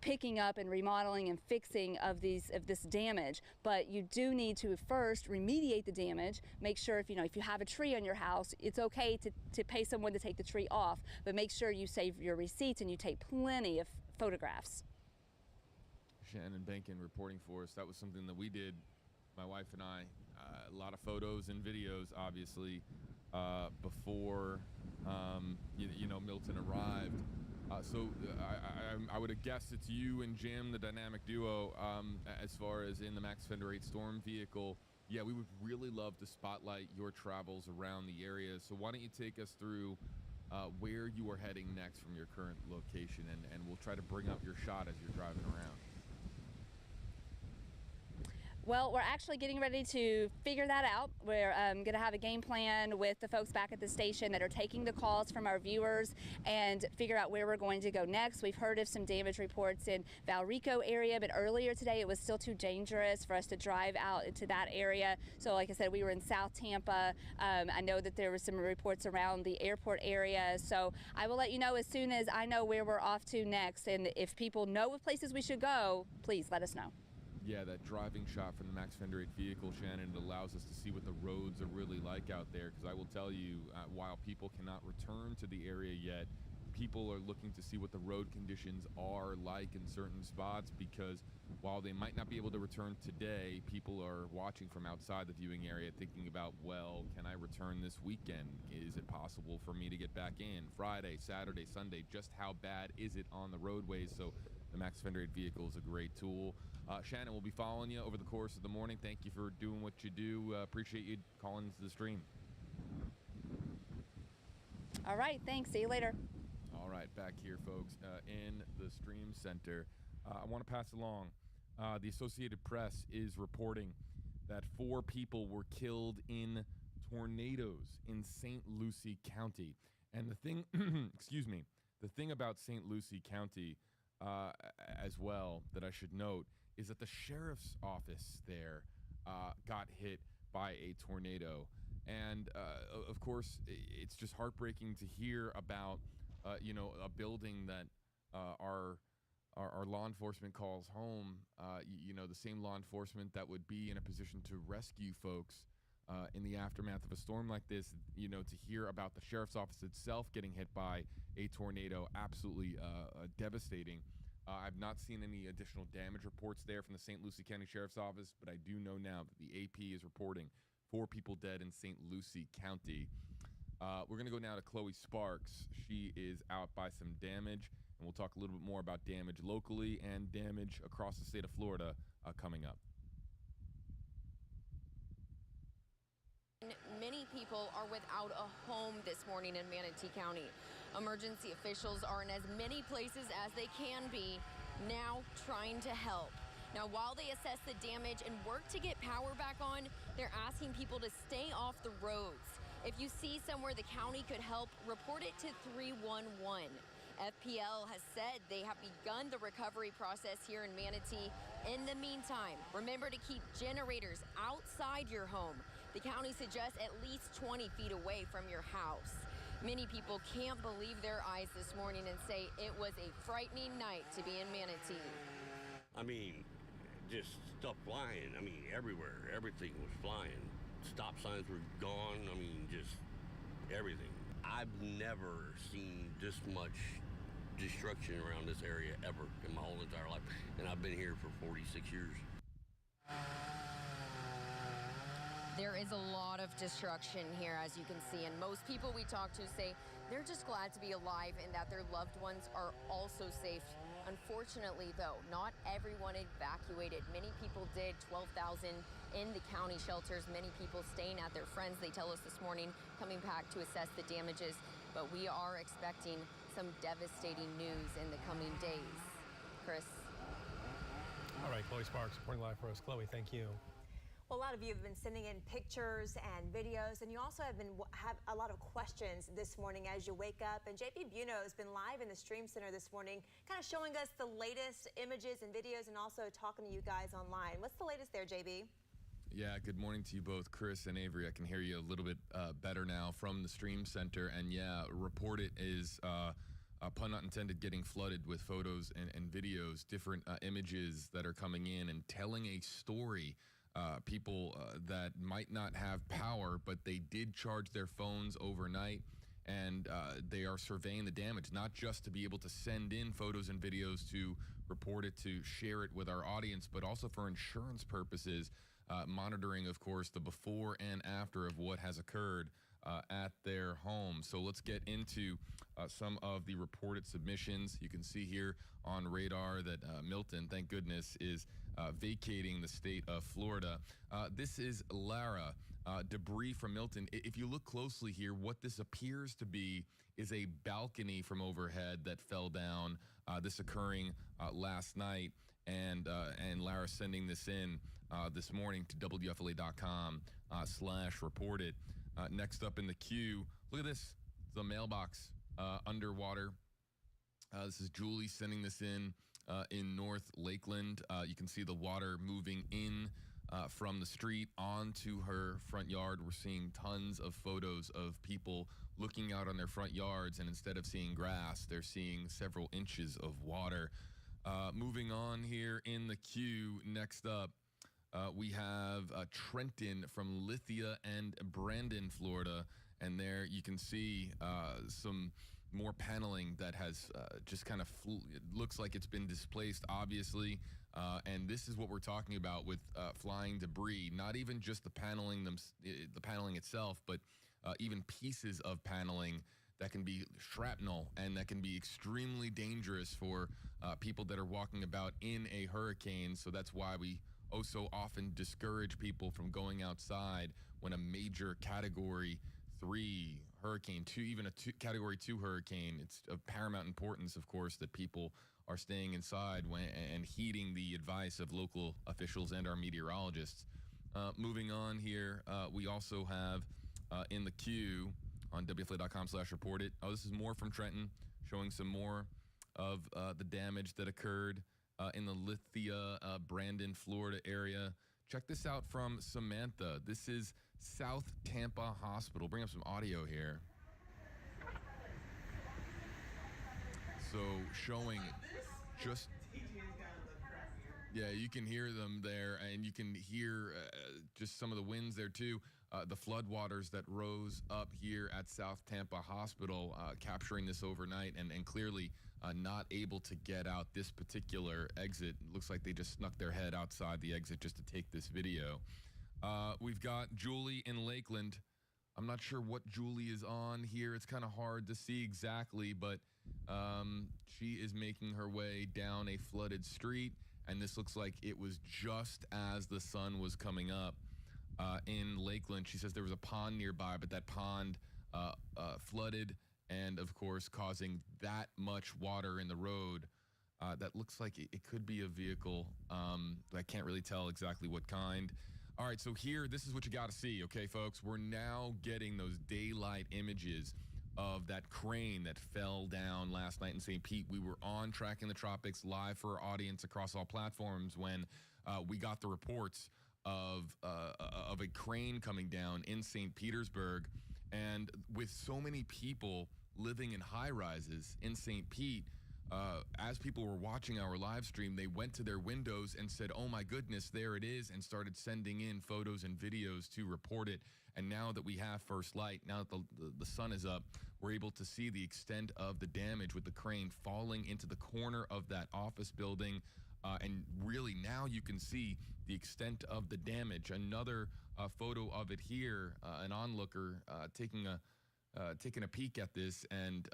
picking up and remodeling and fixing of this damage. But you do need to first remediate the damage. Make sure if you have a tree on your house, it's okay to pay someone to take the tree off, but make sure you save your receipts and you take plenty of photographs. Shannon Bankin reporting for us. That was something that we did, my wife and I. A lot of photos and videos, obviously, before Milton arrived. So I would have guessed it's you and Jim, the dynamic duo, as far as in the Max Fender 8 Storm vehicle. Yeah, we would really love to spotlight your travels around the area. So why don't you take us through where you are heading next from your current location, and we'll try to bring up your shot as you're driving around. Well, we're actually getting ready to figure that out. We're going to have a game plan with the folks back at the station that are taking the calls from our viewers and figure out where we're going to go next. We've heard of some damage reports in Valrico area, but earlier today it was still too dangerous for us to drive out into that area. So like I said, we were in South Tampa. I know that there were some reports around the airport area. So I will let you know as soon as I know where we're off to next. And if people know of places we should go, please let us know. Yeah, that driving shot from the Max Fender 8 vehicle, Shannon, it allows us to see what the roads are really like out there. Because I will tell you, while people cannot return to the area yet, people are looking to see what the road conditions are like in certain spots, because while they might not be able to return today, people are watching from outside the viewing area thinking about, well, can I return this weekend? Is it possible for me to get back in Friday, Saturday, Sunday? Just how bad is it on the roadways? So the Max Fender 8 vehicle is a great tool. Shannon, we'll be following you over the course of the morning. Thank you for doing what you do. Appreciate you calling into the stream. All right, thanks. See you later. All right, back here, folks, in the Stream Center. I want to pass along. The Associated Press is reporting that 4 people were killed in tornadoes in St. Lucie County. And the thing, excuse me, the thing about St. Lucie County as well that I should note is that the sheriff's office there got hit by a tornado. And of course, it's just heartbreaking to hear about, a building that our law enforcement calls home, the same law enforcement that would be in a position to rescue folks in the aftermath of a storm like this, to hear about the sheriff's office itself getting hit by a tornado, absolutely devastating. I've not seen any additional damage reports there from the St. Lucie County Sheriff's Office, but I do know now that the AP is reporting 4 people dead in St. Lucie County. We're going to go now to Chloe Sparks. She is out by some damage, and we'll talk a little bit more about damage locally and damage across the state of Florida coming up. Many people are without a home this morning in Manatee County. Emergency officials are in as many places as they can be now, trying to help. Now, while they assess the damage and work to get power back on, they're asking people to stay off the roads. If you see somewhere the county could help, report it to 311. FPL has said they have begun the recovery process here in Manatee. In the meantime, remember to keep generators outside your home. The county suggests at least 20 feet away from your house. Many people can't believe their eyes this morning and say it was a frightening night to be in Manatee. I mean, just stuff flying. I mean, everywhere. Everything was flying. Stop signs were gone. I mean, just everything. I've never seen this much destruction around this area ever in my whole entire life. And I've been here for 46 years. There is a lot of destruction here, as you can see, and most people we talk to say they're just glad to be alive and that their loved ones are also safe. Unfortunately, though, not everyone evacuated. Many people did, 12,000 in the county shelters, many people staying at their friends, they tell us this morning, coming back to assess the damages. But we are expecting some devastating news in the coming days. Chris. All right, Chloe Sparks reporting live for us. Chloe, thank you. Well, a lot of you have been sending in pictures and videos, and you also have a lot of questions this morning as you wake up. And JP Buno has been live in the Stream Center this morning, kind of showing us the latest images and videos and also talking to you guys online. What's the latest there, JB? Yeah, good morning to you both, Chris and Avery. I can hear you a little bit better now from the Stream Center. And yeah, Report It is, pun not intended, getting flooded with photos and videos, different images that are coming in and telling a story. People that might not have power, but they did charge their phones overnight, and they are surveying the damage, not just to be able to send in photos and videos to report it, to share it with our audience, but also for insurance purposes, monitoring, of course, the before and after of what has occurred at their home. So let's get into some of the reported submissions. You can see here on radar that Milton, thank goodness, is vacating the state of Florida. This is Lara. Debris from Milton. If you look closely here, what this appears to be is a balcony from overhead that fell down. This occurring last night, and Lara sending this in this morning to WFLA.com/reported. Next up in the queue, look at this. The mailbox underwater. This is Julie sending this in North Lakeland. You can see the water moving in from the street onto her front yard. We're seeing tons of photos of people looking out on their front yards, and instead of seeing grass, they're seeing several inches of water. Moving on here in the queue, next up, we have Trenton from Lithia and Brandon, Florida. And there you can see some more paneling that has just kind of it looks like it's been displaced, obviously. And this is what we're talking about with flying debris, not even just the paneling itself, but even pieces of paneling that can be shrapnel and that can be extremely dangerous for people that are walking about in a hurricane. So that's why we so often discourage people from going outside when a major Category 3 hurricane, even a Category 2 hurricane. It's of paramount importance, of course, that people are staying inside and heeding the advice of local officials and our meteorologists. Moving on here, we also have in the queue on WFLA.com/reported. This is more from Trenton, showing some more of the damage that occurred in the Lithia, Brandon, Florida area. Check this out from Samantha. This is South Tampa Hospital. Bring up some audio here. So showing just, yeah, you can hear them there, and you can hear just some of the winds there too. The floodwaters that rose up here at South Tampa Hospital, capturing this overnight, and clearly not able to get out this particular exit. Looks like they just snuck their head outside the exit just to take this video. We've got Julie in Lakeland. I'm not sure what Julie is on here. It's kind of hard to see exactly, but she is making her way down a flooded street, and this looks like it was just as the sun was coming up in Lakeland. She says there was a pond nearby, but that pond flooded, and of course causing that much water in the road. That looks like it could be a vehicle. I can't really tell exactly what kind. All right, so here, this is what you got to see, okay, folks? We're now getting those daylight images of that crane that fell down last night in St. Pete. We were on Tracking the Tropics live for our audience across all platforms when we got the reports of a crane coming down in St. Petersburg. And with so many people living in high-rises in St. Pete, as people were watching our live stream, they went to their windows and said, oh my goodness, there it is, and started sending in photos and videos to report it. And now that we have first light, now that the sun is up, we're able to see the extent of the damage with the crane falling into the corner of that office building. And really now you can see the extent of the damage. Another photo of it here, an onlooker taking a peek at this, and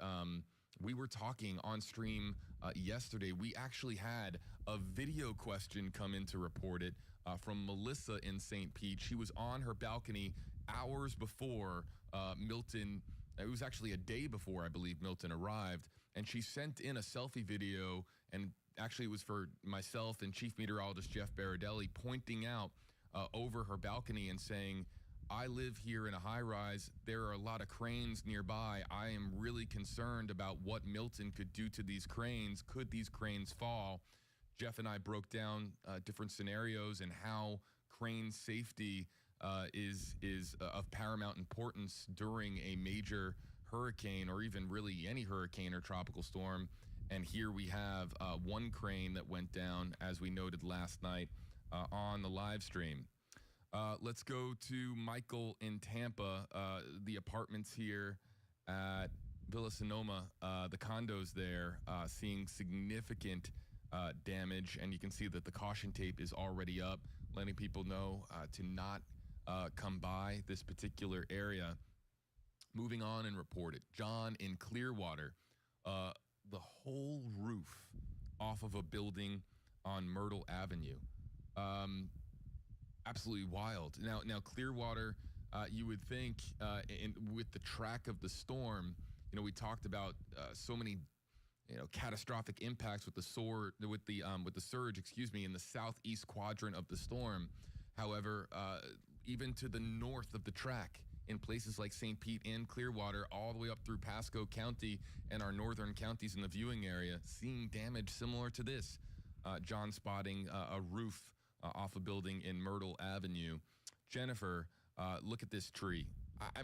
we were talking on stream yesterday. We actually had a video question come in to report it from Melissa in St. Pete. She was on her balcony hours before Milton. It was actually a day before, I believe, Milton arrived, and she sent in a selfie video, and actually it was for myself and Chief Meteorologist Jeff Baradelli, pointing out over her balcony and saying, I live here in a high-rise. There are a lot of cranes nearby. I am really concerned about what Milton could do to these cranes. Could these cranes fall? Jeff and I broke down different scenarios and how crane safety is of paramount importance during a major hurricane, or even really any hurricane or tropical storm. And here we have one crane that went down, as we noted last night on the live stream. Let's go to Michael in Tampa. The apartments here at Villa Sonoma, the condos there, seeing significant damage. And you can see that the caution tape is already up, letting people know to not come by this particular area. Moving on and report it. John in Clearwater, the whole roof off of a building on Myrtle Avenue. Absolutely wild. Now Clearwater, you would think, with the track of the storm, we talked about so many, catastrophic impacts with the surge, in the southeast quadrant of the storm. However, even to the north of the track, in places like St. Pete and Clearwater, all the way up through Pasco County and our northern counties in the viewing area, seeing damage similar to this. John spotting a roof off a building in Myrtle Avenue. Jennifer, look at this tree. I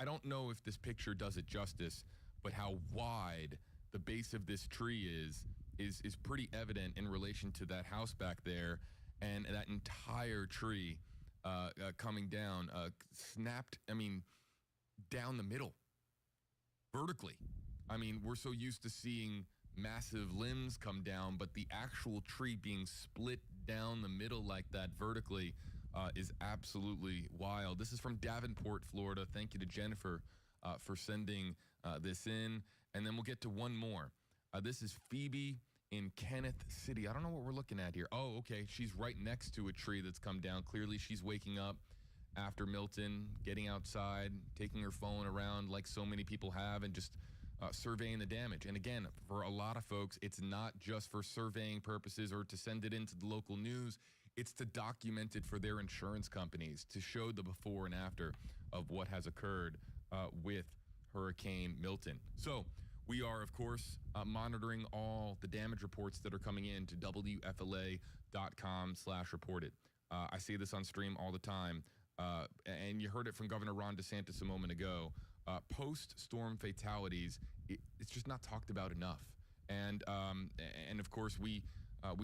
don't know if this picture does it justice, but how wide the base of this tree is pretty evident in relation to that house back there, and that entire tree coming down, snapped, down the middle, vertically. We're so used to seeing massive limbs come down, but the actual tree being split down the middle like that vertically is absolutely wild. This is from Davenport, Florida. Thank you to Jennifer for sending this in. And then we'll get to one more. This is Phoebe in Kenneth City. I don't know what we're looking at here. Oh, okay. She's right next to a tree that's come down. Clearly, she's waking up after Milton, getting outside, taking her phone around like so many people have, and just surveying the damage. And again, for a lot of folks, it's not just for surveying purposes or to send it into the local news. It's to document it for their insurance companies, to show the before and after of what has occurred with Hurricane Milton. So we are, of course, monitoring all the damage reports that are coming in to WFLA.com/reported. I see this on stream all the time. And you heard it from Governor Ron DeSantis a moment ago. Post-storm fatalities, it's just not talked about enough. And of course, we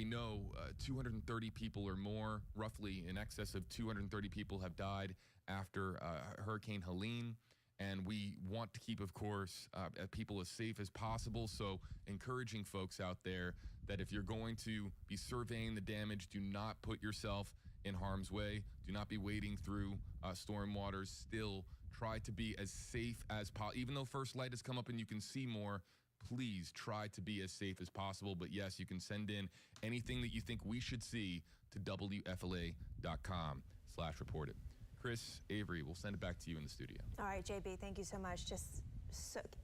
know 230 people or more, roughly in excess of 230 people have died after Hurricane Helene. And we want to keep, of course, people as safe as possible. So encouraging folks out there that if you're going to be surveying the damage, do not put yourself in harm's way. Do not be wading through storm waters. Still try to be as safe as possible. Even though first light has come up and you can see more, please try to be as safe as possible. But yes, you can send in anything that you think we should see to WFLA.com/reported. Chris, Avery, we'll send it back to you in the studio. All right, JB, thank you so much. Just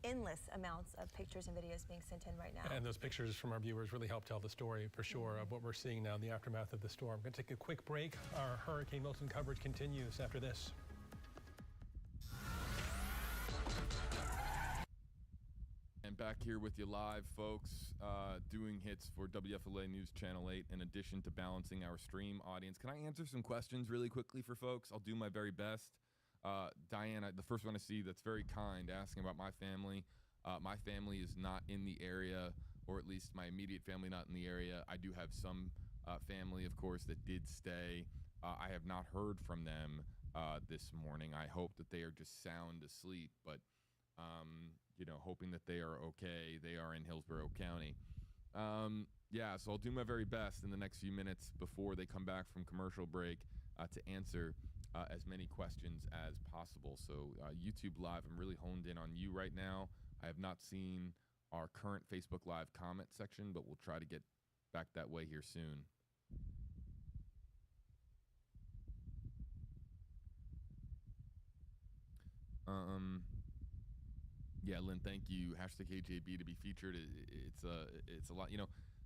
endless amounts of pictures and videos being sent in right now. And those pictures from our viewers really help tell the story, for sure, of what we're seeing now in the aftermath of the storm. We're going to take a quick break. Our Hurricane Milton coverage continues after this. And back here with you live, folks, doing hits for WFLA News Channel 8 in addition to balancing our stream audience. Can I answer some questions really quickly for folks? I'll do my very best. Diane, the first one I see that's very kind, asking about my family. My family is not in the area or at least my immediate family not in the area. I do have some family, of course, that did stay. I have not heard from them this morning. I hope that they are just sound asleep, but hoping that they are okay. They are in Hillsborough County. Yeah, so I'll do my very best in the next few minutes before they come back from commercial break to answer as many questions as possible. So YouTube Live, I'm really honed in on you right now. I have not seen our current Facebook Live comment section, but we'll try to get back that way here soon. Yeah, Lynn, thank you. #KJB to be featured. It's a lot,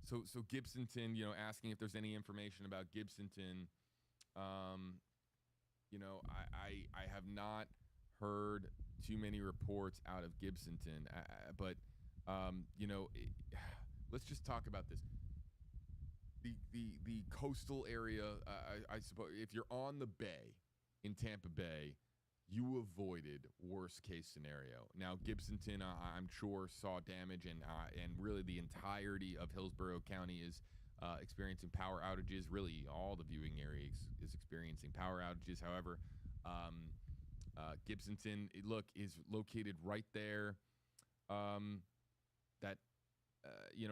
So Gibsonton, asking if there's any information about Gibsonton. I have not heard too many reports out of Gibsonton, but let's just talk about this. The coastal area, I suppose, if you're on the bay in Tampa Bay, you avoided worst case scenario. Now, Gibsonton, I'm sure, saw damage, and really the entirety of Hillsborough County is experiencing power outages. Really, all the viewing area is experiencing power outages. However, Gibsonton, is located right there.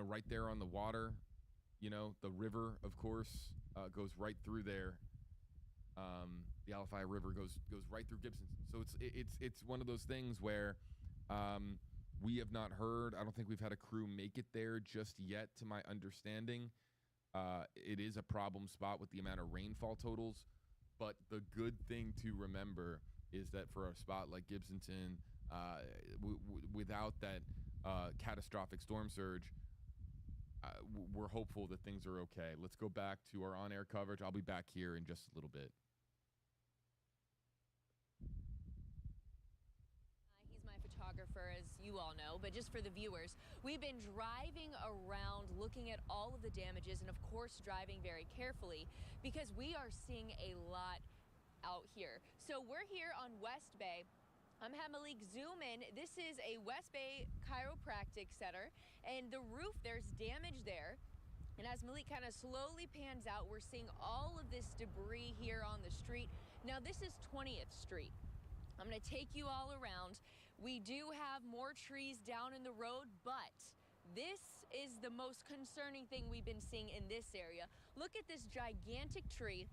Right there on the water. The river, of course, goes right through there. The Alafia River goes right through Gibsonton. So it's one of those things where we have not heard. I don't think we've had a crew make it there just yet, to my understanding. It is a problem spot with the amount of rainfall totals. But the good thing to remember is that for a spot like Gibsonton, without that catastrophic storm surge, we're hopeful that things are okay. Let's go back to our on-air coverage. I'll be back here in just a little bit. He's my photographer, as you all know, but just for the viewers, we've been driving around looking at all of the damages and, of course, driving very carefully because we are seeing a lot out here. So we're here on West Bay. I'm having Malik zoom in. This is a West Bay chiropractic center, and the roof, there's damage there. And as Malik kind of slowly pans out, we're seeing all of this debris here on the street. Now, this is 20th Street. I'm going to take you all around. We do have more trees down in the road, but this is the most concerning thing we've been seeing in this area. Look at this gigantic tree.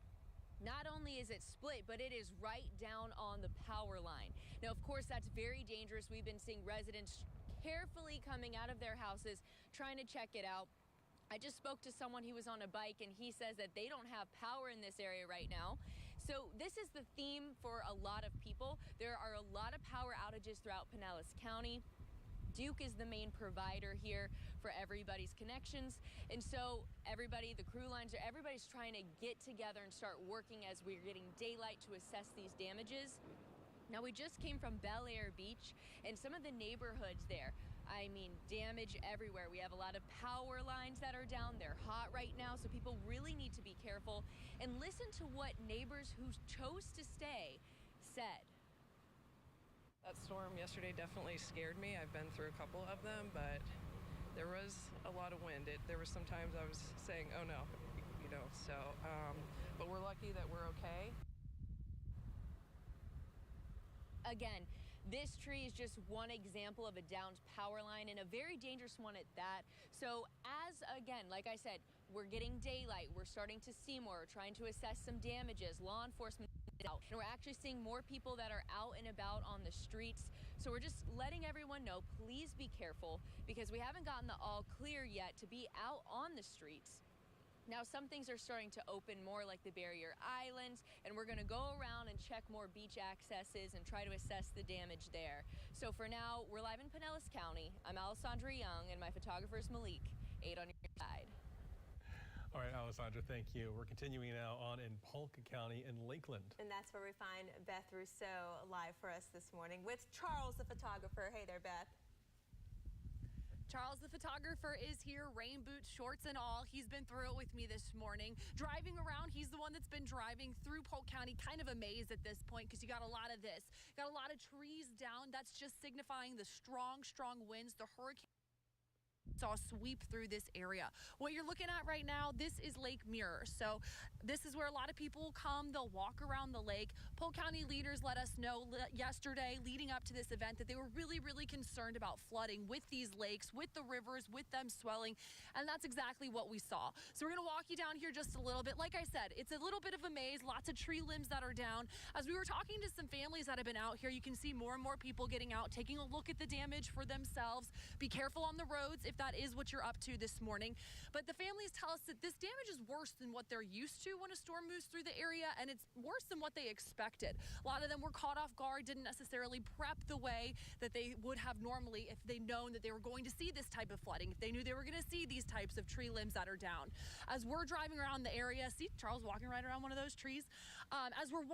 Not only is it split, but it is right down on the power line. Now, of course, that's very dangerous. We've been seeing residents carefully coming out of their houses, trying to check it out. I just spoke to someone who was on a bike, and he says that they don't have power in this area right now. So this is the theme for a lot of people. There are a lot of power outages throughout Pinellas County. Duke is the main provider here for everybody's connections. And so everybody, the crew lines, everybody's trying to get together and start working as we're getting daylight to assess these damages. Now, we just came from Bel Air Beach and some of the neighborhoods there. I mean, damage everywhere. We have a lot of power lines that are down. They're hot right now, so people really need to be careful and listen to what neighbors who chose to stay said. That storm yesterday definitely scared me. I've been through a couple of them, but there was a lot of wind. There was sometimes I was saying, oh no, but we're lucky that we're okay. Again, this tree is just one example of a downed power line, and a very dangerous one at that. So like I said, we're getting daylight. We're starting to see more. We're trying to assess some damages. Law enforcement is out. And we're actually seeing more people that are out and about on the streets. So we're just letting everyone know, please be careful, because we haven't gotten the all clear yet to be out on the streets. Now, some things are starting to open more, like the barrier islands, and we're going to go around and check more beach accesses and try to assess the damage there. So for now, we're live in Pinellas County. I'm Alessandra Young, and my photographer is Malik. 8 on your side. All right, Alessandra, thank you. We're continuing now on in Polk County in Lakeland. And that's where we find Beth Rousseau live for us this morning with Charles, the photographer. Hey there, Beth. Charles, the photographer, is here, rain boots, shorts and all. He's been through it with me this morning. Driving around, he's the one that's been driving through Polk County, kind of amazed at this point because you got a lot of this. Got a lot of trees down. That's just signifying the strong, strong winds, the hurricane. saw sweep through this area. What you're looking at right now, this is Lake Mirror. So this is where a lot of people will come. They'll walk around the lake. Polk County leaders let us know yesterday, leading up to this event, that they were really, really concerned about flooding with these lakes, with the rivers, with them swelling. And that's exactly what we saw. So we're going to walk you down here just a little bit. Like I said, it's a little bit of a maze, lots of tree limbs that are down. As we were talking to some families that have been out here, you can see more and more people getting out, taking a look at the damage for themselves. Be careful on the roads if that is what you're up to this morning. But the families tell us that this damage is worse than what they're used to when a storm moves through the area, and it's worse than what they expected. A lot of them were caught off guard, didn't necessarily prep the way that they would have normally if they'd known that they were going to see this type of flooding, if they knew they were going to see these types of tree limbs that are down. As we're driving around the area, see Charles walking right around one of those trees. As we're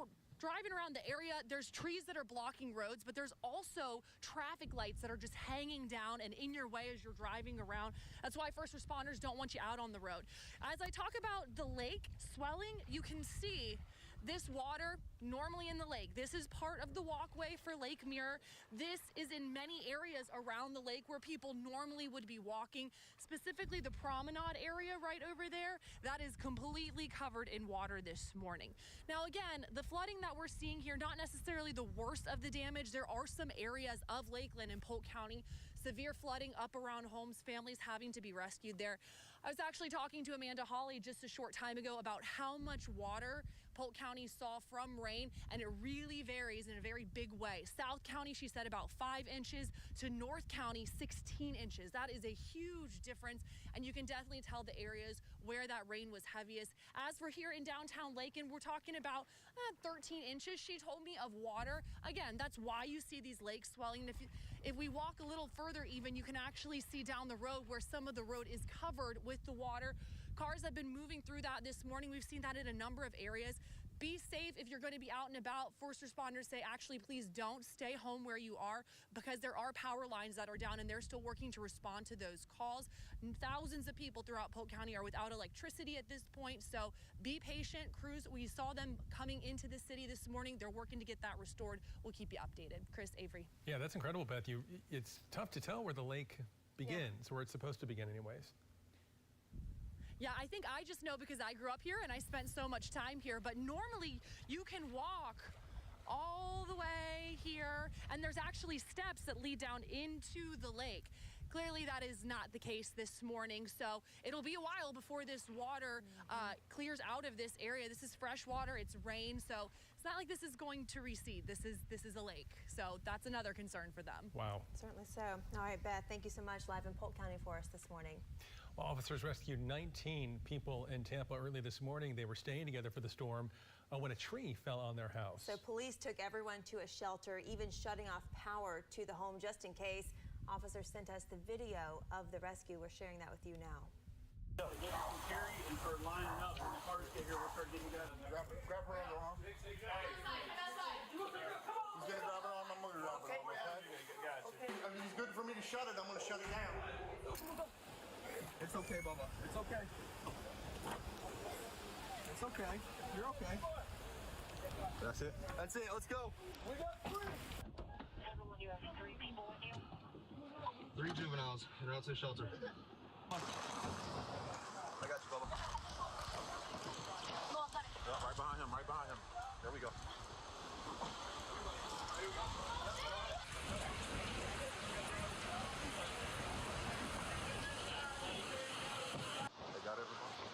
driving around the area, there's trees that are blocking roads, but there's also traffic lights that are just hanging down and in your way as you're driving around. That's why first responders don't want you out on the road. As I talk about the lake swelling, you can see this water normally in the lake. This is part of the walkway for Lake Mirror. This is in many areas around the lake where people normally would be walking, specifically the promenade area right over there. That is completely covered in water this morning. Now again, the flooding that we're seeing here, not necessarily the worst of the damage. There are some areas of Lakeland and Polk County, severe flooding up around homes, families having to be rescued there. I was actually talking to Amanda Hawley just a short time ago about how much water Polk County saw from rain, and it really varies in a very big way. South County, she said, about 5 inches, to North County, 16 inches. That is a huge difference, and you can definitely tell the areas where that rain was heaviest. As for here in downtown Lakeland, we're talking about 13 inches, she told me, of water. Again, that's why you see these lakes swelling. If we walk a little further even, you can actually see down the road where some of the road is covered with the water. Cars have been moving through that this morning. We've seen that in a number of areas. Be safe if you're going to be out and about. First responders say, actually, please don't stay home where you are, because there are power lines that are down and they're still working to respond to those calls. Thousands of people throughout Polk County are without electricity at this point, so be patient. Crews, we saw them coming into the city this morning. They're working to get that restored. We'll keep you updated. Chris, Avery. Yeah, that's incredible, Beth. It's tough to tell where the lake begins, where it's supposed to begin anyways. Yeah, I think I just know because I grew up here and I spent so much time here, but normally you can walk all the way here, and there's actually steps that lead down into the lake. Clearly that is not the case this morning, so it'll be a while before this water clears out of this area. This is fresh water, it's rain, so it's not like this is going to recede. This is a lake, so that's another concern for them. Wow. Certainly so. All right, Beth, thank you so much, live in Polk County for us this morning. Well, officers rescued 19 people in Tampa early this morning. They were staying together for the storm when a tree fell on their house. So police took everyone to a shelter, even shutting off power to the home just in case. Officers sent us the video of the rescue. We're sharing that with you now. Carry and start lining up. When the cars get here, we'll start getting guys. Grab her on the arm. He's gonna grab her on. I'm gonna grab her on. Okay. I mean, it's good for me to shut it. I'm gonna shut it down. It's okay, Bubba. It's okay. It's okay. You're okay. That's it. That's it. Let's go. We got 3. Everyone, you have 3 people with you? 3 juveniles. They're out to the shelter. I got you, Bubba. Yeah, right behind him. Right behind him. There we go.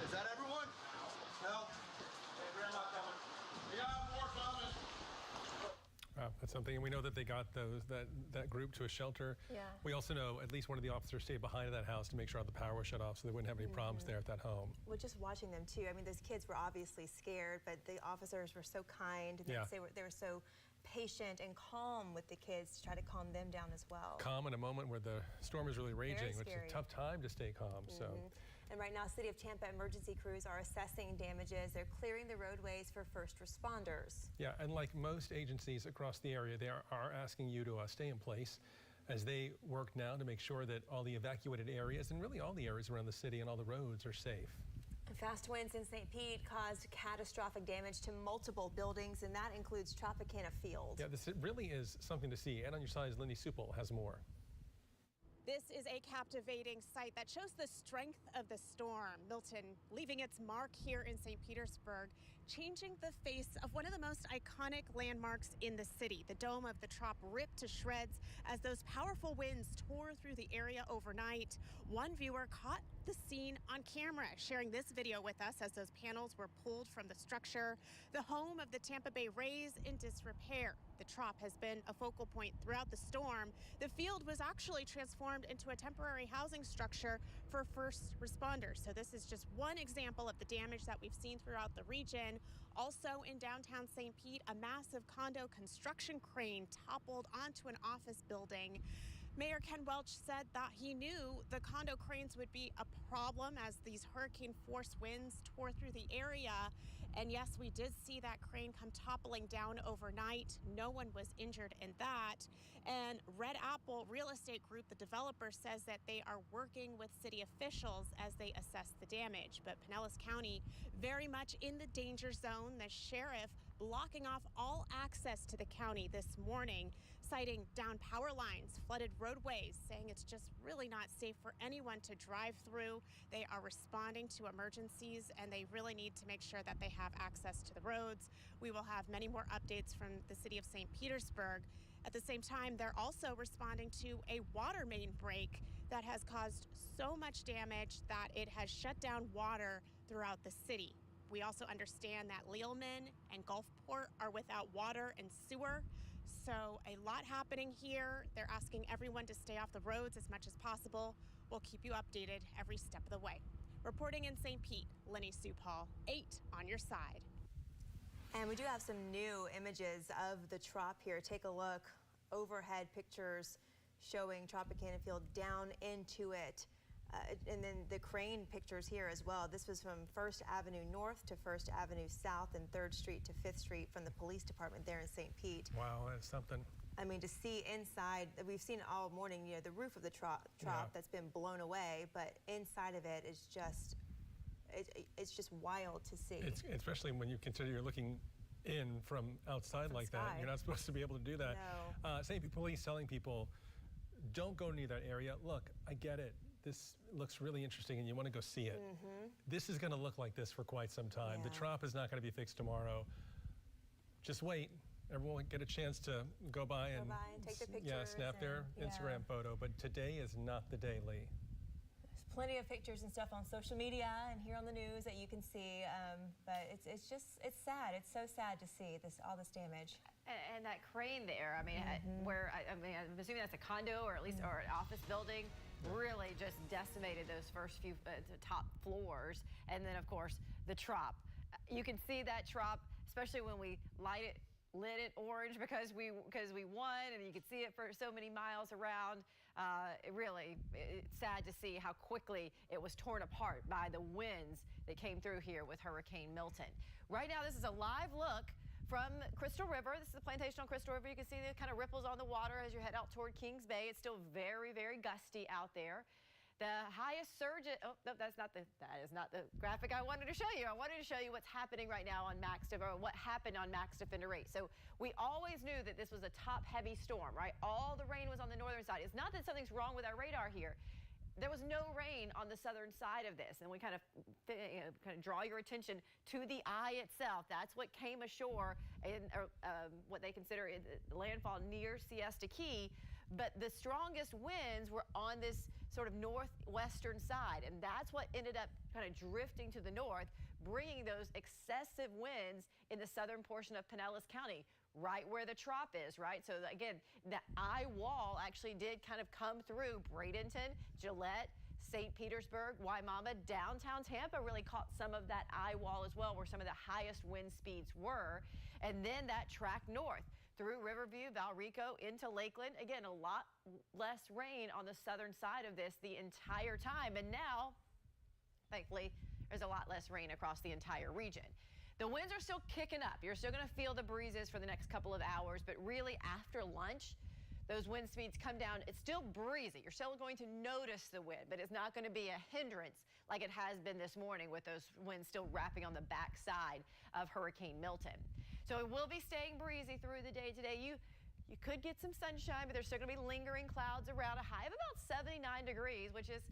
Is that everyone? No. Hey, Grandma coming. We got more coming. That's something, and we know that they got that group to a shelter. Yeah. We also know at least one of the officers stayed behind that house to make sure the power was shut off so they wouldn't have any problems there at that home. Well, just watching them too. I mean, those kids were obviously scared, but the officers were so kind. And they were so patient and calm with the kids to try to calm them down as well. Calm in a moment where the storm is really raging, which is a tough time to stay calm. So. And right now, City of Tampa emergency crews are assessing damages. They're clearing the roadways for first responders. Yeah, and like most agencies across the area, they are asking you to stay in place as they work now to make sure that all the evacuated areas and really all the areas around the city and all the roads are safe. Fast winds in St. Pete caused catastrophic damage to multiple buildings, and that includes Tropicana Field. Yeah, this really is something to see. And on your side, Lindy Supel has more. This is a captivating sight that shows the strength of the storm. Milton leaving its mark here in St. Petersburg, changing the face of one of the most iconic landmarks in the city. The dome of the Trop ripped to shreds as those powerful winds tore through the area overnight. One viewer caught the scene on camera, sharing this video with us as those panels were pulled from the structure. The home of the Tampa Bay Rays in disrepair. The Trop has been a focal point throughout the storm. The field was actually transformed into a temporary housing structure for first responders. So this is just one example of the damage that we've seen throughout the region. Also in downtown St. Pete, a massive condo construction crane toppled onto an office building. Mayor Ken Welch said that he knew the condo cranes would be a problem as these hurricane force winds tore through the area. And yes, we did see that crane come toppling down overnight. No one was injured in that. And Red Apple Real Estate Group, the developer, says that they are working with city officials as they assess the damage. But Pinellas County very much in the danger zone. The sheriff blocking off all access to the county this morning, citing down power lines, flooded roadways, saying it's just really not safe for anyone to drive through. They are responding to emergencies, and they really need to make sure that they have access to the roads. We will have many more updates from the city of St. Petersburg. At the same time, they're also responding to a water main break that has caused so much damage that it has shut down water throughout the city. We also understand that Lealman and Gulfport are without water and sewer. So a lot happening here. They're asking everyone to stay off the roads as much as possible. We'll keep you updated every step of the way. Reporting in St. Pete, Lenny Sue Paul, 8 on your side. And we do have some new images of the Trop here. Take a look. Overhead pictures showing Tropicana Field down into it. And then the crane pictures here as well. This was from 1st Avenue North to 1st Avenue South and 3rd Street to 5th Street from the police department there in St. Pete. Wow, that's something. I mean, to see inside, we've seen all morning, you know, the roof of the Trop that's been blown away, but inside of it is just, it's just wild to see. It's, especially when you consider you're looking in from outside like that. You're not supposed to be able to do that. No. St. Pete Police telling people, don't go near that area. Look, I get it. This looks really interesting and you want to go see it. This is going to look like this for quite some time. The Trop is not going to be fixed tomorrow. Just wait. Everyone will get a chance to go by and take the pictures. Yeah, snap their Instagram photo. But today is not the day, Lee. There's plenty of pictures and stuff on social media and here on the news that you can see. But it's sad. It's so sad to see all this damage. And that crane there, I mean, I'm assuming that's a condo or at least or an office building, really just decimated those first few top floors. And then, of course, the Trop. You can see that Trop, especially when we lit it orange because we won, and you could see it for so many miles around. It's sad to see how quickly it was torn apart by the winds that came through here with Hurricane Milton. Right now, this is a live look from Crystal River. This is the plantation on Crystal River. You can see the kind of ripples on the water as you head out toward Kings Bay. It's still very, very gusty out there. The highest surge, that is not the graphic I wanted to show you. I wanted to show you what's happening right now on what happened on Max Defender 8. So we always knew that this was a top heavy storm, right? All the rain was on the northern side. It's not that something's wrong with our radar here. There was no rain on the southern side of this, and we kind of draw your attention to the eye itself. That's what came ashore in what they consider landfall near Siesta Key. But the strongest winds were on this sort of northwestern side, and that's what ended up kind of drifting to the north, bringing those excessive winds in the southern portion of Pinellas County, right where the Trop is, right? So again, the eye wall actually did kind of come through Bradenton, Gillette, St. Petersburg, Wimauma, downtown Tampa really caught some of that eye wall as well, where some of the highest wind speeds were. And then that track north through Riverview, Valrico, into Lakeland. Again, a lot less rain on the southern side of this the entire time. And now, thankfully, there's a lot less rain across the entire region. The winds are still kicking up. You're still going to feel the breezes for the next couple of hours, but really after lunch, those wind speeds come down. It's still breezy. You're still going to notice the wind, but it's not going to be a hindrance like it has been this morning with those winds still wrapping on the backside of Hurricane Milton. So it will be staying breezy through the day today. You could get some sunshine, but there's still going to be lingering clouds around. A high of about 79 degrees, which is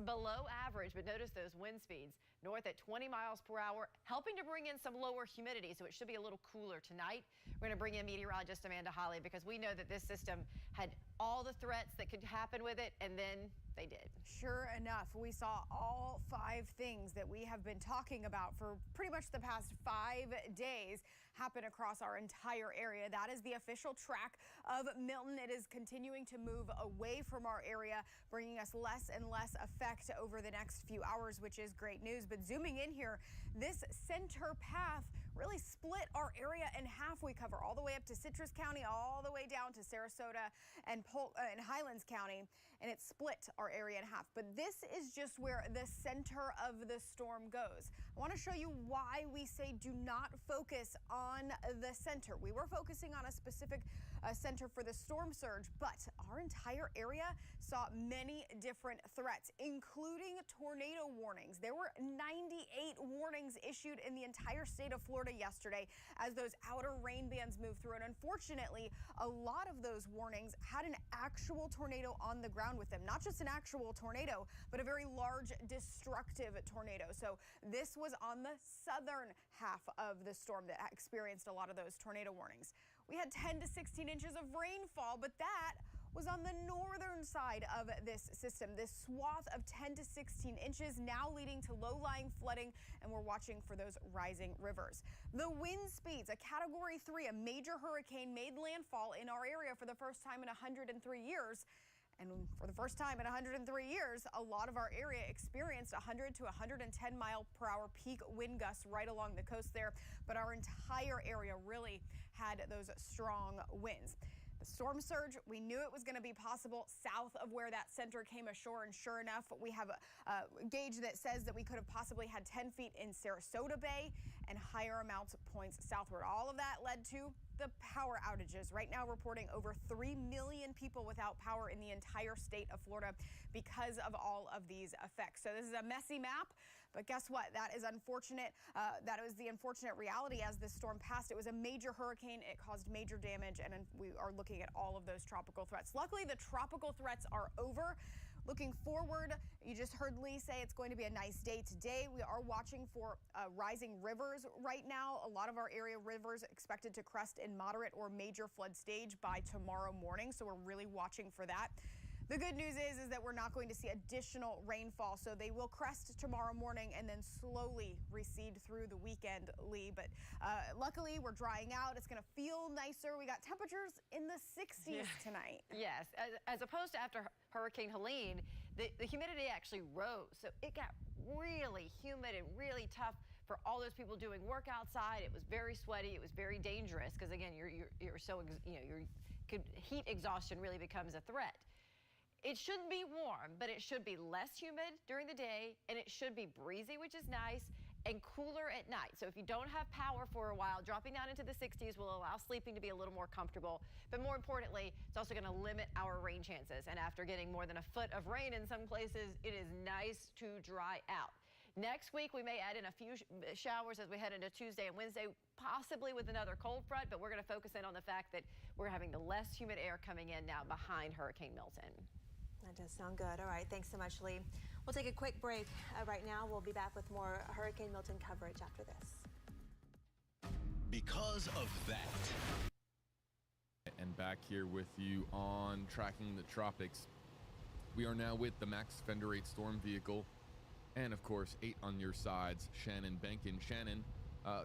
below average. But notice those wind speeds north at 20 miles per hour, helping to bring in some lower humidity, so it should be a little cooler tonight. We're going to bring in meteorologist Amanda Holly because we know that this system had all the threats that could happen with it, and then they did. Sure enough, we saw all 5 things that we have been talking about for pretty much the past 5 days happen across our entire area. That is the official track of Milton. It is continuing to move away from our area, bringing us less and less effect over the next few hours, which is great news. But zooming in here, this center path really split our area in half. We cover all the way up to Citrus County, all the way down to Sarasota and Highlands County, and it split our area in half. But this is just where the center of the storm goes. I want to show you why we say do not focus on the center. We were focusing on a specific center for the storm surge, but our entire area saw many different threats, including tornado warnings. There were 98 warnings issued in the entire state of Florida yesterday as those outer rain bands moved through. And unfortunately, a lot of those warnings had an actual tornado on the ground with them. Not just an actual tornado, but a very large destructive tornado. So this was on the southern half of the storm that experienced a lot of those tornado warnings. We had 10 to 16 inches of rainfall, but that was on the northern side of this system. This swath of 10 to 16 inches now leading to low-lying flooding, and we're watching for those rising rivers. The wind speeds, a Category 3, a major hurricane, made landfall in our area for the first time in 103 years. And for the first time in 103 years, a lot of our area experienced 100 to 110 mile per hour peak wind gusts right along the coast there. But our entire area really had those strong winds. The storm surge, we knew it was going to be possible south of where that center came ashore, and sure enough, we have a gauge that says that we could have possibly had 10 feet in Sarasota Bay and higher amounts of points southward. All of that led to the power outages. Right now reporting over 3 million people without power in the entire state of Florida because of all of these effects. So this is a messy map, but guess what? That is unfortunate. That was the unfortunate reality as this storm passed. It was a major hurricane. It caused major damage, and we are looking at all of those tropical threats. Luckily, the tropical threats are over. Looking forward, you just heard Lee say it's going to be a nice day today. We are watching for rising rivers right now. A lot of our area rivers expected to crest in moderate or major flood stage by tomorrow morning, so we're really watching for that. The good news is that we're not going to see additional rainfall, so they will crest tomorrow morning and then slowly recede through the weekend, Lee. But luckily, we're drying out. It's going to feel nicer. We got temperatures in the 60s tonight. Yes, as opposed to after Hurricane Helene, the humidity actually rose. So it got really humid and really tough for all those people doing work outside. It was very sweaty. It was very dangerous because, again, you're so, heat exhaustion really becomes a threat. It shouldn't be warm, but it should be less humid during the day, and it should be breezy, which is nice, and cooler at night. So if you don't have power for a while, dropping down into the 60s will allow sleeping to be a little more comfortable. But more importantly, it's also going to limit our rain chances. And after getting more than a foot of rain in some places, it is nice to dry out. Next week, we may add in a few showers as we head into Tuesday and Wednesday, possibly with another cold front, but we're going to focus in on the fact that we're having the less humid air coming in now behind Hurricane Milton. That does sound good. All right, thanks so much, Lee. We'll take a quick break right now. We'll be back with more Hurricane Milton coverage after this. Because of that. And back here with you on Tracking the Tropics. We are now with the Max Fender 8 Storm vehicle. And of course, 8 on your sides, Shannon Benkin. Shannon,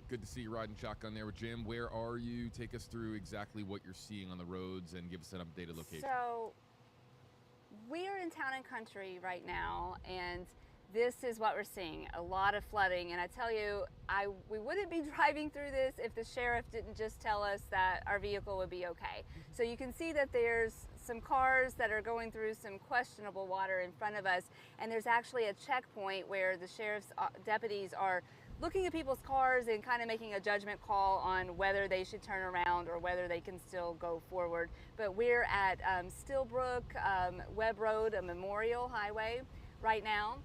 good to see you riding shotgun there with Jim. Where are you? Take us through exactly what you're seeing on the roads and give us an updated location. So we are in Town and Country right now, and this is what we're seeing, a lot of flooding. And I tell you, we wouldn't be driving through this if the sheriff didn't just tell us that our vehicle would be okay. So you can see that there's some cars that are going through some questionable water in front of us, and there's actually a checkpoint where the sheriff's deputies are looking at people's cars and kind of making a judgment call on whether they should turn around or whether they can still go forward. But we're at Stillbrook Webb Road, a memorial highway right now.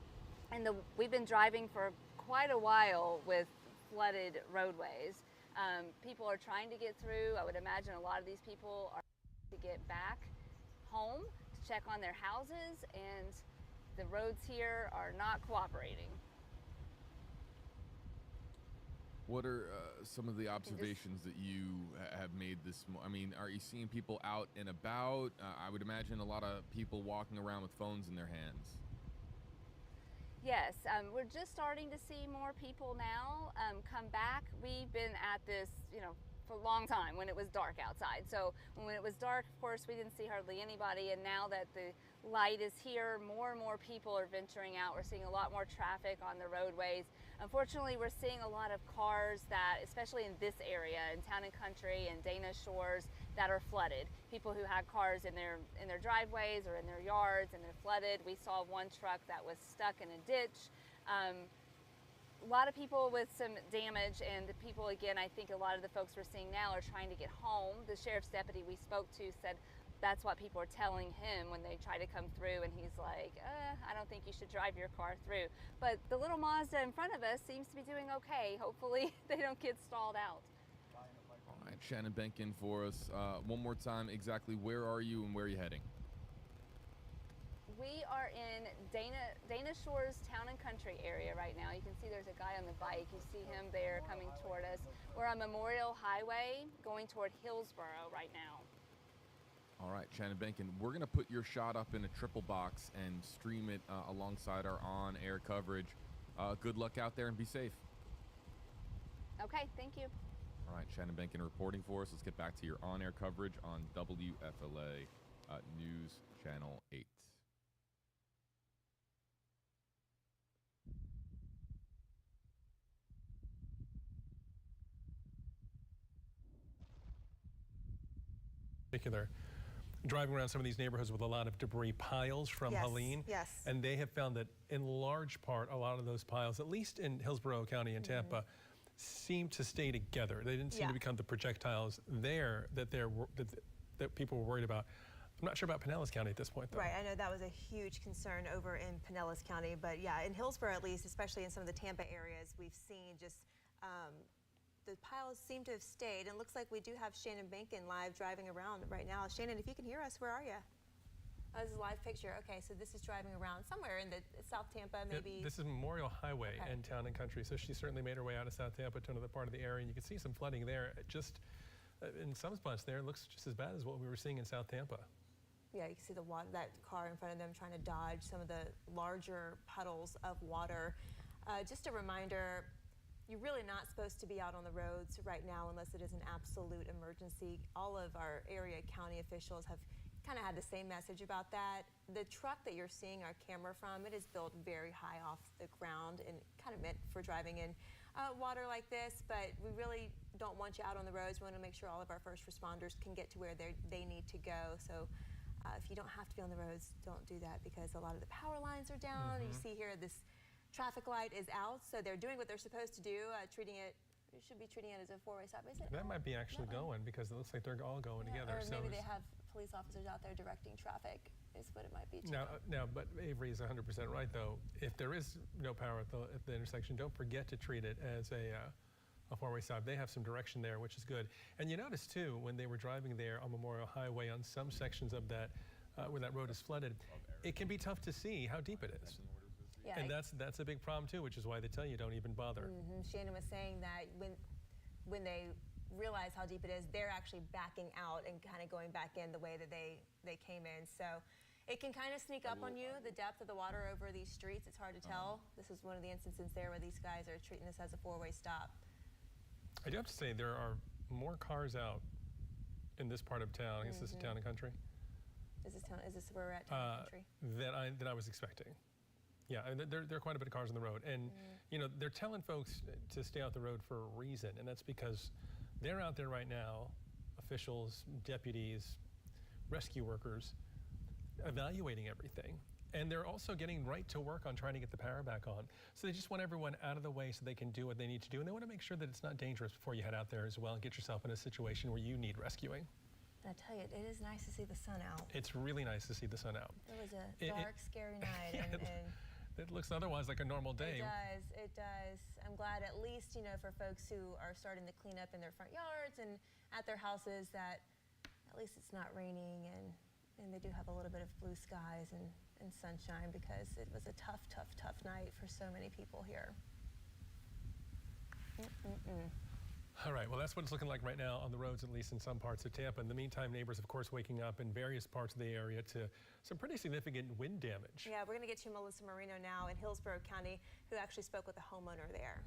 And we've been driving for quite a while with flooded roadways. People are trying to get through. I would imagine a lot of these people are to get back home to check on their houses, and the roads here are not cooperating. What are some of the observations that you have made this? I mean, are you seeing people out and about? I would imagine a lot of people walking around with phones in their hands. Yes, we're just starting to see more people now come back. We've been at this, for a long time when it was dark outside. So when it was dark, of course, we didn't see hardly anybody. And now that the light is here, more and more people are venturing out. We're seeing a lot more traffic on the roadways. Unfortunately, we're seeing a lot of cars that, especially in this area, in Town and Country and Dana Shores, that are flooded. People who had cars in their driveways or in their yards, and they're flooded. We saw one truck that was stuck in a ditch. A lot of people with some damage, and the people, again, I think a lot of the folks we're seeing now are trying to get home. The sheriff's deputy we spoke to said that's what people are telling him when they try to come through, and he's like, I don't think you should drive your car through. But the little Mazda in front of us seems to be doing okay. Hopefully they don't get stalled out. All right, Shannon Benkin for us. One more time, exactly where are you and where are you heading? We are in Dana Shores Town and Country area right now. You can see there's a guy on the bike. You see him there coming toward us. We're on Memorial Highway going toward Hillsboro right now. All right, Shannon Benkin, we're going to put your shot up in a triple box and stream it alongside our on-air coverage. Good luck out there and be safe. Okay, thank you. All right, Shannon Benkin reporting for us. Let's get back to your on-air coverage on WFLA News Channel 8. Particular, driving around some of these neighborhoods with a lot of debris piles from Helene. Yes. And they have found that in large part, a lot of those piles, at least in Hillsborough County and Tampa, seem to stay together. They didn't seem to become the projectiles there that people were worried about. I'm not sure about Pinellas County at this point, though. Right, I know that was a huge concern over in Pinellas County, but yeah, in Hillsborough at least, especially in some of the Tampa areas, we've seen just the piles seem to have stayed, and looks like we do have Shannon Benkin live driving around right now. Shannon, if you can hear us, where are you? Oh, this is a live picture. Okay, so this is driving around somewhere in the South Tampa, maybe. This is Memorial Highway in Town and Country, so she certainly made her way out of South Tampa to another part of the area, and you can see some flooding there. Just in some spots there, it looks just as bad as what we were seeing in South Tampa. Yeah, you can see the water, that car in front of them trying to dodge some of the larger puddles of water. Just a reminder, you're really not supposed to be out on the roads right now unless it is an absolute emergency. All of our area county officials have kind of had the same message about that. The truck that you're seeing our camera from, it is built very high off the ground and kind of meant for driving in water like this, but we really don't want you out on the roads. We want to make sure all of our first responders can get to where they need to go. So if you don't have to be on the roads, don't do that, because a lot of the power lines are down. You see here this traffic light is out, so they're doing what they're supposed to do, you should be treating it as a four-way stop, is it? That might be actually going, because it looks like they're all going together. Or maybe they have police officers out there directing traffic, is what it might be too. Now, but Avery is 100% right, though. If there is no power at the intersection, don't forget to treat it as a four-way stop. They have some direction there, which is good. And you notice, too, when they were driving there on Memorial Highway, on some sections of that, where that road is flooded, it can be tough to see how deep it is. Yeah, and that's a big problem too, which is why they tell you don't even bother. Shannon was saying that when they realize how deep it is, they're actually backing out and kind of going back in the way that they came in. So it can kind of sneak up on you, the depth of the water over these streets. It's hard to tell. This is one of the instances there where these guys are treating this as a four-way stop. I do have to say there are more cars out in this part of town. I guess this is Town and Country. Is this where we're at, Town and Country? Than I was expecting. Yeah, there are quite a bit of cars on the road, and they're telling folks to stay off the road for a reason, and that's because they're out there right now, officials, deputies, rescue workers, evaluating everything, and they're also getting right to work on trying to get the power back on. So they just want everyone out of the way so they can do what they need to do, and they want to make sure that it's not dangerous before you head out there as well and get yourself in a situation where you need rescuing. I tell you, it is nice to see the sun out. It's really nice to see the sun out. It was a dark, scary night, and it looks otherwise like a normal day. It does. I'm glad at least, for folks who are starting to clean up in their front yards and at their houses, that at least it's not raining, and they do have a little bit of blue skies and sunshine, because it was a tough night for so many people here. All right, well, that's what it's looking like right now on the roads, at least in some parts of Tampa. In the meantime, neighbors, of course, waking up in various parts of the area to some pretty significant wind damage. Yeah, we're going to get to Melissa Marino now in Hillsborough County, who actually spoke with a homeowner there.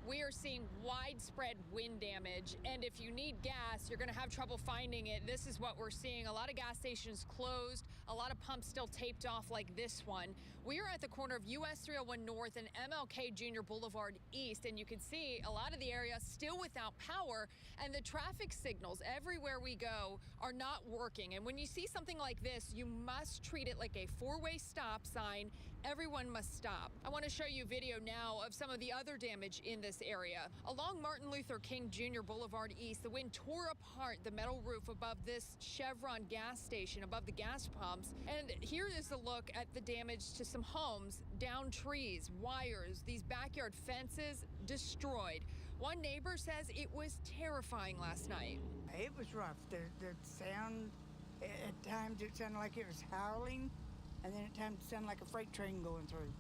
We are seeing widespread wind damage, and if you need gas, you're going to have trouble finding it. This is what we're seeing. A lot of gas stations closed, a lot of pumps still taped off like this one. We are at the corner of US 301 North and MLK Jr. Boulevard East, and you can see a lot of the area still without power, and the traffic signals everywhere we go are not working. And when you see something like this, you must treat it like a four-way stop sign. Everyone must stop. I want to show you video now of some of the other damage in this area. Along Martin Luther King Jr. Boulevard East, the wind tore apart the metal roof above this Chevron gas station, above the gas pumps. And here is a look at the damage to some homes, down trees, wires, these backyard fences destroyed. One neighbor says it was terrifying last night. It was rough. The sound, at times it sounded like it was howling, and then at times it sounded like a freight train going through.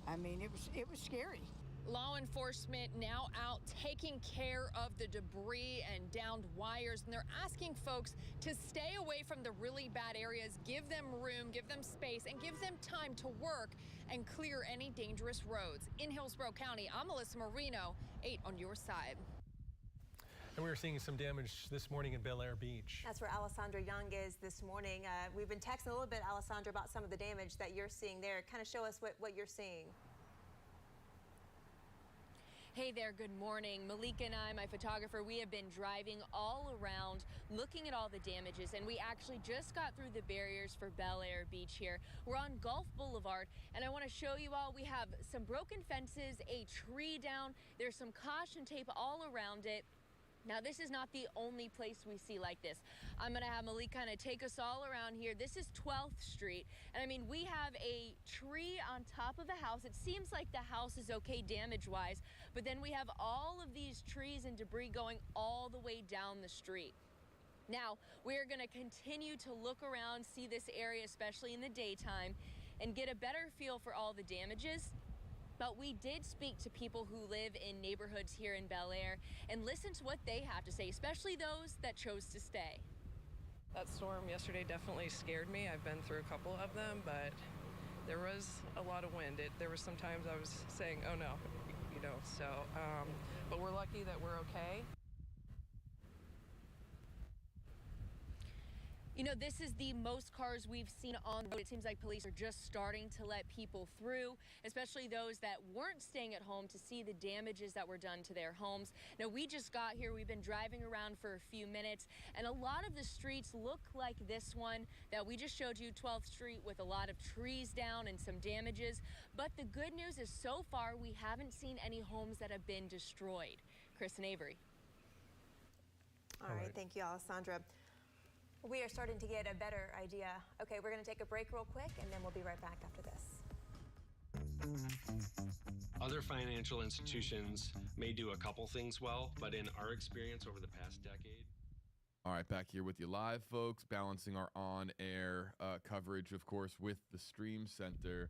I mean, it was scary. Law enforcement now out taking care of the debris and downed wires, and they're asking folks to stay away from the really bad areas, give them room, give them space, and give them time to work and clear any dangerous roads. In Hillsborough County, I'm Melissa Marino, 8 on your side. And we were seeing some damage this morning in Bel Air Beach. That's where Alessandra Young is this morning. We've been texting a little bit, Alessandra, about some of the damage that you're seeing there. Kind of show us what you're seeing. Hey there, good morning. Malika and I, my photographer, we have been driving all around looking at all the damages, and we actually just got through the barriers for Bel Air Beach here. We're on Gulf Boulevard, and I want to show you all, we have some broken fences, a tree down, there's some caution tape all around it. Now, this is not the only place we see like this. I'm going to have Malik kind of take us all around here. This is 12th Street. And I mean, we have a tree on top of the house. It seems like the house is okay damage-wise, but then we have all of these trees and debris going all the way down the street. Now, we're going to continue to look around, see this area, especially in the daytime, and get a better feel for all the damages. But we did speak to people who live in neighborhoods here in Bel Air and listen to what they have to say, especially those that chose to stay. That storm yesterday definitely scared me. I've been through a couple of them, but there was a lot of wind. There was some times I was saying, oh no, you know, so, but we're lucky that we're okay. You know, this is the most cars we've seen on the road. It seems like police are just starting to let people through, especially those that weren't staying at home, to see the damages that were done to their homes. Now, we just got here. We've been driving around for a few minutes, and a lot of the streets look like this one that we just showed you, 12th Street, with a lot of trees down and some damages. But the good news is, so far, we haven't seen any homes that have been destroyed. Chris and Avery. All right, thank you, Alessandra. We are starting to get a better idea. Okay, we're going to take a break real quick, and then we'll be right back after this. Other financial institutions may do a couple things well, but in our experience over the past decade. All right, back here with you live, folks, balancing our on-air coverage, of course, with the Stream Center,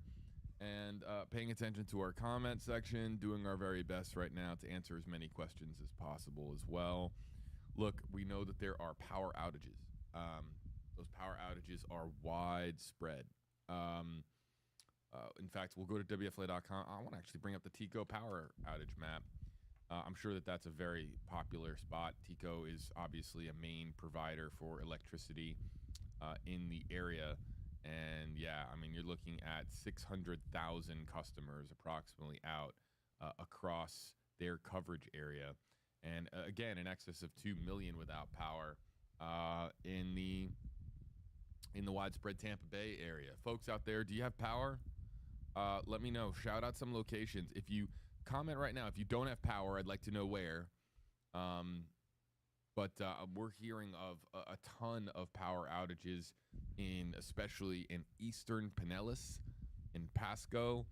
and paying attention to our comment section, doing our very best right now to answer as many questions as possible as well. Look, we know that there are power outages. Those power outages are widespread. In fact, we'll go to WFLA.com. I want to actually bring up the TECO power outage map. I'm sure that that's a very popular spot. TECO is obviously a main provider for electricity in the area. And yeah, I mean, you're looking at 600,000 customers approximately out across their coverage area. And again, in excess of 2 million without power in the widespread Tampa Bay area. Folks out there, do you have power? Let me know. Shout out some locations. If you comment right now, if you don't have power, I'd like to know where. But we're hearing of a ton of power outages especially in eastern Pinellas, in Pasco,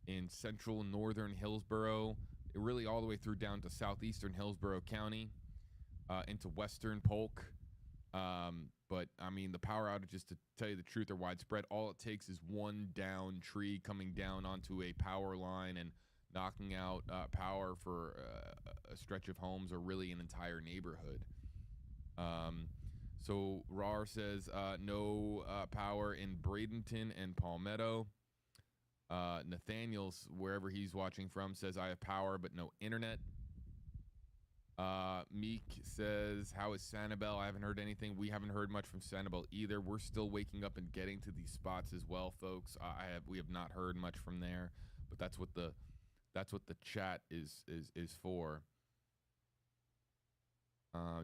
in central northern Hillsborough, really all the way through down to southeastern Hillsborough County, into western Polk, But I mean, the power outages, to tell you the truth, are widespread. All it takes is one down tree coming down onto a power line and knocking out power for a stretch of homes or really an entire neighborhood. So RAR says no power in Bradenton and Palmetto. Nathaniel's, wherever he's watching from, says I have power but no internet. Meek says, how is Sanibel? I haven't heard anything. We haven't heard much from Sanibel either. We're still waking up and getting to these spots as well, folks. We have not heard much from there, but that's what the chat is for.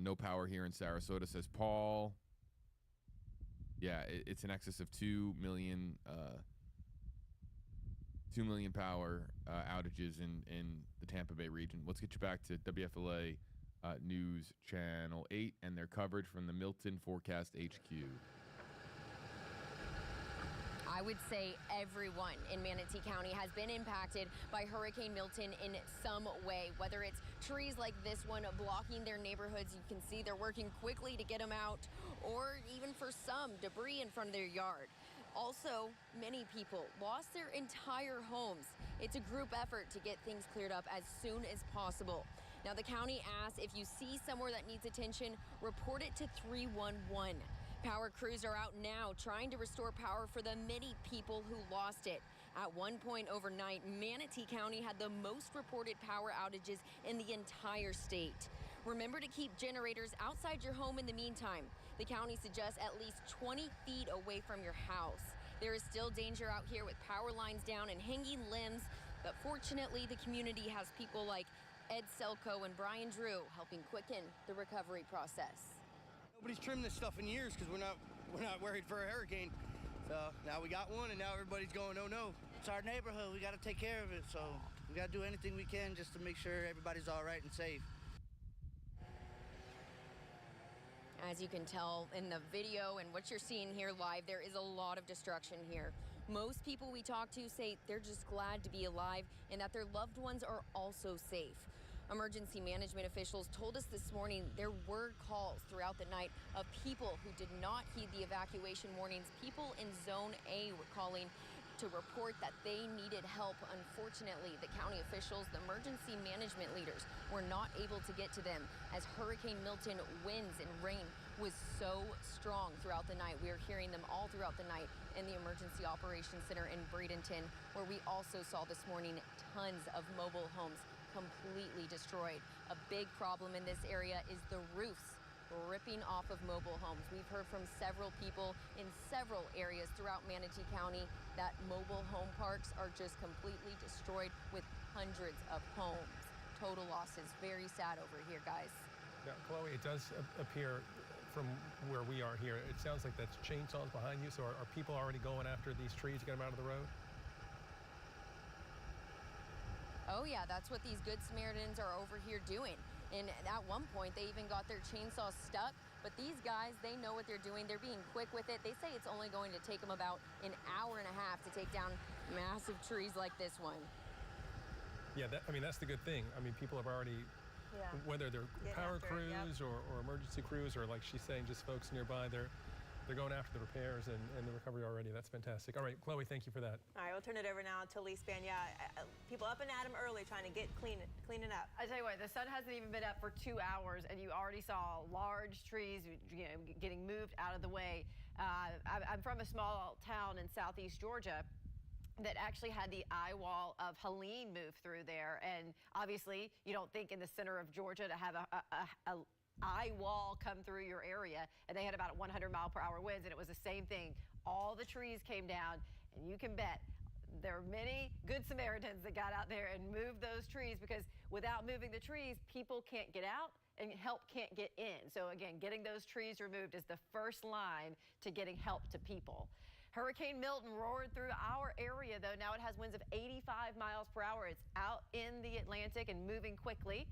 No power here in Sarasota, says Paul. Yeah, it's in excess of 2 million power outages in the Tampa Bay region. Let's get you back to WFLA News Channel 8 and their coverage from the Milton Forecast HQ. I would say everyone in Manatee County has been impacted by Hurricane Milton in some way, whether it's trees like this one blocking their neighborhoods. You can see they're working quickly to get them out, or even for some, debris in front of their yard. Also, many people lost their entire homes. It's a group effort to get things cleared up as soon as possible. Now, the county asks if you see somewhere that needs attention, report it to 311. Power crews are out now trying to restore power for the many people who lost it. At one point overnight, Manatee County had the most reported power outages in the entire state. Remember to keep generators outside your home in the meantime. The county suggests at least 20 feet away from your house. There is still danger out here with power lines down and hanging limbs, but fortunately the community has people like Ed Selko and Brian Drew helping quicken the recovery process. Nobody's trimmed this stuff in years because we're not worried for a hurricane. So now we got one, and now everybody's going, oh no. It's our neighborhood. We got to take care of it. So we got to do anything we can just to make sure everybody's all right and safe. As you can tell in the video and what you're seeing here live, there is a lot of destruction here. Most people we talk to say they're just glad to be alive and that their loved ones are also safe. Emergency management officials told us this morning there were calls throughout the night of people who did not heed the evacuation warnings. People in Zone A were calling to report that they needed help. Unfortunately, the county officials, the emergency management leaders, were not able to get to them as Hurricane Milton winds and rain was so strong throughout the night. We are hearing them all throughout the night in the Emergency Operations Center in Bradenton, where we also saw this morning tons of mobile homes completely destroyed. A big problem in this area is the roofs ripping off of mobile homes. We've heard from several people in several areas throughout Manatee County that mobile home parks are just completely destroyed with hundreds of homes. Total losses. Very sad over here, guys. Now, Chloe, it does appear from where we are here, it sounds like that's chainsaws behind you. So are people already going after these trees to get them out of the road? Oh yeah, that's what these Good Samaritans are over here doing. And at one point, they even got their chainsaw stuck. But these guys, they know what they're doing. They're being quick with it. They say it's only going to take them about an hour and a half to take down massive trees like this one. Yeah, that's the good thing. I mean, people have already, whether they're power crews or emergency crews, or like she's saying, just folks nearby, they're going after the repairs and the recovery already. That's fantastic. All right, Chloe, thank you for that. All right, we'll turn it over now to Lee Span. Yeah, people up and at 'em early trying to get cleaning up. I tell you what, the sun hasn't even been up for 2 hours, and you already saw large trees, getting moved out of the way. I'm from a small town in southeast Georgia that actually had the eye wall of Helene move through there, and obviously you don't think in the center of Georgia to have a eye wall come through your area, and they had about 100-mile-per-hour winds, and it was the same thing. All the trees came down, and you can bet there are many Good Samaritans that got out there and moved those trees, because without moving the trees, people can't get out and help can't get in. So again, getting those trees removed is the first line to getting help to people. Hurricane Milton roared through our area, though. Now it has winds of 85 miles per hour. It's out in the Atlantic and moving quickly.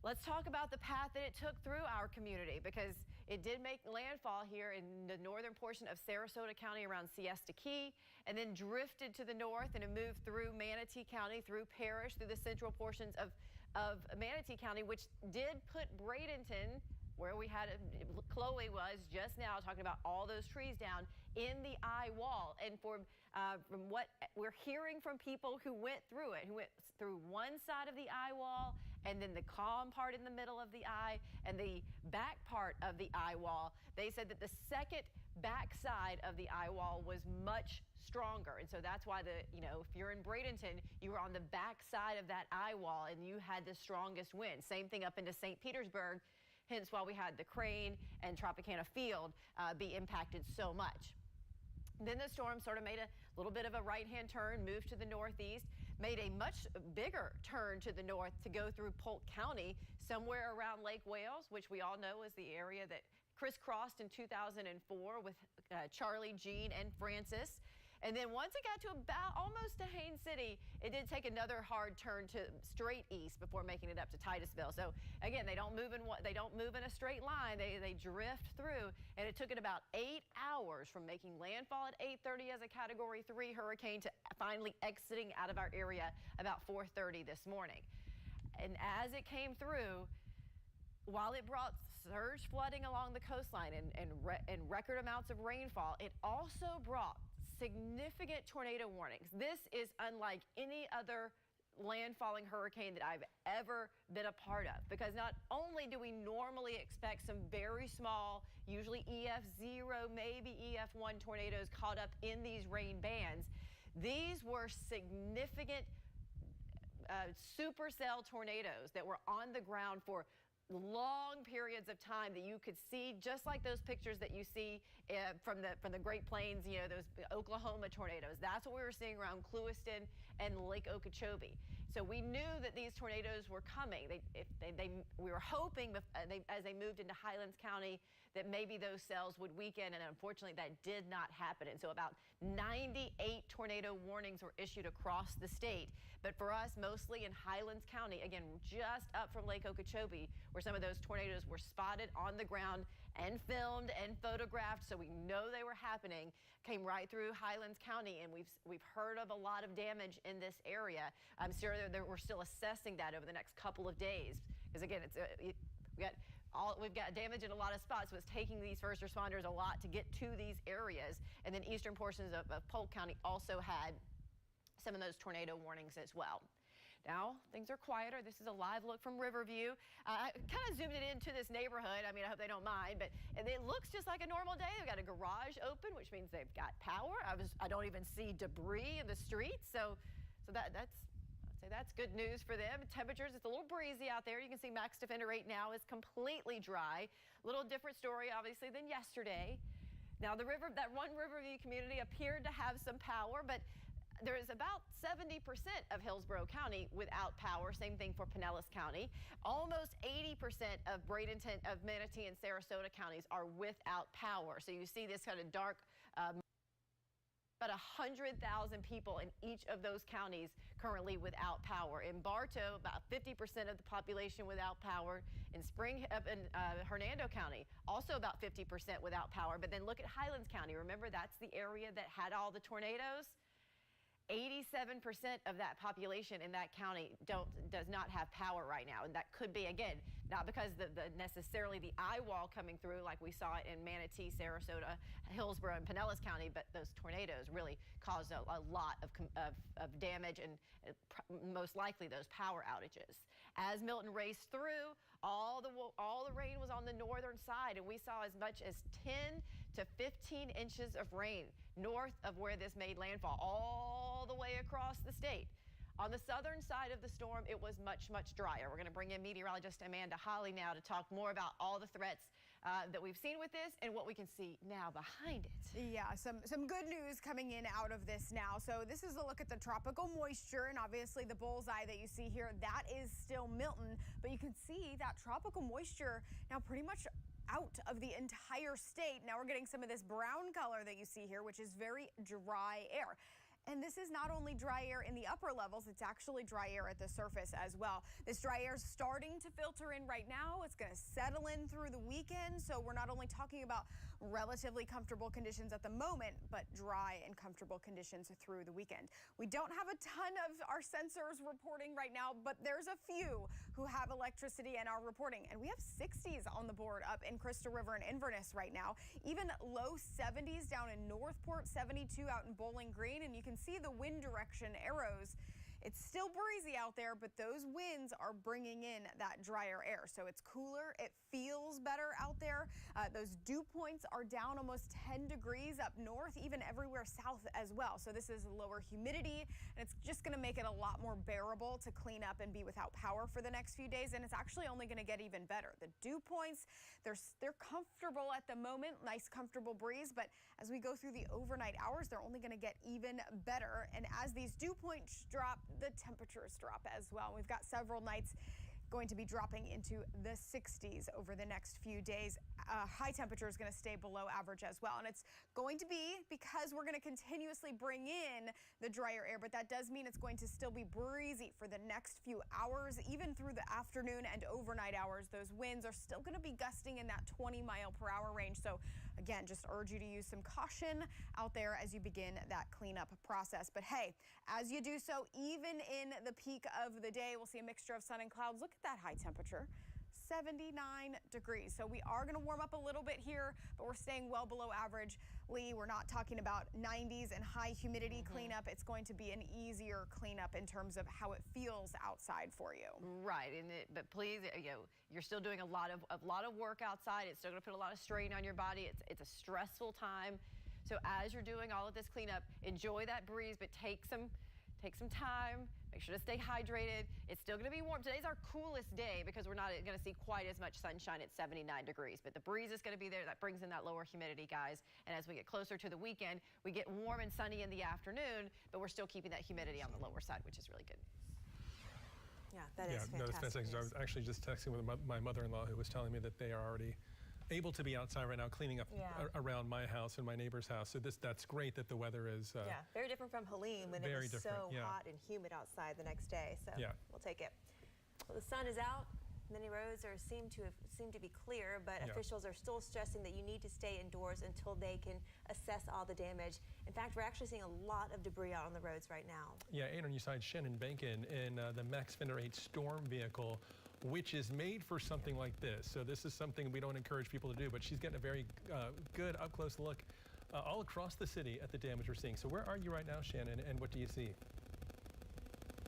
Let's talk about the path that it took through our community, because it did make landfall here in the northern portion of Sarasota County around Siesta Key, and then drifted to the north, and it moved through Manatee County, through Parrish, through the central portions of Manatee County, which did put Bradenton where we had Chloe was just now talking about all those trees down in the eye wall. And from what we're hearing from people who went through it, who went through one side of the eye wall and then the calm part in the middle of the eye and the back part of the eye wall, they said that the second back side of the eye wall was much stronger. And so that's why if you're in Bradenton, you were on the back side of that eye wall and you had the strongest wind. Same thing up into St. Petersburg, hence why we had the Crane and Tropicana Field be impacted so much. Then the storm sort of made a little bit of a right-hand turn, moved to the northeast, made a much bigger turn to the north to go through Polk County, somewhere around Lake Wales, which we all know is the area that crisscrossed in 2004 with Charlie, Jean, and Francis. And then once it got to about almost to Haines City, it did take another hard turn to straight east before making it up to Titusville. So again, they don't move in a straight line. They drift through, and it took it about 8 hours from making landfall at 8:30 as a Category 3 hurricane to finally exiting out of our area about 4:30 this morning. And as it came through, while it brought surge flooding along the coastline and record amounts of rainfall, it also brought significant tornado warnings. This is unlike any other landfalling hurricane that I've ever been a part of, because not only do we normally expect some very small, usually EF0, maybe EF1 tornadoes caught up in these rain bands, these were significant supercell tornadoes that were on the ground for long periods of time that you could see, just like those pictures that you see from the Great Plains, those Oklahoma tornadoes. That's what we were seeing around Clewiston and Lake Okeechobee. So we knew that these tornadoes were coming. We were hoping as they moved into Highlands County that maybe those cells would weaken, and unfortunately that did not happen. And so about 98 tornado warnings were issued across the state. But for us, mostly in Highlands County, again, just up from Lake Okeechobee, where some of those tornadoes were spotted on the ground and filmed and photographed, so we know they were happening, came right through Highlands County, and we've heard of a lot of damage in this area. I'm sure we're still assessing that over the next couple of days, because again, we've got damage in a lot of spots, so it's taking these first responders a lot to get to these areas. And then eastern portions of Polk County also had some of those tornado warnings as well. Now, things are quieter. This is a live look from Riverview. I kind of zoomed it into this neighborhood. I mean, I hope they don't mind, but it looks just like a normal day. They've got a garage open, which means they've got power. I don't even see debris in the streets, so that's good news for them. Temperatures, it's a little breezy out there. You can see Max Defender 8 now is completely dry. Little different story, obviously, than yesterday. Now, that one Riverview community appeared to have some power, but there is about 70% of Hillsborough County without power. Same thing for Pinellas County. Almost 80% of Bradenton, of Manatee, and Sarasota counties are without power. So you see this kind of dark. About 100,000 people in each of those counties currently without power. In Bartow, about 50% of the population without power. In Hernando County, also about 50% without power. But then look at Highlands County. Remember, that's the area that had all the tornadoes. 87% of that population in that county does not have power right now, and that could be, again, not because necessarily the eye wall coming through like we saw in Manatee, Sarasota, Hillsborough, and Pinellas County, but those tornadoes really caused a lot of damage and most likely those power outages. As Milton raced through, all the rain was on the northern side, and we saw as much as 10 to 15 inches of rain north of where this made landfall, all the way across the state. On the southern side of the storm, it was much, much drier. We're going to bring in meteorologist Amanda Holly now to talk more about all the threats that we've seen with this and what we can see now behind it. Yeah, some good news coming in out of this now. So this is a look at the tropical moisture, and obviously the bullseye that you see here, that is still Milton, but you can see that tropical moisture now pretty much out of the entire state. Now we're getting some of this brown color that you see here, which is very dry air. And this is not only dry air in the upper levels, it's actually dry air at the surface as well. This dry air is starting to filter in right now. It's going to settle in through the weekend. So we're not only talking about relatively comfortable conditions at the moment, but dry and comfortable conditions through the weekend. We don't have a ton of our sensors reporting right now, but there's a few who have electricity and are reporting. And we have 60s on the board up in Crystal River and Inverness right now. Even low 70s down in Northport, 72 out in Bowling Green. And you can see the wind direction arrows. It's still breezy out there, but those winds are bringing in that drier air. So it's cooler. It feels better out there. Those dew points are down almost 10 degrees up north, even everywhere south as well. So this is lower humidity, and it's just going to make it a lot more bearable to clean up and be without power for the next few days. And it's actually only going to get even better. The dew points, they're comfortable at the moment, nice comfortable breeze. But as we go through the overnight hours, they're only going to get even better. And as these dew points drop, the temperatures drop as well. We've got several nights going to be dropping into the 60s over the next few days. High temperature is going to stay below average as well. And it's going to be because we're going to continuously bring in the drier air, but that does mean it's going to still be breezy for the next few hours, even through the afternoon and overnight hours. Those winds are still going to be gusting in that 20-mile-per-hour range. So again, just urge you to use some caution out there as you begin that cleanup process. But hey, as you do so, even in the peak of the day, we'll see a mixture of sun and clouds. Look at that high temperature. 79 degrees. So we are going to warm up a little bit here, but we're staying well below average. Lee, we're not talking about 90s and high humidity cleanup. It's going to be an easier cleanup in terms of how it feels outside for you. Right, but please, you're still doing a lot of work outside. It's still going to put a lot of strain on your body. It's a stressful time. So as you're doing all of this cleanup, enjoy that breeze, but take some time. Make sure to stay hydrated. It's still going to be warm. Today's our coolest day because we're not going to see quite as much sunshine at 79 degrees. But the breeze is going to be there. That brings in that lower humidity, guys. And as we get closer to the weekend, we get warm and sunny in the afternoon, but we're still keeping that humidity on the lower side, which is really good. Yeah, that is fantastic. No, that's fantastic. I was actually just texting with my mother-in-law, who was telling me that they are already able to be outside right now cleaning up around my house and my neighbor's house. So that's great that the weather is very different from Helene when it was so hot and humid outside the next day. So we'll take it. Well, the sun is out. Many roads seem to be clear, but officials are still stressing that you need to stay indoors until they can assess all the damage. In fact, we're actually seeing a lot of debris out on the roads right now. Yeah, and on your side, Shannon Bankin in the Max Fender 8 Storm vehicle, which is made for something like this. So this is something we don't encourage people to do, but she's getting a very good up-close look all across the city at the damage we're seeing. So where are you right now, Shannon, and what do you see?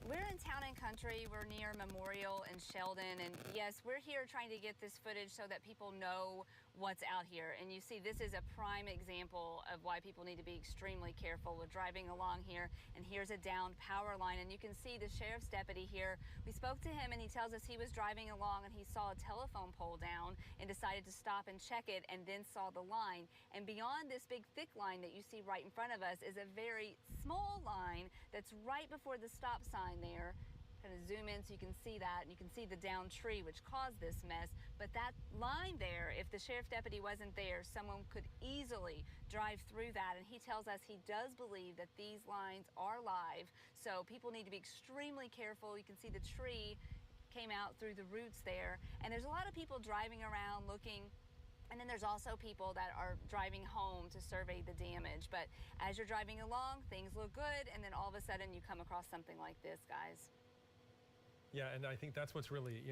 We're in Town and Country. We're near Memorial and Sheldon. And yes, we're here trying to get this footage so that people know what's out here. And you see, this is a prime example of why people need to be extremely careful with driving along here. And here's a downed power line. And you can see the sheriff's deputy here. We spoke to him and he tells us he was driving along and he saw a telephone pole down and decided to stop and check it and then saw the line. And beyond this big thick line that you see right in front of us is a very small line that's right before the stop sign there. Kind of zoom in so you can see that, and you can see the downed tree which caused this mess. But that line there, if the sheriff's deputy wasn't there, someone could easily drive through that. And he tells us he does believe that these lines are live, so people need to be extremely careful. You can see the tree came out through the roots there, and there's a lot of people driving around looking. And then there's also people that are driving home to survey the damage. But as you're driving along, things look good, and then all of a sudden you come across something like this, guys. Yeah, and I think that's what's really,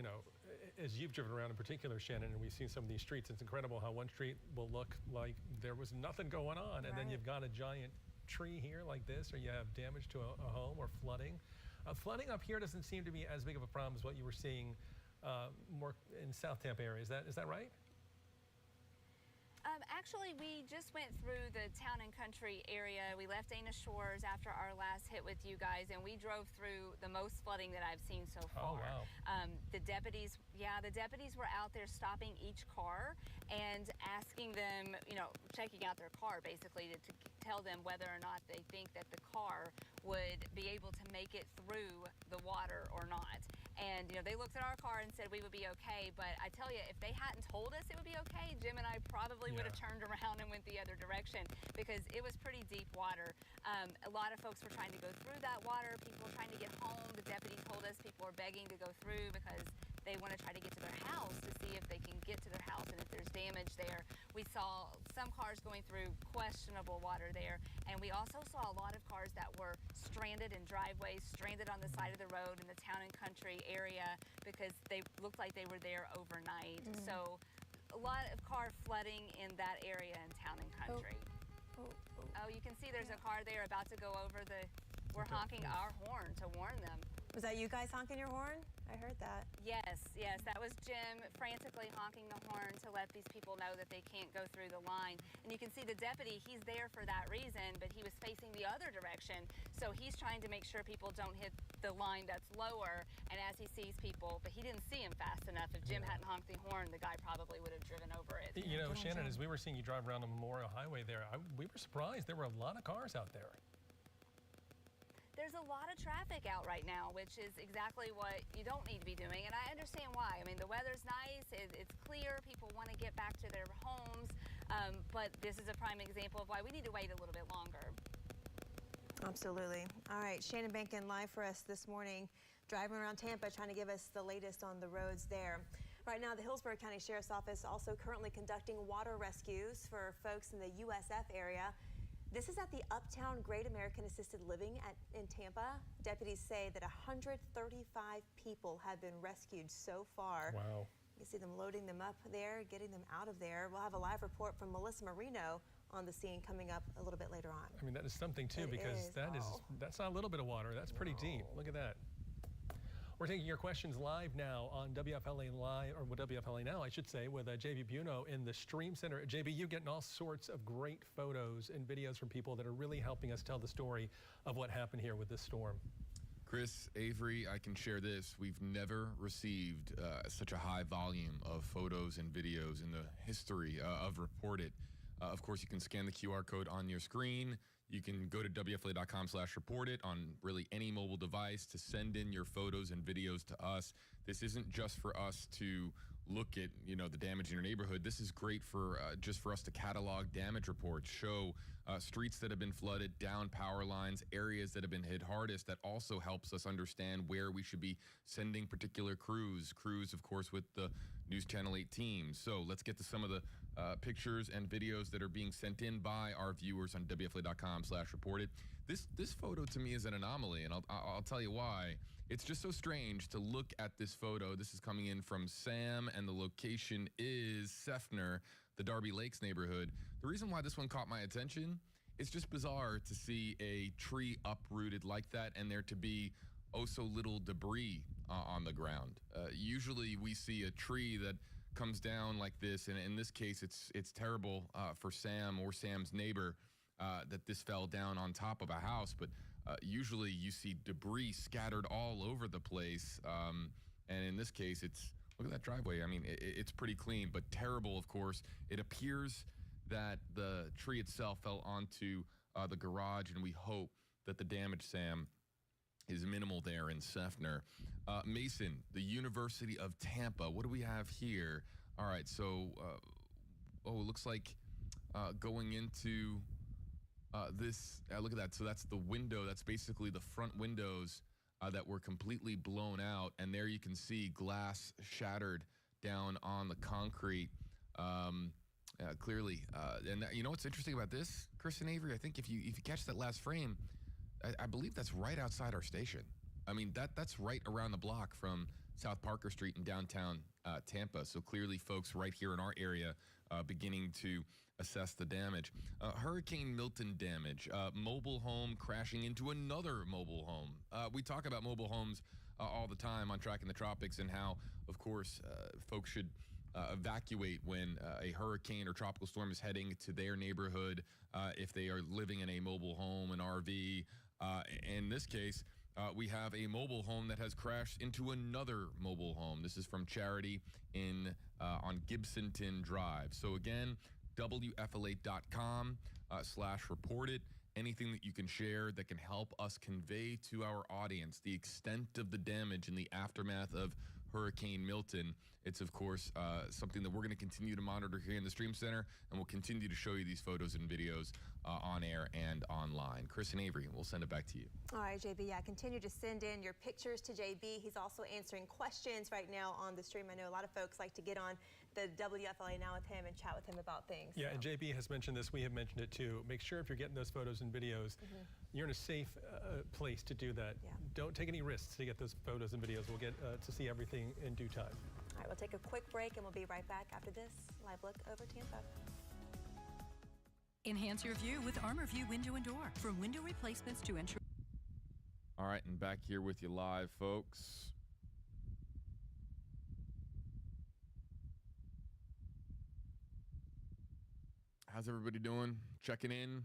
as you've driven around in particular, Shannon, and we've seen some of these streets, it's incredible how one street will look like there was nothing going on, and then you've got a giant tree here like this, or you have damage to a home or flooding. Flooding up here doesn't seem to be as big of a problem as what you were seeing more in South Tampa area. Is that right? Actually, we just went through the Town and Country area. We left Dana Shores after our last hit with you guys, and we drove through the most flooding that I've seen so far. Oh, wow. The deputies were out there stopping each car and asking them, checking out their car basically to tell them whether or not they think that the car would be able to make it through the water or not. And And, you know, they looked at our car and said we would be okay. But I tell you, if they hadn't told us it would be okay, Jim and I probably would have turned around and went the other direction because it was pretty deep water. A lot of folks were trying to go through that water. People were trying to get home. The deputy told us people are begging to go through because they want to try to get to their house to see if they can get to their house and if there's damage there. We saw some cars going through questionable water there, and we also saw a lot of cars that were stranded in driveways, stranded on the side of the road in the town and country area because they looked like they were there overnight. So a lot of car flooding in that area in town and country. Oh, you can see there's a car there about to go over the, we're honking our horn to warn them. Was that you guys honking your horn? I heard that. Yes, that was Jim frantically honking the horn to let these people know that they can't go through the line. And you can see the deputy, he's there for that reason, but he was facing the other direction. So he's trying to make sure people don't hit the line that's lower. And as he sees people, but he didn't see him fast enough. If Jim hadn't honked the horn, the guy probably would have driven over it. You know, Shannon, as we were seeing you drive around the Memorial Highway there, we were surprised there were a lot of cars out there. There's a lot of traffic out right now, which is exactly what you don't need to be doing, and I understand why. I mean, the weather's nice, it's clear, people want to get back to their homes, but this is a prime example of why we need to wait a little bit longer. Absolutely. All right, Shannon Bankin live for us this morning, driving around Tampa, trying to give us the latest on the roads there. Right now, the Hillsborough County Sheriff's Office also currently conducting water rescues for folks in the USF area. This is at the Uptown Great American Assisted Living in Tampa. Deputies say that 135 people have been rescued so far. Wow. You can see them loading them up there, getting them out of there. We'll have a live report from Melissa Marino on the scene coming up a little bit later on. I mean, that is something too, because that's not a little bit of water. That's pretty deep. Look at that. We're taking your questions live now on WFLA Live, or WFLA Now, I should say, with JB Buno in the Stream Center. JB, you're getting all sorts of great photos and videos from people that are really helping us tell the story of what happened here with this storm. Chris, Avery, I can share this. We've never received such a high volume of photos and videos in the history of Report It. Of course, you can scan the QR code on your screen. You can go to WFLA.com/reportit on really any mobile device to send in your photos and videos to us. This isn't just for us to look at, you know, the damage in your neighborhood. This is great for just for us to catalog damage reports, show streets that have been flooded, down power lines, areas that have been hit hardest. That also helps us understand where we should be sending particular crews, of course, with the News Channel 8 team. So let's get to some of the pictures and videos that are being sent in by our viewers on WFLA.com/reportit. This photo to me is an anomaly, and I'll tell you why. It's just so strange to look at this photo. This is coming in from Sam, and the location is Seffner, the Darby Lakes neighborhood. The reason why this one caught my attention, it's just bizarre to see a tree uprooted like that and there to be oh so little debris on the ground. Usually we see a tree that comes down like this, and in this case it's terrible for Sam or Sam's neighbor that this fell down on top of a house, but usually you see debris scattered all over the place, and in this case look at that driveway. I mean, it's pretty clean, but terrible, of course. It appears that the tree itself fell onto the garage, and we hope that the damage, Sam, is minimal there in Seffner. Mason, the University of Tampa. What do we have here? All right, so, it looks like going into this, look at that. So that's the window. That's basically the front windows that were completely blown out. And there you can see glass shattered down on the concrete clearly. And you know what's interesting about this, Chris and Avery? I think if you catch that last frame, I believe that's right outside our station. I mean, that's right around the block from South Parker Street in downtown Tampa. So clearly folks right here in our area beginning to assess the damage. Hurricane Milton damage, mobile home crashing into another mobile home. We talk about mobile homes all the time on Tracking the Tropics, and how, of course, folks should evacuate when a hurricane or tropical storm is heading to their neighborhood if they are living in a mobile home, an RV. In this case, we have a mobile home that has crashed into another mobile home. This is from Charity on Gibsonton Drive. So again, WFLA.com/reportit. anything that you can share that can help us convey to our audience the extent of the damage in the aftermath of Hurricane Milton. It's, of course, something that we're going to continue to monitor here in the Stream Center, and we'll continue to show you these photos and videos on air and online. Chris and Avery, we'll send it back to you. All right, JB, yeah, continue to send in your pictures to JB. He's also answering questions right now on the stream. I know a lot of folks like to get on the WFLA Now with him and chat with him about things. Yeah, and JB has mentioned this. We have mentioned it too. Make sure if you're getting those photos and videos, you're in a safe place to do that. Yeah. Don't take any risks to get those photos and videos. We'll get to see everything in due time. All right, we'll take a quick break and we'll be right back after this live look over Tampa. Enhance your view with Armor View Window and Door. From window replacements to entry. All right, and back here with you live, folks. How's everybody doing? Checking in.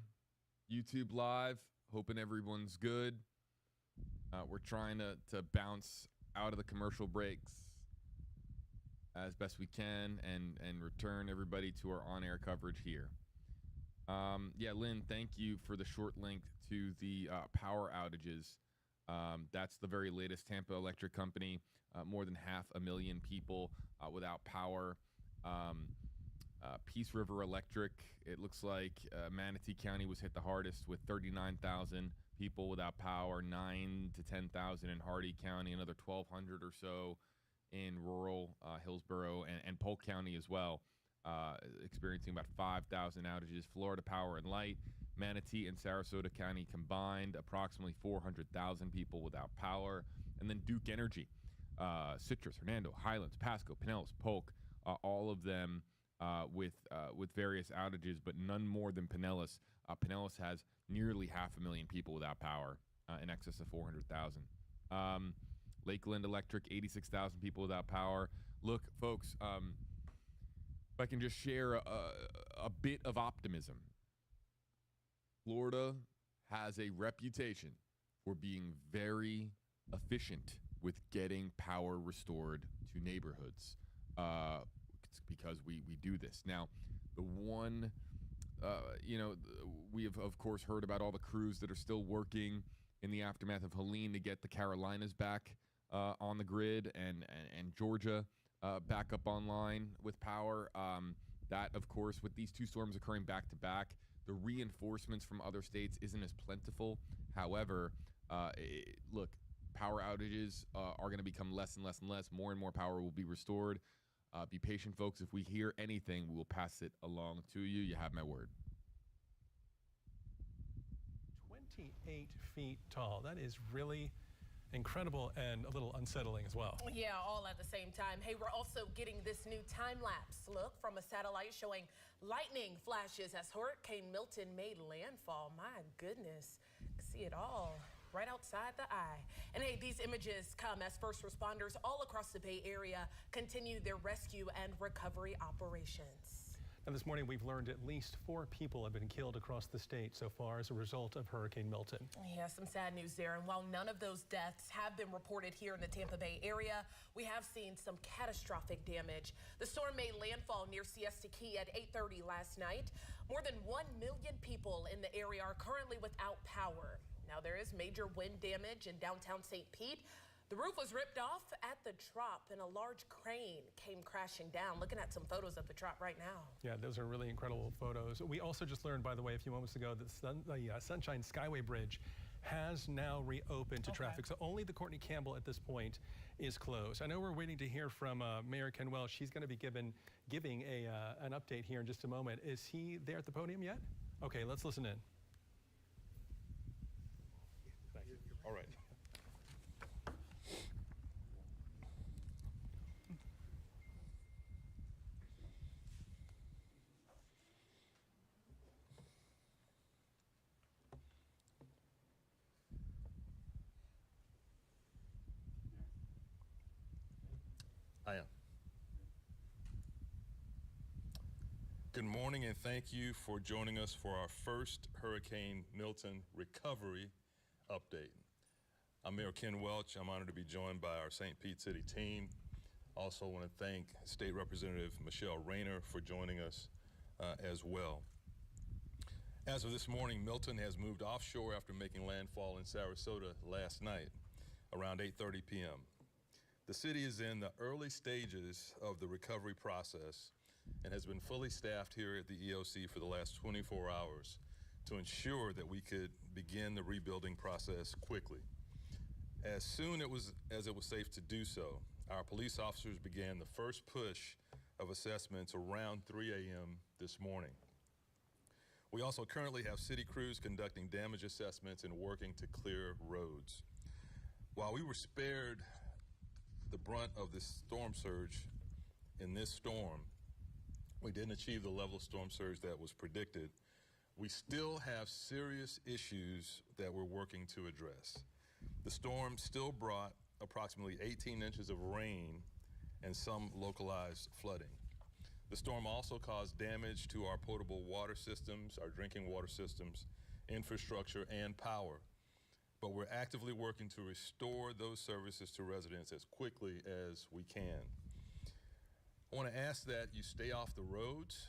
YouTube Live. Hoping everyone's good. We're trying to bounce out of the commercial breaks as best we can and return everybody to our on-air coverage here. Yeah, Lynn, thank you for the short link to the power outages. That's the very latest. Tampa Electric Company, more than 500,000 people without power. Peace River Electric, it looks like Manatee County was hit the hardest with 39,000 people without power, 9,000 to 10,000 in Hardee County, another 1,200 or so in rural Hillsborough and Polk County as well, experiencing about 5,000 outages. Florida Power and Light, Manatee and Sarasota County combined, approximately 400,000 people without power. And then Duke Energy, Citrus, Hernando, Highlands, Pasco, Pinellas, Polk, all of them with various outages, but none more than Pinellas. Pinellas has nearly 500,000 people without power, in excess of 400,000. Lakeland Electric, 86,000 people without power. Look, folks, if I can just share a bit of optimism. Florida has a reputation for being very efficient with getting power restored to neighborhoods. It's because we do this. Now, the one, we have, of course, heard about all the crews that are still working in the aftermath of Helene to get the Carolinas back on the grid and Georgia back up online with power. That, of course, with these two storms occurring back to back, the reinforcements from other states isn't as plentiful. However, look, power outages are going to become less and less and less. More and more power will be restored. Be patient, folks. If we hear anything, we will pass it along to you. You have my word. 28 feet tall. That is really incredible and a little unsettling as well. Yeah, all at the same time. Hey, we're also getting this new time-lapse look from a satellite showing lightning flashes as Hurricane Milton made landfall. My goodness, see it all right outside the eye. And hey, these images come as first responders all across the Bay Area continue their rescue and recovery operations. And this morning, we've learned at least 4 people have been killed across the state so far as a result of Hurricane Milton. Yeah, some sad news there. And while none of those deaths have been reported here in the Tampa Bay area, we have seen some catastrophic damage. The storm made landfall near Siesta Key at 8:30 last night. More than 1 million people in the area are currently without power. Now, there is major wind damage in downtown St. Pete. The roof was ripped off at the Trop and a large crane came crashing down. Looking at some photos of the Trop right now. Yeah, those are really incredible photos. We also just learned, by the way, a few moments ago that the Sunshine Skyway Bridge has now reopened to traffic. So only the Courtney Campbell at this point is closed. I know we're waiting to hear from Mayor Ken Welch. She's going to be giving an update here in just a moment. Is he there at the podium yet? Okay, let's listen in. All right. I am. Good morning and thank you for joining us for our first Hurricane Milton recovery update. I'm Mayor Ken Welch. I'm honored to be joined by our St. Pete City team. Also want to thank State Representative Michelle Rayner for joining us as well. As of this morning, Milton has moved offshore after making landfall in Sarasota last night around 8:30 p.m. The city is in the early stages of the recovery process and has been fully staffed here at the EOC for the last 24 hours to ensure that we could begin the rebuilding process quickly. As soon as it was safe to do so, our police officers began the first push of assessments around 3 a.m. this morning. We also currently have city crews conducting damage assessments and working to clear roads. While we were spared the brunt of the storm surge in this storm, we didn't achieve the level of storm surge that was predicted. We still have serious issues that we're working to address. The storm still brought approximately 18 inches of rain and some localized flooding. The storm also caused damage to our potable water systems, our drinking water systems, infrastructure, and power. But we're actively working to restore those services to residents as quickly as we can. I want to ask that you stay off the roads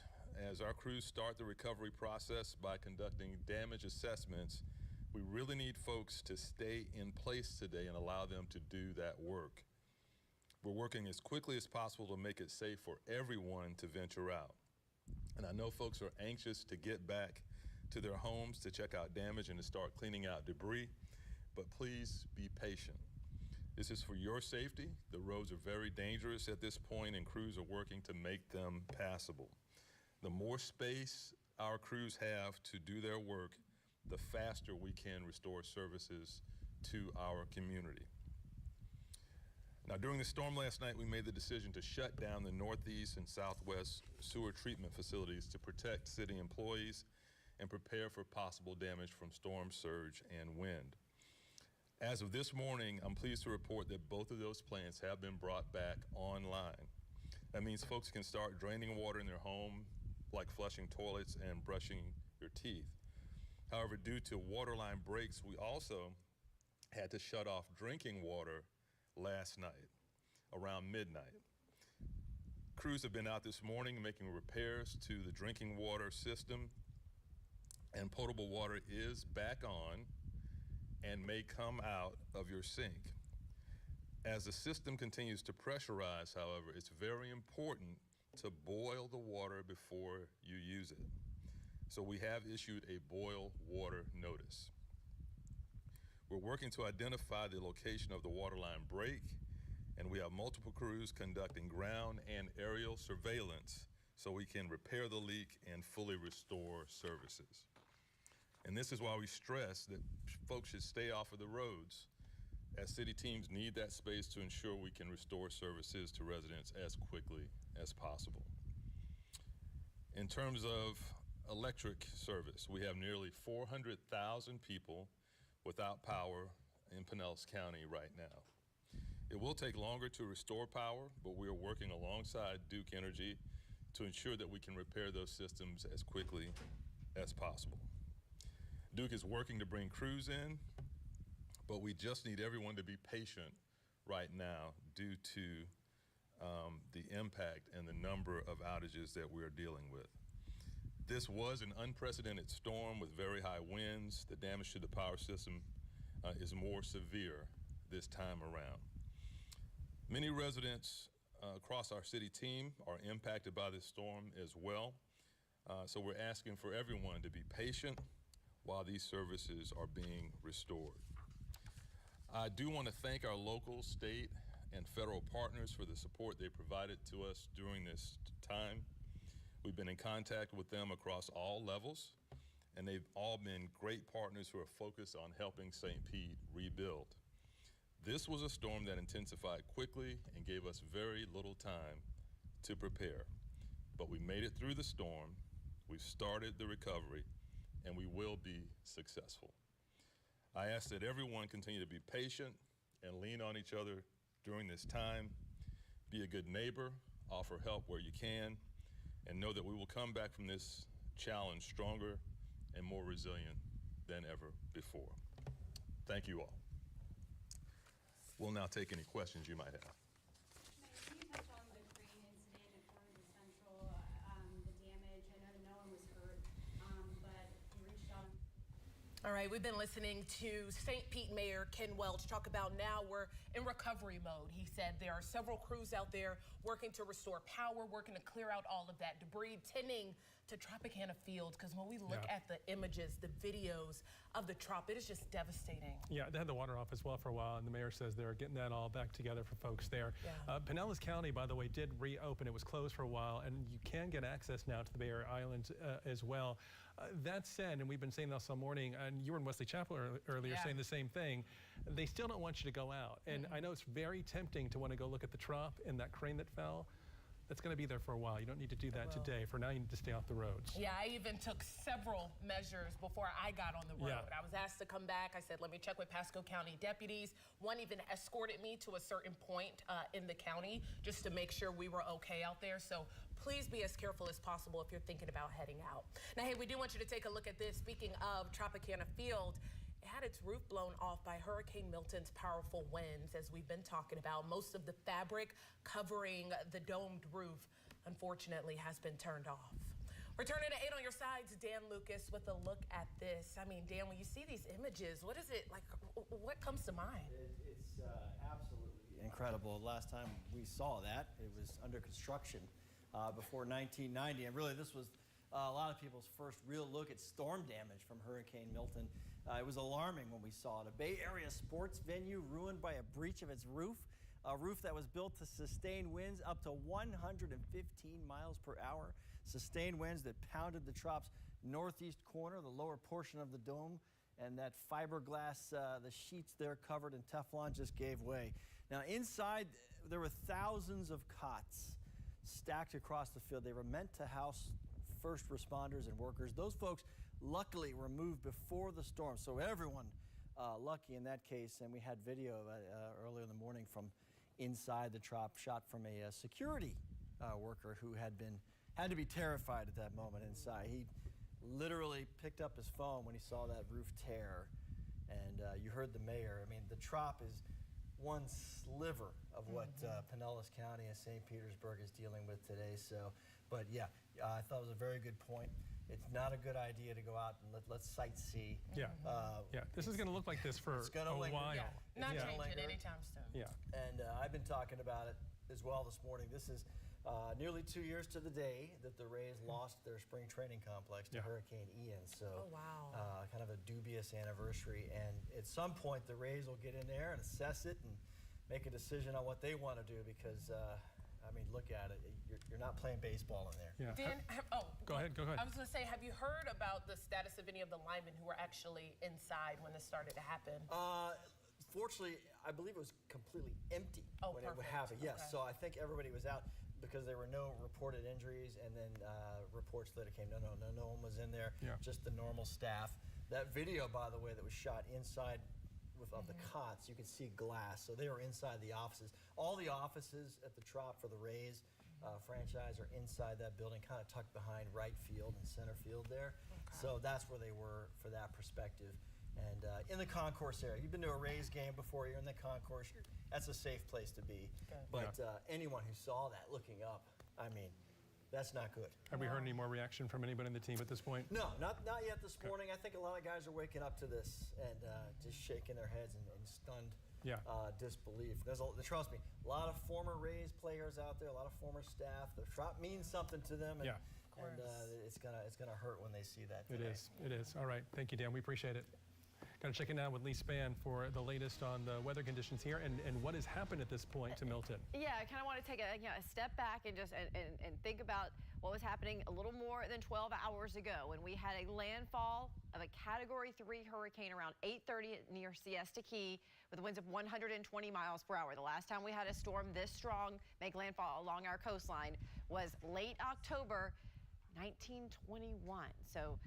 as our crews start the recovery process by conducting damage assessments. We really need folks to stay in place today and allow them to do that work. We're working as quickly as possible to make it safe for everyone to venture out. And I know folks are anxious to get back to their homes to check out damage and to start cleaning out debris, but please be patient. This is for your safety. The roads are very dangerous at this point and crews are working to make them passable. The more space our crews have to do their work, the faster we can restore services to our community. Now, during the storm last night, we made the decision to shut down the northeast and southwest sewer treatment facilities to protect city employees and prepare for possible damage from storm surge and wind. As of this morning, I'm pleased to report that both of those plants have been brought back online. That means folks can start draining water in their home, like flushing toilets and brushing your teeth. However, due to waterline breaks, we also had to shut off drinking water last night around midnight. Crews have been out this morning making repairs to the drinking water system, and potable water is back on and may come out of your sink. As the system continues to pressurize, however, it's very important to boil the water before you use it. So we have issued a boil water notice. We're working to identify the location of the waterline break, and we have multiple crews conducting ground and aerial surveillance so we can repair the leak and fully restore services. And this is why we stress that folks should stay off of the roads, as city teams need that space to ensure we can restore services to residents as quickly as possible. In terms of electric service, we have nearly 400,000 people without power in Pinellas County right now. It will take longer to restore power, but we are working alongside Duke Energy to ensure that we can repair those systems as quickly as possible. Duke is working to bring crews in, but we just need everyone to be patient right now due to the impact and the number of outages that we're dealing with. This was an unprecedented storm with very high winds. The damage to the power system is more severe this time around. Many residents across our city team are impacted by this storm as well. So we're asking for everyone to be patient while these services are being restored. I do want to thank our local, state, and federal partners for the support they provided to us during this time. We've been in contact with them across all levels, and they've all been great partners who are focused on helping St. Pete rebuild. This was a storm that intensified quickly and gave us very little time to prepare, but we made it through the storm, we've started the recovery, and we will be successful. I ask that everyone continue to be patient and lean on each other during this time. Be a good neighbor, offer help where you can, and know that we will come back from this challenge stronger and more resilient than ever before. Thank you all. We'll now take any questions you might have. Can you touch on the crane incident at Florida Central, the damage? I know that no one was hurt, but there All right, we've been listening to St. Pete Mayor Ken Welch talk about now we're in recovery mode. He said there are several crews out there working to restore power, working to clear out all of that debris, tending to Tropicana Field, because when we look at the images, the videos of the trop, it is just devastating. Yeah, they had the water off as well for a while, and the mayor says they're getting that all back together for folks there. Yeah. Pinellas County, by the way, did reopen. It was closed for a while, and you can get access now to the Bay Area Islands as well. That said, and we've been saying this all morning, and you were in Wesley Chapel earlier saying the same thing, they still don't want you to go out. And I know it's very tempting to want to go look at the trop and that crane that fell. That's going to be there for a while. You don't need to do that today. For now, you need to stay off the roads. Yeah, I even took several measures before I got on the road. Yeah. I was asked to come back. I said, let me check with Pasco County deputies. One even escorted me to a certain point in the county just to make sure we were okay out there. So please be as careful as possible if you're thinking about heading out. Now, hey, we do want you to take a look at this. Speaking of Tropicana Field, it had its roof blown off by Hurricane Milton's powerful winds, as we've been talking about. Most of the fabric covering the domed roof, unfortunately, has been turned off. Returning to 8 on your sides, Dan Lucas with a look at this. I mean, Dan, when you see these images, what is it like? What comes to mind? It's absolutely incredible. Last time we saw that, it was under construction before 1990, and really this was a lot of people's first real look at storm damage from Hurricane Milton. It was alarming when we saw it. A Bay Area sports venue ruined by a breach of its roof, a roof that was built to sustain winds up to 115 miles per hour, sustained winds that pounded the trop's northeast corner, the lower portion of the dome, and that fiberglass, the sheets there covered in Teflon just gave way. Now inside, there were thousands of cots stacked across the field. They were meant to house first responders and workers. Those folks luckily were moved before the storm, so everyone lucky in that case. And we had video earlier in the morning from inside the trop, shot from a security worker who had to be terrified at that moment inside. He literally picked up his phone when he saw that roof tear, and you heard the mayor. I mean, the trop is one sliver of what Pinellas County and St. Petersburg is dealing with today. So, but yeah, I thought it was a very good point. It's not a good idea to go out and let's sightsee. Yeah, this is going to look like this for a while. Yeah. Not changing anytime soon. Yeah, and I've been talking about it as well this morning. This is nearly 2 years to the day that the Rays lost their spring training complex to Hurricane Ian. So, kind of a dubious anniversary. And at some point, the Rays will get in there and assess it and make a decision on what they want to do, because I mean, look at it. You're not playing baseball in there. Yeah. Dan, go ahead. I was going to say, have you heard about the status of any of the linemen who were actually inside when this started to happen? Fortunately, I believe it was completely empty when it happened. Yes, Okay. so I think everybody was out because there were no reported injuries, and then reports later came, no one was in there, just the normal staff. That video, by the way, that was shot inside of the cots, you could see glass, so they were inside the offices. All the offices at the trop for the Rays franchise are inside that building, kind of tucked behind right field and center field there. So that's where they were for that perspective. And in the concourse area, you've been to a Rays game before, you're in the concourse, that's a safe place to be. But anyone who saw that looking up, I mean, that's not good. Have we heard any more reaction from anybody in the team at this point? No, not yet this morning. I think a lot of guys are waking up to this and just shaking their heads and stunned disbelief. Trust me, a lot of former Rays players out there, a lot of former staff. The trop means something to them, and, it's gonna hurt when they see that today. It is. All right, thank you, Dan. We appreciate it. Got to check in now with Lee Spann for the latest on the weather conditions here and what has happened at this point to Milton. Yeah, I kind of want to take a step back and just and think about what was happening a little more than 12 hours ago when we had a landfall of a Category 3 hurricane around 8:30 near Siesta Key with winds of 120 miles per hour. The last time we had a storm this strong make landfall along our coastline was late October 1921. So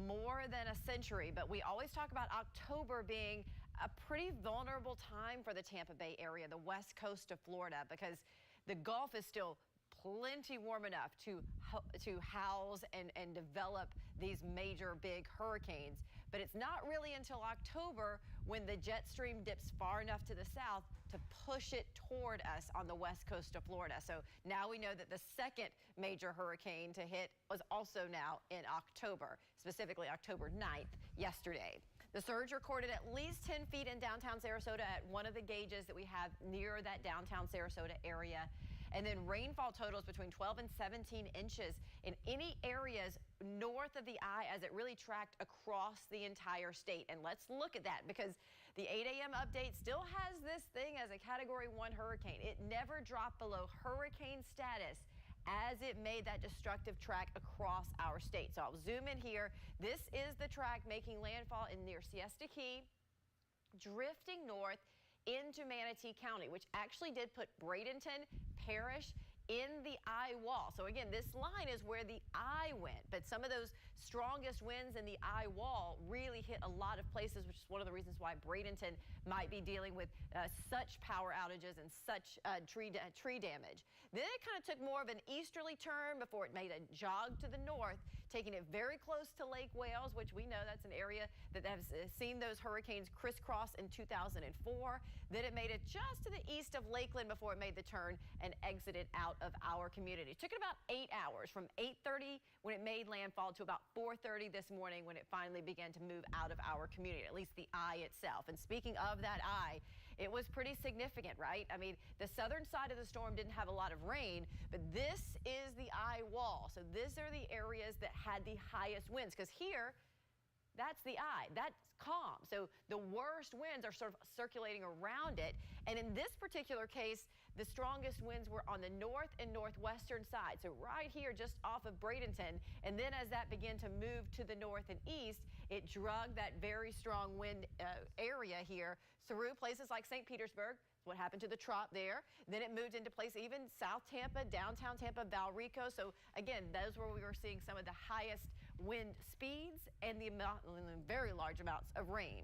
more than a century, but we always talk about October being a pretty vulnerable time for the Tampa Bay area, the west coast of Florida, because the Gulf is still plenty warm enough to house and develop these major big hurricanes. But it's not really until October when the jet stream dips far enough to the south to push it toward us on the west coast of Florida. So now we know that the second major hurricane to hit was also now in October, specifically October 9th, yesterday. The surge recorded at least 10 feet in downtown Sarasota at one of the gauges that we have near that downtown Sarasota area. And then rainfall totals between 12 and 17 inches in any areas north of the eye as it really tracked across the entire state. And let's look at that because the 8 a.m. update still has this thing as a Category 1 hurricane. It never dropped below hurricane status as it made that destructive track across our state. So I'll zoom in here. This is the track making landfall in near Siesta Key, drifting north into Manatee County, which actually did put Bradenton Parish in the eye wall. So again, this line is where the eye went, but some of those strongest winds in the eye wall really hit a lot of places, which is one of the reasons why Bradenton might be dealing with such power outages and such tree damage. Then it kind of took more of an easterly turn before it made a jog to the north, taking it very close to Lake Wales, which we know that's an area that has seen those hurricanes crisscross in 2004. Then it made it just to the east of Lakeland before it made the turn and exited out of our community. It took it about 8 hours from 8:30 when it made landfall to about 4:30 this morning when it finally began to move out of our community, at least the eye itself. And speaking of that eye, it was pretty significant, right? I mean, the southern side of the storm didn't have a lot of rain, but this is the eye wall. So these are the areas that had the highest winds because here, that's the eye. That's calm. So the worst winds are sort of circulating around it. And in this particular case, the strongest winds were on the north and northwestern side. So right here, just off of Bradenton. And then as that began to move to the north and east, it drug that very strong wind area here through places like St. Petersburg. What happened to the Trop there. Then it moved into place even South Tampa, downtown Tampa, Valrico. So again, those where we were seeing some of the highest wind speeds and the very large amounts of rain.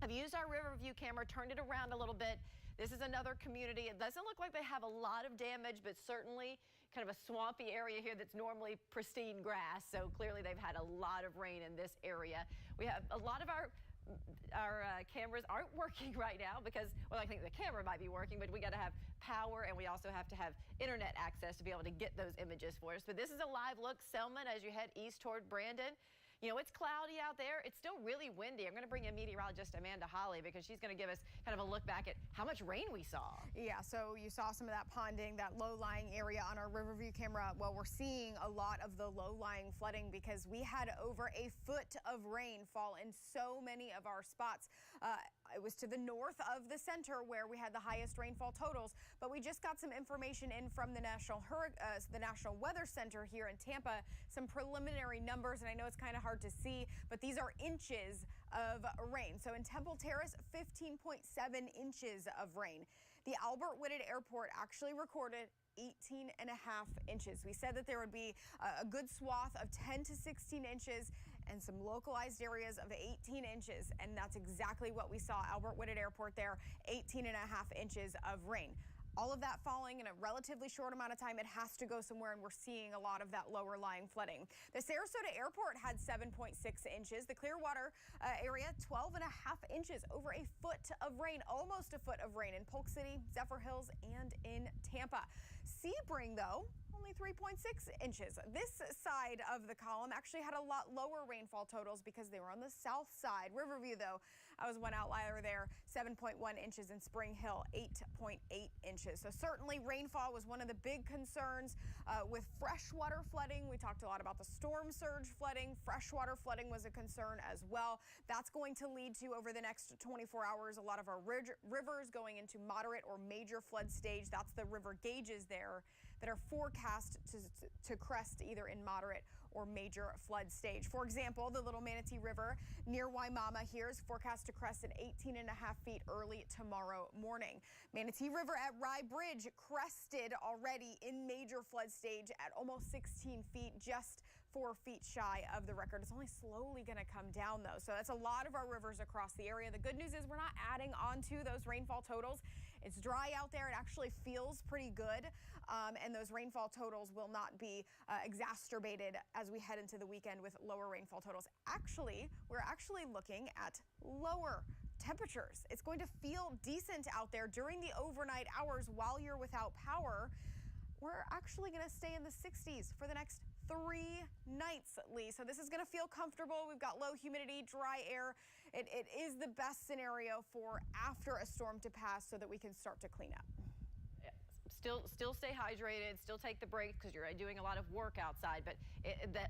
I've used our Riverview camera, turned it around a little bit. This is another community. It doesn't look like they have a lot of damage, but certainly kind of a swampy area here that's normally pristine grass. So clearly they've had a lot of rain in this area. We have a lot of our cameras aren't working right now because, well, I think the camera might be working, but we got to have power and we also have to have internet access to be able to get those images for us. But this is a live look, Selman, as you head east toward Brandon. You know, it's cloudy out there. It's still really windy. I'm going to bring in meteorologist Amanda Holly because she's going to give us kind of a look back at how much rain we saw. Yeah, so you saw some of that ponding, that low-lying area on our Riverview camera. Well, we're seeing a lot of the low-lying flooding because we had over a foot of rain fall in so many of our spots. It was to the north of the center where we had the highest rainfall totals, but we just got some information in from the National Weather Center here in Tampa, some preliminary numbers, and I know it's kind of hard to see, but these are inches of rain. So in Temple Terrace, 15.7 inches of rain. The Albert Whitted Airport actually recorded 18 and a half inches. We said that there would be a good swath of 10 to 16 inches and some localized areas of 18 inches. And that's exactly what we saw. Albert Whitted Airport there, 18 and a half inches of rain. All of that falling in a relatively short amount of time. It has to go somewhere, and we're seeing a lot of that lower lying flooding. The Sarasota Airport had 7.6 inches. The Clearwater area, 12 and a half inches, over a foot of rain, almost a foot of rain in Polk City, Zephyr Hills, and in Tampa. Sebring, though, only 3.6 inches. This side of the column actually had a lot lower rainfall totals because they were on the south side. Riverview, though, I was one outlier there, 7.1 inches in Spring Hill, 8.8 inches. So certainly rainfall was one of the big concerns with freshwater flooding. We talked a lot about the storm surge flooding. Freshwater flooding was a concern as well. That's going to lead to, over the next 24 hours, a lot of our rivers going into moderate or major flood stage. That's the river gauges there that are forecast to crest either in moderate or major flood stage. For example, the Little Manatee River near Waimama here is forecast to crest at 18 and a half feet early tomorrow morning. Manatee River at Rye Bridge crested already in major flood stage at almost 16 feet, just 4 feet shy of the record. It's only slowly going to come down, though. So that's a lot of our rivers across the area. The good news is we're not adding on to those rainfall totals. It's dry out there. It actually feels pretty good. And those rainfall totals will not be exacerbated as we head into the weekend with lower rainfall totals. Actually, we're actually looking at lower temperatures. It's going to feel decent out there during the overnight hours while you're without power. We're actually going to stay in the 60s for the next 3 nights, Lee. So this is going to feel comfortable. We've got low humidity, dry air. it is the best scenario for after a storm to pass so that we can start to clean up. Still stay hydrated, still take the break because you're doing a lot of work outside, but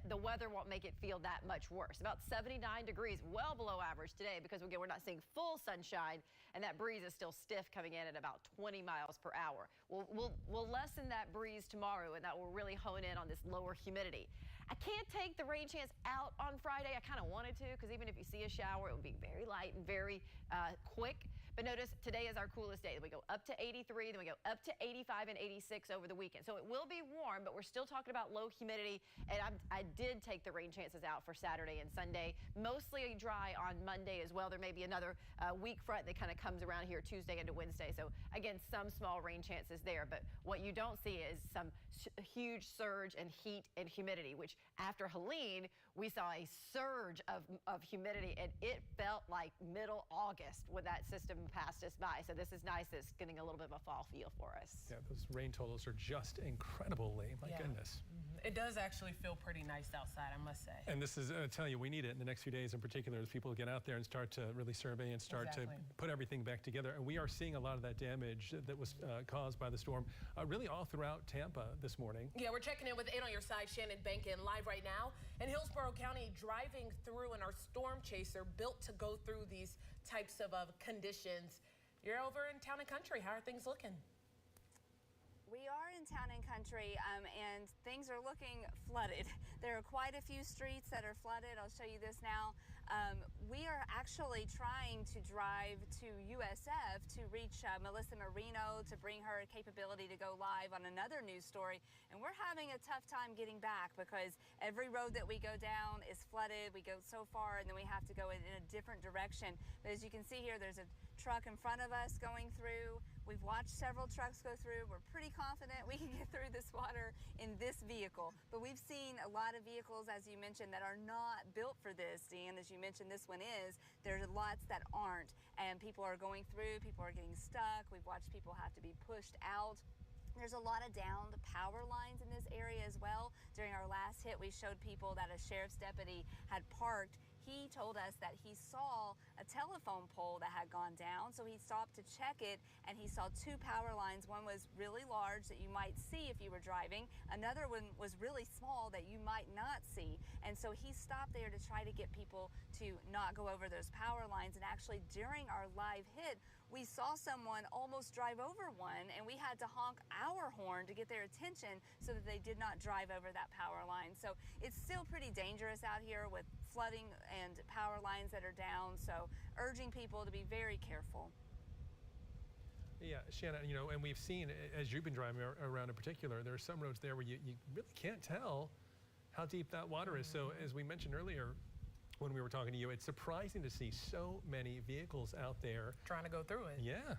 the weather won't make it feel that much worse. About 79 degrees, well below average today because, again, we're not seeing full sunshine, and that breeze is still stiff coming in at about 20 miles per hour. We'll lessen that breeze tomorrow, and that will really hone in on this lower humidity. I can't take the rain chance out on Friday. I kind of wanted to because even if you see a shower, it would be very light and very quick. But notice today is our coolest day. We go up to 83, then we go up to 85 and 86 over the weekend. So it will be warm, but we're still talking about low humidity. And I did take the rain chances out for Saturday and Sunday. Mostly dry on Monday as well. There may be another weak front that kind of comes around here Tuesday into Wednesday. So again, some small rain chances there. But what you don't see is some huge surge in heat and humidity, which after Helene, we saw a surge of humidity, and it felt like middle August when that system passed us by. So this is nice. It's getting a little bit of a fall feel for us. Yeah, those rain totals are just incredible, Lee. My goodness. It does actually feel pretty nice outside, I must say. And this is, I tell you, we need it in the next few days in particular as people get out there and start to really survey and start to put everything back together. And we are seeing a lot of that damage that was caused by the storm really all throughout Tampa this morning. Yeah, we're checking in with 8 on your side, Shannon Bankin, live right now in Hillsborough County, driving through in our storm chaser built to go through these types of conditions. You're over in Town and Country. How are things looking? We are in Town and Country, and things are looking flooded. There are quite a few streets that are flooded. I'll show you this now. We are actually trying to drive to USF to reach Melissa Marino to bring her capability to go live on another news story. And we're having a tough time getting back because every road that we go down is flooded. We go so far and then we have to go in a different direction. But as you can see here, there's a truck in front of us going through. We've watched several trucks go through. We're pretty confident we can get through this water in this vehicle. But we've seen a lot of vehicles, as you mentioned, that are not built for this. Dan, as you mentioned, this one is. There's lots that aren't. And people are going through, people are getting stuck. We've watched people have to be pushed out. There's a lot of downed power lines in this area as well. During our last hit, we showed people that a sheriff's deputy had parked. He told us that he saw a telephone pole that had gone down, so he stopped to check it, and he saw 2 power lines. One was really large that you might see if you were driving. Another one was really small that you might not see. And so he stopped there to try to get people to not go over those power lines. And actually, during our live hit, we saw someone almost drive over one, and we had to honk our horn to get their attention so that they did not drive over that power line. So it's still pretty dangerous out here with flooding and power lines that are down. So urging people to be very careful. Yeah, Shannon, you know, and we've seen, as you've been driving around in particular, there are some roads there where you really can't tell how deep that water is. So as we mentioned earlier, when we were talking to you, it's surprising to see so many vehicles out there trying to go through it. Yeah.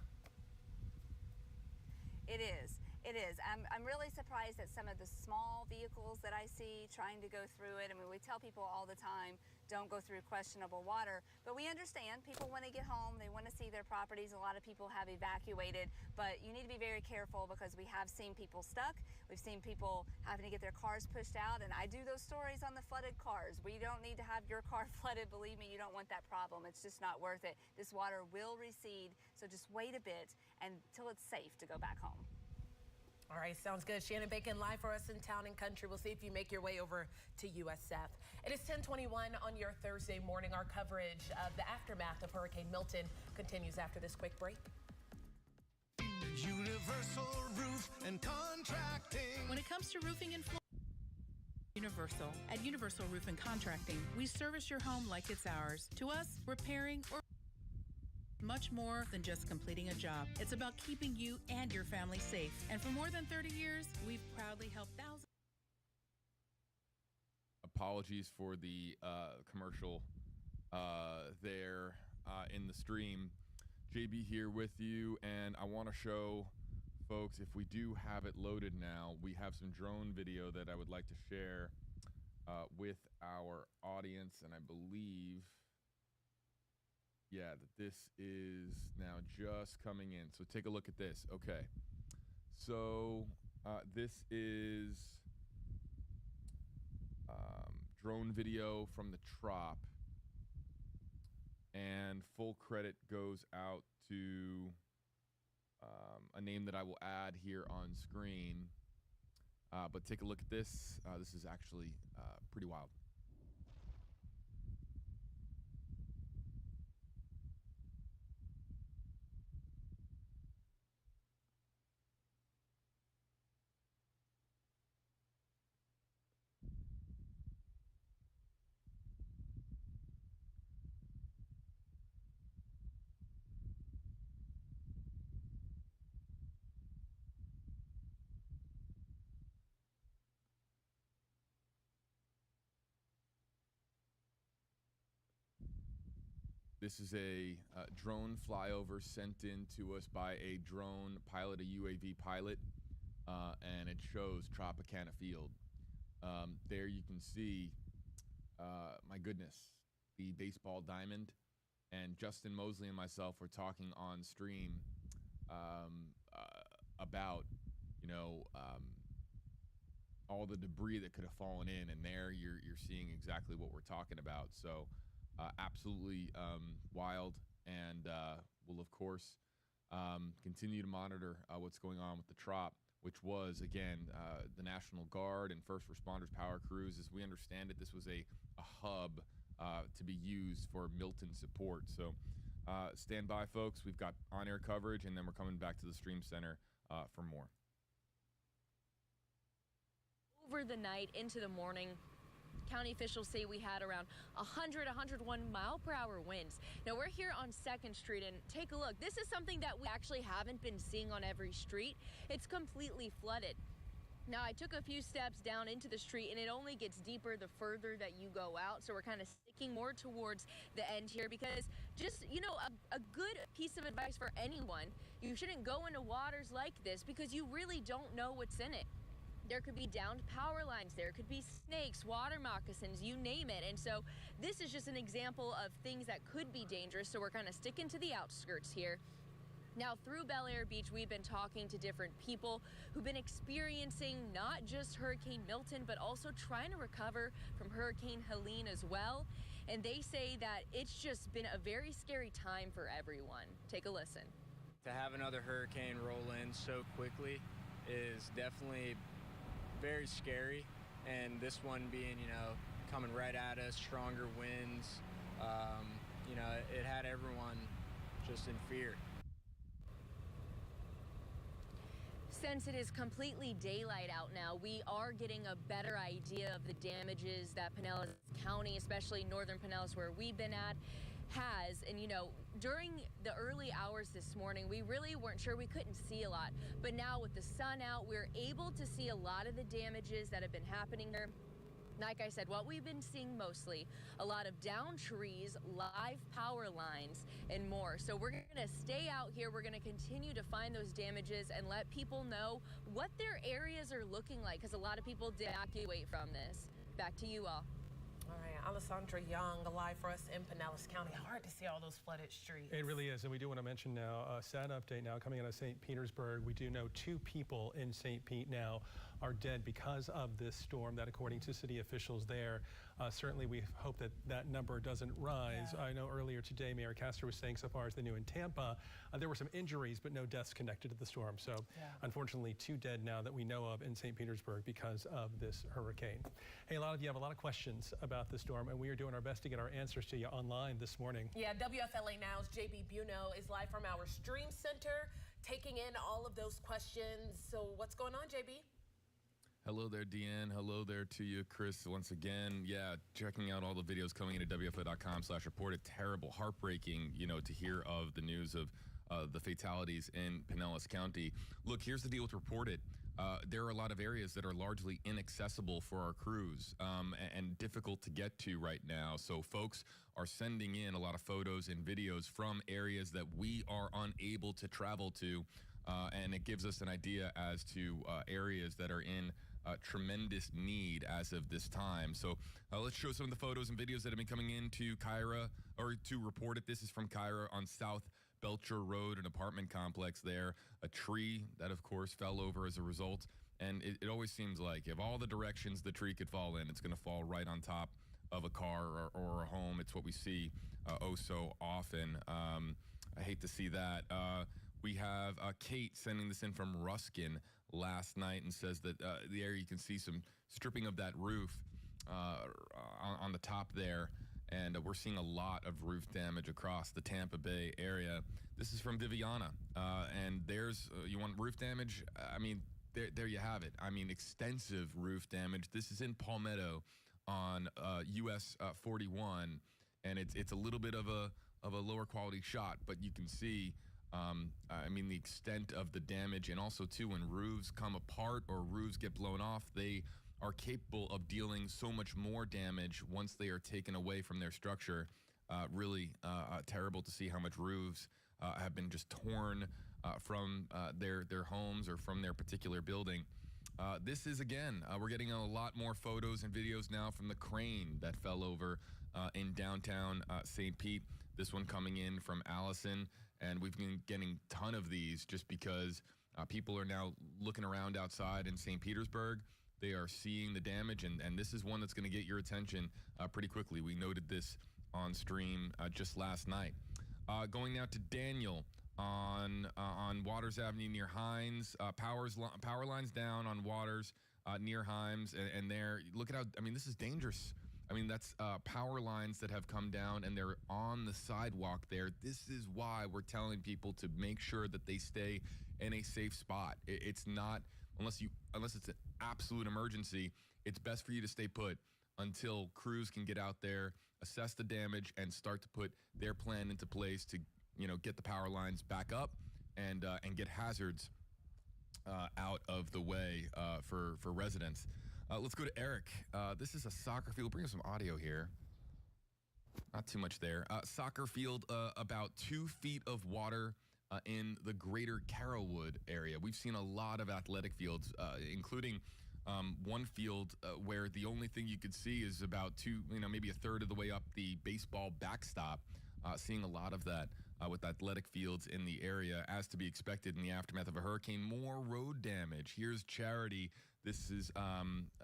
It is. It is. I'm really surprised at some of the small vehicles that I see trying to go through it. I mean, we tell people all the time, don't go through questionable water, but we understand people want to get home, they want to see their properties. A lot of people have evacuated, but you need to be very careful because we have seen people stuck. We've seen people having to get their cars pushed out, and I do those stories on the flooded cars. We don't need to have your car flooded. Believe me, you don't want that problem. It's just not worth it. This water will recede, so just wait a bit until it's safe to go back home. All right, sounds good. Shannon Bacon live for us in Town and Country. We'll see if you make your way over to USF. It is 10:21 on your Thursday morning. Our coverage of the aftermath of Hurricane Milton continues after this quick break. Universal Roof and Contracting. When it comes to roofing and flooring, Universal. At Universal Roof and Contracting, we service your home like it's ours. To us, repairing or much more than just completing a job. It's about keeping you and your family safe. And for more than 30 years, we've proudly helped thousands. Apologies for the commercial there in the stream. JB here with you, and I want to show folks, if we do have it loaded now, we have some drone video that I would like to share with our audience, and I believe that this is now just coming in. So take a look at this. Okay. So this is drone video from the Trop. And full credit goes out to a name that I will add here on screen. But take a look at this. This is actually pretty wild. This is a drone flyover sent in to us by a drone pilot, a UAV pilot, and it shows Tropicana Field. There you can see, my goodness, the baseball diamond. And Justin Mosley and myself were talking on stream about, all the debris that could have fallen in. And there you're seeing exactly what we're talking about. So absolutely wild, and we'll, of course, continue to monitor what's going on with the Trop, which was, again, the National Guard and first responders power crews. As we understand it, this was a hub to be used for Milton support. So stand by, folks. We've got on-air coverage, and then we're coming back to the Stream Center for more. Over the night into the morning, county officials say we had around 100, 101 mile per hour winds. Now we're here on 2nd Street, and take a look. This is something that we actually haven't been seeing on every street. It's completely flooded. Now I took a few steps down into the street, and it only gets deeper the further that you go out. So we're kind of sticking more towards the end here, because just, a good piece of advice for anyone, you shouldn't go into waters like this because you really don't know what's in it. There could be downed power lines, there could be snakes, water moccasins, you name it. And so this is just an example of things that could be dangerous. So we're kind of sticking to the outskirts here. Now, through Bel Air Beach, we've been talking to different people who've been experiencing not just Hurricane Milton, but also trying to recover from Hurricane Helene as well. And they say that it's just been a very scary time for everyone. Take a listen. To have another hurricane roll in so quickly is definitely very scary, and this one being, coming right at us, stronger winds, it had everyone just in fear. Since it is completely daylight out now, we are getting a better idea of the damages that Pinellas County, especially northern Pinellas where we've been at, has. And during the early hours this morning, we really weren't sure. We couldn't see a lot, but now with the sun out, we're able to see a lot of the damages that have been happening here. Like I said, what we've been seeing mostly, a lot of downed trees, live power lines, and more. So we're gonna stay out here. We're gonna continue to find those damages and let people know what their areas are looking like, because a lot of people did evacuate from this. Back to you all. All right, Alessandra Young, live for us in Pinellas County. Hard to see all those flooded streets. It really is, and we do want to mention now a sad update now coming out of St. Petersburg. We do know 2 people in St. Pete now are dead because of this storm, that according to city officials there. Certainly we hope that that number doesn't rise. Yeah. I know earlier today Mayor Castor was saying so far as they knew in Tampa, there were some injuries but no deaths connected to the storm. So unfortunately 2 dead now that we know of in St. Petersburg because of this hurricane. Hey, a lot of you have a lot of questions about the storm, and we are doing our best to get our answers to you online this morning. Yeah, WFLA Now's JB Buno is live from our Stream Center, taking in all of those questions. So what's going on, JB? Hello there, Deanne. Hello there to you, Chris. Once again, checking out all the videos coming into WFLA.com/reported. Terrible, heartbreaking, to hear of the news of the fatalities in Pinellas County. Look, here's the deal with Reported. There are a lot of areas that are largely inaccessible for our crews and difficult to get to right now. So folks are sending in a lot of photos and videos from areas that we are unable to travel to. And it gives us an idea as to areas that are in tremendous need as of this time. So let's show some of the photos and videos that have been coming into Kyra, or to Report It. This is from Kyra on South Belcher Road, an apartment complex there. A tree that, of course, fell over as a result. And it always seems like if all the directions the tree could fall in, it's going to fall right on top of a car or a home. It's what we see oh so often. I hate to see that. We have Kate sending this in from Ruskin last night and says that the area you can see some stripping of that roof on the top there. And we're seeing a lot of roof damage across the Tampa Bay area. This is from Viviana. And there's, you want roof damage? I mean, there you have it. I mean, extensive roof damage. This is in Palmetto on US 41. And it's a little bit of a lower quality shot, but you can see, I mean, the extent of the damage. And also, too, when roofs come apart or roofs get blown off, they are capable of dealing so much more damage once they are taken away from their structure. Really terrible to see how much roofs have been just torn from their homes or from their particular building. This is, again, we're getting a lot more photos and videos now from the crane that fell over in downtown St. Pete. This one coming in from Allison, and we've been getting a ton of these just because people are now looking around outside in St. Petersburg. They are seeing the damage, and this is one that's going to get your attention pretty quickly. We noted this on stream just last night. Going now to Daniel on Waters Avenue near Hines. Power lines down on Waters near Hines, and there, look at how, I mean, this is dangerous. I mean, that's power lines that have come down, and they're on the sidewalk there. This is why we're telling people to make sure that they stay in a safe spot. It's not, unless it's an absolute emergency, it's best for you to stay put until crews can get out there, assess the damage, and start to put their plan into place to, get the power lines back up and get hazards out of the way for residents. Let's go to Eric. This is a soccer field. Bring us some audio here. Not too much there. Soccer field, about 2 feet of water in the greater Carrollwood area. We've seen a lot of athletic fields, including one field where the only thing you could see is about maybe a third of the way up the baseball backstop. Seeing a lot of that with athletic fields in the area, as to be expected in the aftermath of a hurricane. More road damage. Here's Charity. This is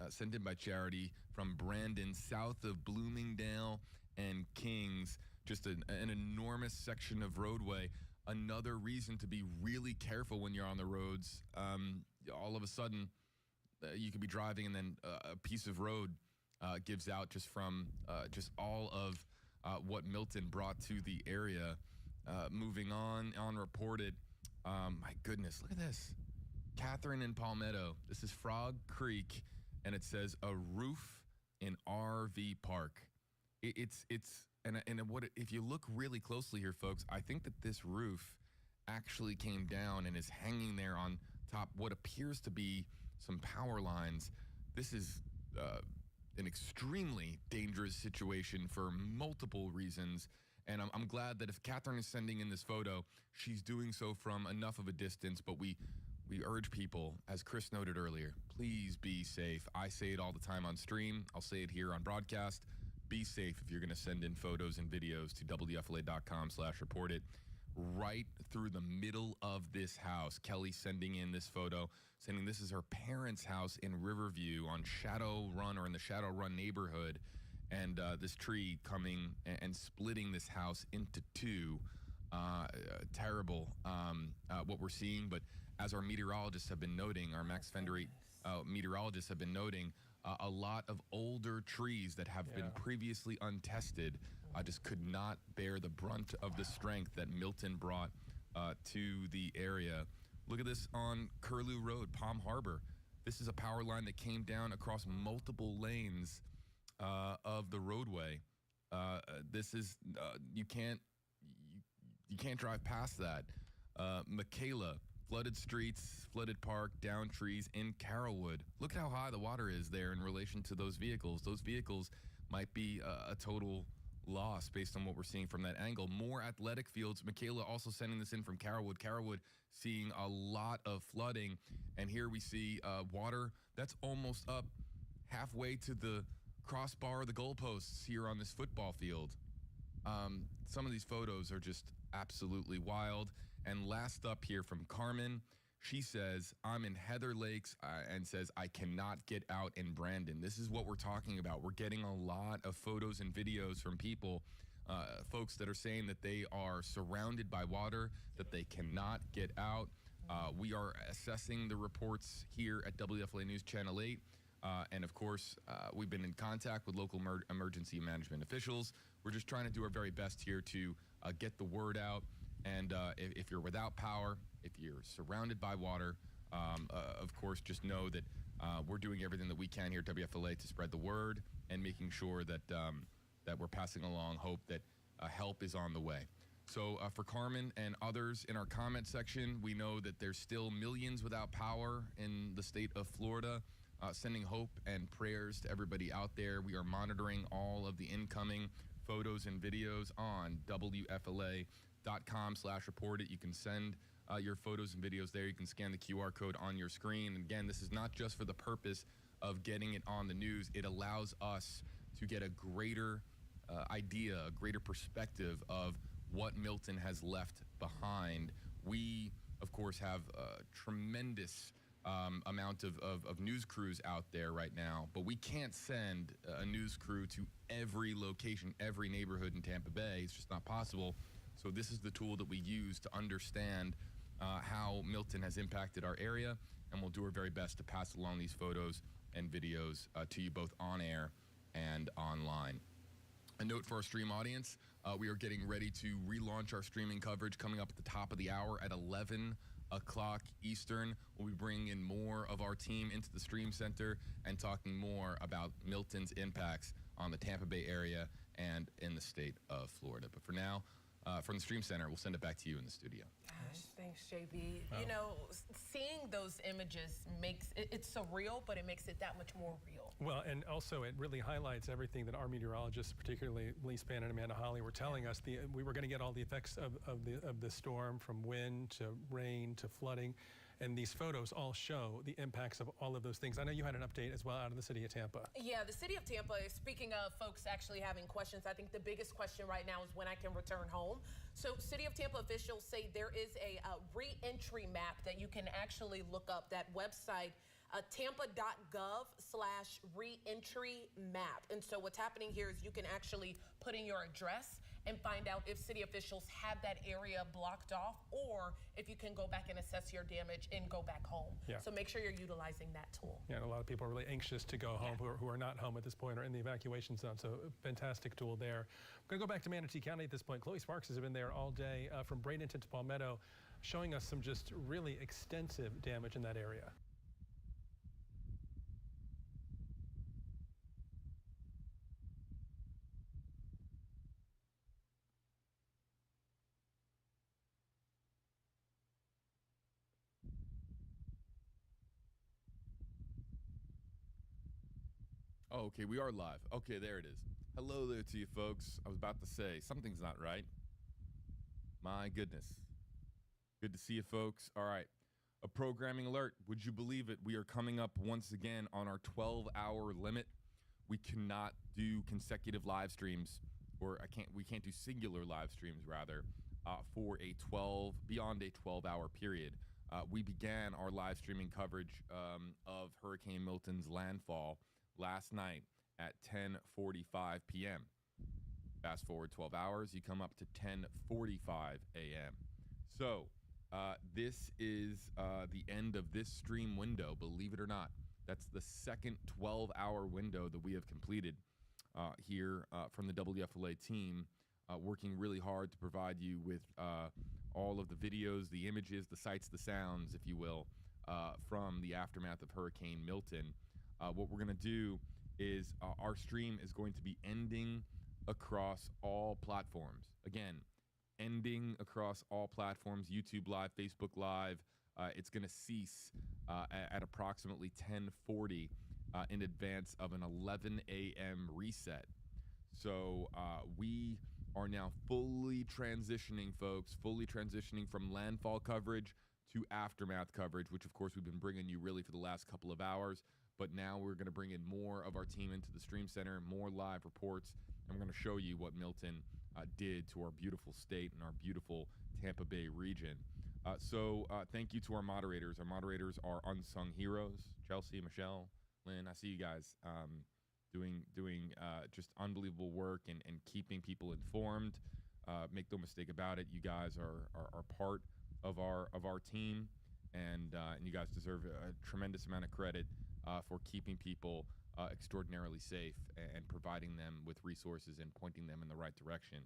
sent in by Charity from Brandon, south of Bloomingdale and Kings. Just an enormous section of roadway. Another reason to be really careful when you're on the roads. All of a sudden, you could be driving and then a piece of road gives out just from just all of what Milton brought to the area. Moving on, unreported. My goodness, look at this. Catherine in Palmetto. This is Frog Creek, and it says a roof in RV park. If you look really closely here, folks, I think that this roof actually came down and is hanging there on top what appears to be some power lines. This is an extremely dangerous situation for multiple reasons. And I'm glad that if Catherine is sending in this photo, she's doing so from enough of a distance. But we urge people, as Chris noted earlier, please be safe. I say it all the time on stream. I'll say it here on broadcast. Be safe if you're going to send in photos and videos to WFLA.com/report it. Right through the middle of this house, Kelly sending in this photo, saying this is her parents' house in Riverview on Shadow Run, or in the Shadow Run neighborhood. And this tree coming and splitting this house into two. Terrible what we're seeing. But as our meteorologists have been noting, our Max Fender meteorologists have been noting, a lot of older trees that have been previously untested just could not bear the brunt of the strength that Milton brought to the area. Look at this on Curlew Road, Palm Harbor. This is a power line that came down across multiple lanes of the roadway. This is you can't drive past that. Michaela, flooded streets, flooded park, down trees in Carrollwood. Look at how high the water is there in relation to those vehicles. Those vehicles might be a total loss based on what we're seeing from that angle. More athletic fields. Michaela also sending this in from Carrollwood. Carrollwood seeing a lot of flooding. And here we see water that's almost up halfway to the crossbar, the goalposts here on this football field. Some of these photos are just absolutely wild. And last up here from Carmen, She says, I'm in Heather Lakes and says, I cannot get out in Brandon. This is what we're talking about. We're getting a lot of photos and videos from people, folks that are saying that they are surrounded by water, that they cannot get out. We are assessing the reports here at WFLA News Channel 8. And of course, we've been in contact with local emergency management officials. We're just trying to do our very best here to get the word out. And if you're without power, if you're surrounded by water, of course, just know that we're doing everything that we can here at WFLA to spread the word and making sure that that we're passing along hope that help is on the way. So for Carmen and others in our comment section, we know that there's still millions without power in the state of Florida. Sending hope and prayers to everybody out there. We are monitoring all of the incoming photos and videos on WFLA.com/report it. You can send your photos and videos there. You can scan the QR code on your screen. And again, this is not just for the purpose of getting it on the news. It allows us to get a greater idea, a greater perspective of what Milton has left behind. We, of course, have a tremendous amount of news crews out there right now, but we can't send a news crew to every location, every neighborhood in Tampa Bay. It's just not possible. So this is the tool that we use to understand how Milton has impacted our area, and we'll do our very best to pass along these photos and videos to you both on air and online. A note for our stream audience, we are getting ready to relaunch our streaming coverage coming up at the top of the hour at 11 o'clock Eastern. We'll be bringing in more of our team into the Stream Center and talking more about Milton's impacts on the Tampa Bay area and in the state of Florida. But for now, from the Stream Center, we'll send it back to you in the studio. Gosh, thanks, JB. You know, seeing those images makes it's surreal, but it makes it that much more real. Well, and also it really highlights everything that our meteorologists, particularly Lee Spann and Amanda Holly, were telling us. We were going to get all the effects of the storm, from wind to rain to flooding, and these photos all show the impacts of all of those things. I know you had an update as well out of the city of Tampa. Yeah, the city of Tampa, speaking of folks actually having questions, I think the biggest question right now is when I can return home. So city of Tampa officials say there is a re-entry map that you can actually look up. That website, tampa.gov/reentry map. And so what's happening here is you can actually put in your address and find out if city officials have that area blocked off, or if you can go back and assess your damage and go back home. Yeah. So make sure you're utilizing that tool. Yeah, and a lot of people are really anxious to go home who are not home at this point or in the evacuation zone. So fantastic tool there. We're going to go back to Manatee County at this point. Chloe Sparks has been there all day from Bradenton to Palmetto, showing us some just really extensive damage in that area. Oh, okay, we are live. Okay, there it is. Hello there to you folks. I was about to say, something's not right. My goodness. Good to see you folks. All right, a programming alert. Would you believe it? We are coming up once again on our 12-hour limit. We cannot do consecutive live streams, or we can't do singular live streams rather, for beyond a 12-hour period. We began our live streaming coverage of Hurricane Milton's landfall last night at 10:45 p.m. Fast forward 12 hours, you come up to 10:45 a.m. So this is the end of this stream window, believe it or not. That's the second 12-hour window that we have completed here from the WFLA team, working really hard to provide you with all of the videos, the images, the sights, the sounds, if you will, from the aftermath of Hurricane Milton. What we're going to do is our stream is going to be ending across all platforms. Again, ending across all platforms, YouTube Live, Facebook Live. It's going to cease at approximately 10:40 in advance of an 11 a.m. reset. So we are now fully transitioning, folks, from landfall coverage to aftermath coverage, which of course we've been bringing you really for the last couple of hours. But now we're going to bring in more of our team into the Stream Center, more live reports, and we're going to show you what Milton did to our beautiful state and our beautiful Tampa Bay region. Thank you to our moderators. Our moderators are unsung heroes. Chelsea, Michelle, Lynn, I see you guys doing just unbelievable work and keeping people informed. Make no mistake about it, you guys are part of our team, and you guys deserve a tremendous amount of credit for keeping people extraordinarily safe and providing them with resources and pointing them in the right direction.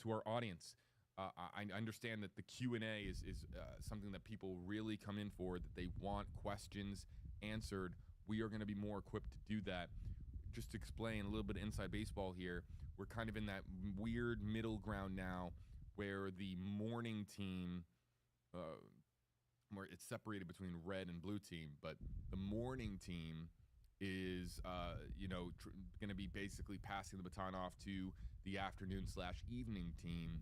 To our audience, I understand that the Q&A is something that people really come in for, that they want questions answered. We are going to be more equipped to do that. Just to explain a little bit of inside baseball here, we're kind of in that weird middle ground now where the morning team, where it's separated between red and blue team, but the morning team is, going to be basically passing the baton off to the afternoon/evening team.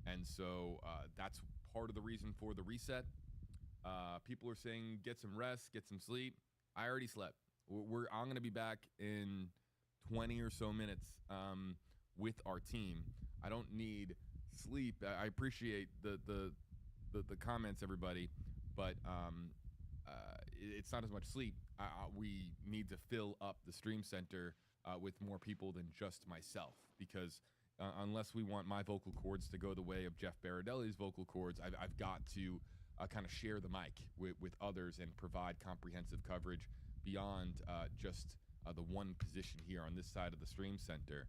And so that's part of the reason for the reset. People are saying get some rest, get some sleep. I already slept. I'm going to be back in 20 or so minutes with our team. I don't need sleep. I appreciate the comments, everybody, but it's not as much sleep. We need to fill up the stream center with more people than just myself, because unless we want my vocal cords to go the way of Jeff Baradelli's vocal cords, I've got to kind of share the mic with others and provide comprehensive coverage beyond just the one position here on this side of the stream center.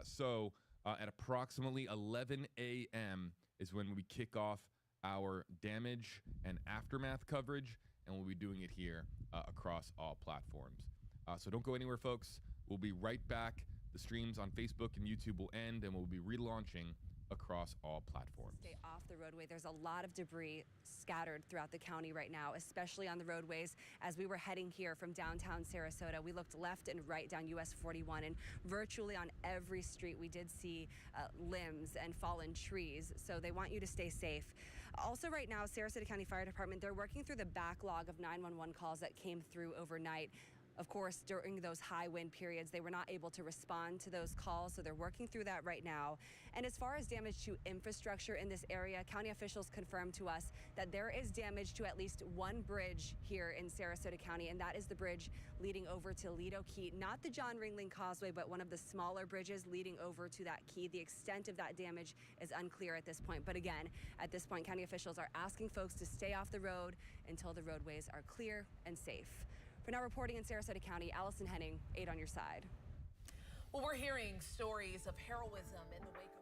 So at approximately 11 a.m. is when we kick off our damage and aftermath coverage, and we'll be doing it here across all platforms. So don't go anywhere, folks. We'll be right back. The streams on Facebook and YouTube will end, and we'll be relaunching across all platforms. Stay off the roadway. There's a lot of debris scattered throughout the county right now, especially on the roadways. As we were heading here from downtown Sarasota, we looked left and right down US 41, and virtually on every street we did see limbs and fallen trees. So they want you to stay safe. Also right now, Sarasota County Fire Department, they're working through the backlog of 911 calls that came through overnight. Of course, during those high wind periods, they were not able to respond to those calls, so they're working through that right now. And as far as damage to infrastructure in this area, county officials confirmed to us that there is damage to at least one bridge here in Sarasota County, and that is the bridge leading over to Lido Key. Not the John Ringling Causeway, but one of the smaller bridges leading over to that key. The extent of that damage is unclear at this point. But again, at this point, county officials are asking folks to stay off the road until the roadways are clear and safe. For now, reporting in Sarasota County, Allison Henning, 8 on your side. Well, we're hearing stories of heroism in the wake